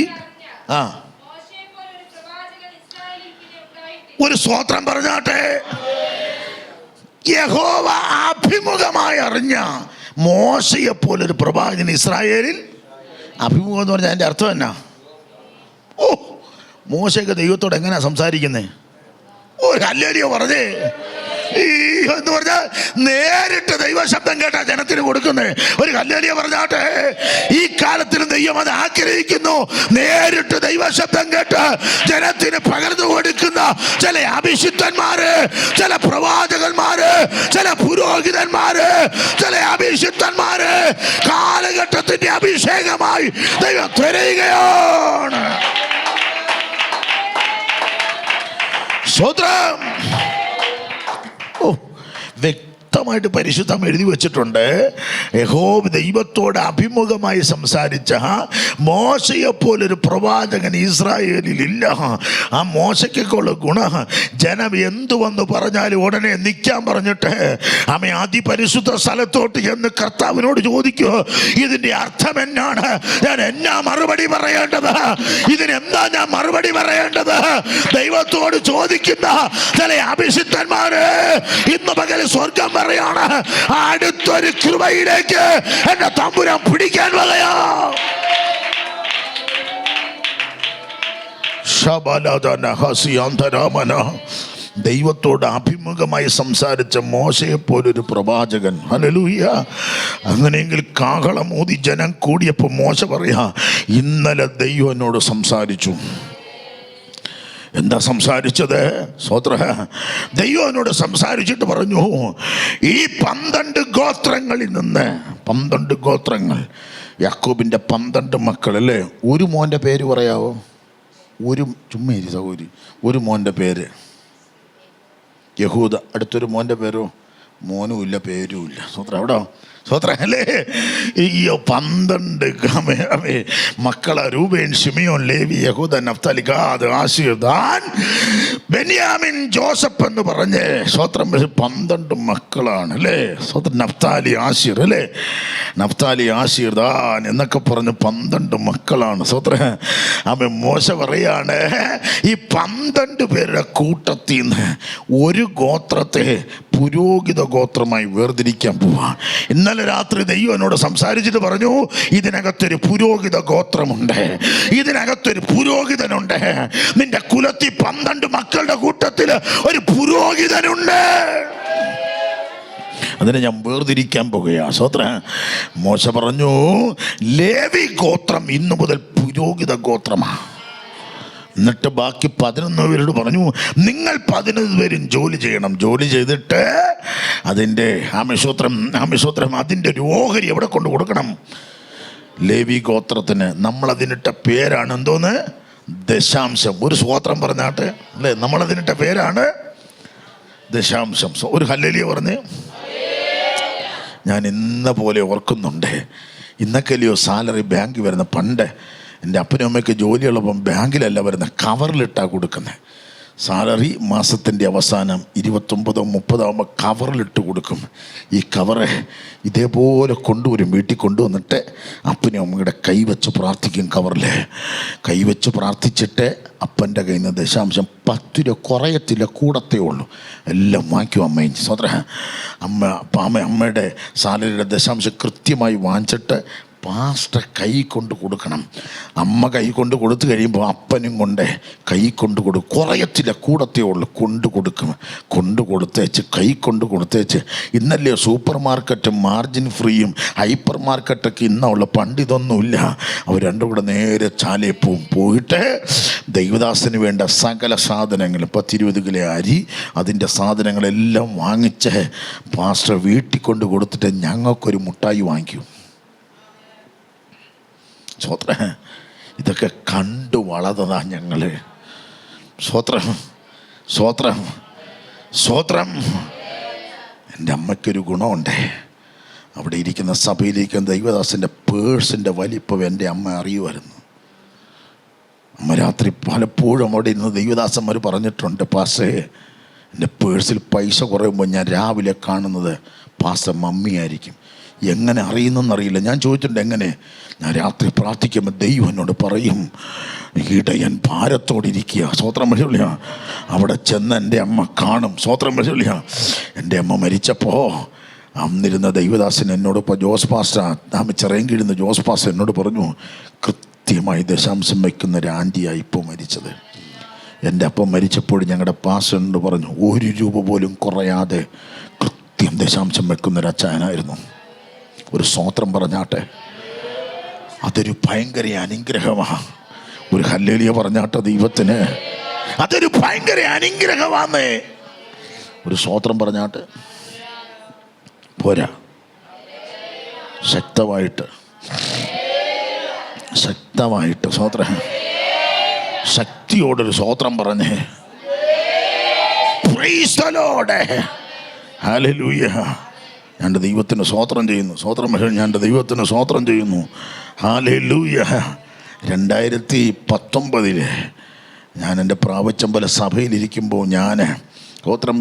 ഒരു സ്തോത്രം പറഞ്ഞാട്ടെ. യഹോവ അഭിമുഖമായി അറിഞ്ഞ മോശയെ പോലൊരു പ്രവാചകൻ ഇസ്രായേലിൽ. അഭിമുഖം എന്ന് പറഞ്ഞാൽ അതിൻ്റെ അർത്ഥം എന്നാ? മോശയൊക്കെ ദൈവത്തോട് എങ്ങനെയാ സംസാരിക്കുന്നത്? ഒരു ഹല്ലേലൂയ പറഞ്ഞേ. എന്ന് പറഞ്ഞാൽ നേരിട്ട് ദൈവശബ്ദം കേട്ടാ ജനത്തിന് കൊടുക്കുന്നത്. ഒരു ഹല്ലേലൂയ പറഞ്ഞാട്ടെ. ഈ കാലത്തിലും ദൈവം അത് ആഗ്രഹിക്കുന്നു. നേരിട്ട് ദൈവശബ്ദം കേട്ട് ജനത്തിന് പകർന്നു കൊടുക്കുന്ന ചില അഭിഷിക്തന്മാര്, ചില പ്രവാചകന്മാര്, ചില പുരോഹിതന്മാര്, ചില അഭിഷിക്തന്മാര് കാലഘട്ടത്തിന്റെ അഭിഷേകമായി ദൈവം തരുകയാണ്. സ്വത്രം വ്യക്തമായിട്ട് പരിശുദ്ധം എഴുതി വെച്ചിട്ടുണ്ട്. യഹോവ ദൈവത്തോട് അഭിമുഖമായി സംസാരിച്ച മോശയെപ്പോലൊരു പ്രവാചകൻ ഇസ്രായേലിൽ ഇല്ല. ആ മോശയ്ക്കുള്ള ഗുണം, ജനം എന്തു വന്ന് പറഞ്ഞാലും ഉടനെ നിൽക്കാൻ പറഞ്ഞിട്ട് ആമേ അതിപരിശുദ്ധ സ്ഥലത്തോട്ട് എന്ന് കർത്താവിനോട് ചോദിക്കുക, ഇതിൻ്റെ അർത്ഥം എന്നാണ്? ഞാൻ എന്നാ മറുപടി പറയേണ്ടത്? ഇതിനെന്താ ഞാൻ മറുപടി പറയേണ്ടത്? ദൈവത്തോട് ചോദിക്കുന്ന ചില അഭിഷിക്തന്മാര് ഇന്ന് പകൽ സ്വർഗം പറയാണ്, അടുത്തൊരു കൃപയിലേക്ക് എന്നെ തമ്പുരാൻ പിടിക്കാൻ വകയാ. ദൈവത്തോട് അഭിമുഖമായി സംസാരിച്ച മോശയെ പോലൊരു പ്രവാചകൻ. ഹല്ലേലൂയ. അങ്ങനെയെങ്കിൽ കാഹളം ഊതി ജനം കൂടിയപ്പോൾ മോശ പറയാ, ഇന്നലെ ദൈവം എന്നോട് സംസാരിച്ചു. എന്താ സംസാരിച്ചത്? സ്വത്ര ദൈവം എന്നോട് സംസാരിച്ചിട്ട് പറഞ്ഞു, ഈ 12 ഗോത്രങ്ങളിൽ നിന്ന് 12 ഗോത്രങ്ങൾ, യാക്കോബിൻ്റെ 12 മക്കൾ അല്ലേ? ഒരു മോൻ്റെ പേര് പറയാവോ? ഒരു ചുമ്മേരി സഹോദരി, ഒരു മോൻ്റെ പേര് യഹൂദ. അടുത്തൊരു മോൻ്റെ പേരോ? മോനും ഇല്ല, പേരും ഇല്ല. സ്വത്ര എവിടോ? സ്വത്ര അല്ലേ? ഈ 12 മക്കളാ. Reuben, Simeon, Levi, Judah, Naphtali, Gad, Asher, Dan, Benjamin, Joseph എന്ന് പറഞ്ഞ് സ്വത്രം 12 മക്കളാണ് അല്ലേ? സ്വത്രം നഫ്താലി, ആശീർ അല്ലേ? നഫ്താലി, ആശീർ, ദാൻ എന്നൊക്കെ പറഞ്ഞ് 12 മക്കളാണ്. സ്വത്ര മോശ പറയാണ്, ഈ 12 പേരുടെ കൂട്ടത്തിൽ നിന്ന് ഒരു ഗോത്രത്തെ പുരോഹിത ഗോത്രമായി വേർതിരിക്കാൻ പോവാ. ഇന്നലെ രാത്രി ദൈവം എന്നോട് സംസാരിച്ചിട്ട് പറഞ്ഞു, ഇതിനകത്തൊരു പുരോഹിത ഗോത്രമുണ്ട്, ഇതിനകത്തൊരു പുരോഹിതനുണ്ട്. നിന്റെ കുലത്തിൽ 12 മക്കളുടെ കൂട്ടത്തിൽ ഒരു പുരോഹിതനുണ്ട്. അതിനെ ഞാൻ വേർതിരിക്കാൻ പോകുകയാ. സ്വത്ര മോശ പറഞ്ഞു, ലേവി ഗോത്രം ഇന്നു മുതൽ പുരോഹിത ഗോത്രമാ. എന്നിട്ട് ബാക്കി 11 പേരോട് പറഞ്ഞു, നിങ്ങൾ 11 പേരും ജോലി ചെയ്യണം. ജോലി ചെയ്തിട്ട് അതിൻ്റെ ആമേശ്വത്രം അതിൻ്റെ ഒരു ഓഹരി എവിടെ കൊണ്ട് കൊടുക്കണം? ലേവി ഗോത്രത്തിന്. നമ്മളതിനിട്ട പേരാണ് എന്തോന്ന്? ദശാംശം. ഒരു സ്വോത്രം പറഞ്ഞാട്ടെ അല്ലേ? നമ്മളതിനിട്ട പേരാണ് ദശാംശം. ഒരു ഹല്ലേലൂയ പറഞ്ഞ്. ഞാൻ ഇന്ന പോലെ ഓർക്കുന്നുണ്ട്. ഇന്നൊക്കെയല്ലയോ സാലറി ബാങ്കിൽ വരുന്ന. പണ്ട് എൻ്റെ അപ്പനും അമ്മയ്ക്ക് ജോലിയുള്ളപ്പം ബാങ്കിലല്ല വരുന്ന, കവറിലിട്ടാണ് കൊടുക്കുന്നത്. സാലറി മാസത്തിൻ്റെ അവസാനം 29 30 ആകുമ്പോൾ കവറിലിട്ട് കൊടുക്കും. ഈ കവറ് ഇതേപോലെ കൊണ്ടുവരും. വീട്ടിൽ കൊണ്ടുവന്നിട്ട് അപ്പനും അമ്മയുടെ കൈവച്ച് പ്രാർത്ഥിക്കും. കവറിൽ കൈവച്ച് പ്രാർത്ഥിച്ചിട്ട് അപ്പൻ്റെ കയ്യിൽ നിന്ന് ദശാംശം 10 രൂപ കുറയത്തില്ല, കൂടത്തേ ഉള്ളൂ. എല്ലാം വാങ്ങിക്കും അമ്മയും. സ്വതന്ത്ര അമ്മയുടെ സാലറിയുടെ ദശാംശം കൃത്യമായി വാങ്ങിച്ചിട്ട് പാസ്റ്റർ കൈ കൊണ്ട് കൊടുക്കണം. അമ്മ കൈ കൊണ്ട് കൊടുത്തു കഴിയുമ്പോൾ അപ്പനും കൊണ്ട് കൈ കൊണ്ട് കൊടുക്കും. കുറയത്തില്ല, കൂടത്തേ ഉള്ളൂ. കൊണ്ട് കൊടുത്തേച്ച് കൈ കൊണ്ട് കൊടുത്തേച്ച്. ഇന്നല്ലേ സൂപ്പർ മാർക്കറ്റും മാർജിൻ ഫ്രീയും ഹൈപ്പർ മാർക്കറ്റൊക്കെ ഇന്നുള്ള. പണ്ട് ഇതൊന്നുമില്ല. അവർ രണ്ടും കൂടെ നേരെ ചാലയിൽ പോയിട്ട് ദൈവദാസന് വേണ്ട സകല സാധനങ്ങൾ 10-20 കിലോ അരി, അതിൻ്റെ സാധനങ്ങളെല്ലാം വാങ്ങിച്ച് പാസ്റ്റർ വീട്ടിൽ കൊണ്ട് കൊടുത്തിട്ട് ഞങ്ങൾക്കൊരു മുട്ടായി വാങ്ങിക്കും. സ്വോത്രം. ഇതൊക്കെ കണ്ടു വളർന്നതാ ഞങ്ങൾ. സ്വോത്രം. എൻ്റെ അമ്മയ്ക്കൊരു ഗുണമുണ്ട്. അവിടെ ഇരിക്കുന്ന സഭയിലേക്ക് ദൈവദാസൻ്റെ പേഴ്സിൻ്റെ വലിപ്പം എൻ്റെ അമ്മ അറിയുമായിരുന്നു. അമ്മ രാത്രി പലപ്പോഴും അവിടെ ഇരുന്ന് ദൈവദാസന്മാർ പറഞ്ഞിട്ടുണ്ട്, പാസ്റ്റേ എൻ്റെ പേഴ്സിൽ പൈസ കുറയുമ്പോൾ ഞാൻ രാവിലെ കാണുന്നത് പാസ്റ്റർ മമ്മിയായിരിക്കും. എങ്ങനെ അറിയുന്നെന്നറിയില്ല. ഞാൻ ചോദിച്ചിട്ടുണ്ട് എങ്ങനെ. ഞാൻ രാത്രി പ്രാർത്ഥിക്കുമ്പോൾ ദൈവം എന്നോട് പറയും, ഇടയൻ ഭാരത്തോടിരിക്കുക. സ്വോത്രം വിളിയ. അവിടെ ചെന്ന് എൻ്റെ അമ്മ കാണും. സ്വോത്രം വിളിയ. എൻ്റെ അമ്മ മരിച്ചപ്പോൾ അന്നിരുന്ന ദൈവദാസൻ എന്നോട്, ഇപ്പോൾ ജോസ് പാസ്റ്റർ ചിറയങ്കിടുന്ന ജോസ് പാസ്റ്റർ എന്നോട് പറഞ്ഞു, കൃത്യമായി ദശാംശം വയ്ക്കുന്ന ഒരു ആൻറ്റിയായി ഇപ്പോൾ മരിച്ചത്. എൻ്റെ അപ്പം മരിച്ചപ്പോൾ ഞങ്ങളുടെ പാസ്റ്ററിനോട് പറഞ്ഞു, 1 രൂപ പോലും കുറയാതെ കൃത്യം ദശാംശം വെക്കുന്നൊരച്ഛനായിരുന്നു. ഒരു സ്വോത്രം പറഞ്ഞാട്ടെ. അതൊരു ഭയങ്കര അനുഗ്രഹമാണ്. ഒരു ഹല്ലേലൂയ പറഞ്ഞാട്ടെ ദൈവത്തിന്. അതൊരു ഭയങ്കര അനുഗ്രഹമാണ്. ഒരു സ്വോത്രം പറഞ്ഞാട്ടെ. പോരാ, ശക്തമായിട്ട് സ്വോത്രം, ശക്തിയോടൊരു സ്വോത്രം പറഞ്ഞേ. Price the Lord. ഹല്ലേലൂയ. ഞാൻ ദൈവത്തിന് സ്വോത്രം ചെയ്യുന്നു. ഞാൻ ദൈവത്തിന് സ്വോത്രം ചെയ്യുന്നു. ഹല്ലേലൂയ. 2019 ഞാൻ എൻ്റെ പ്രാവച്ചമ്പല സഭയിലിരിക്കുമ്പോൾ ഞാൻ സ്വോത്രം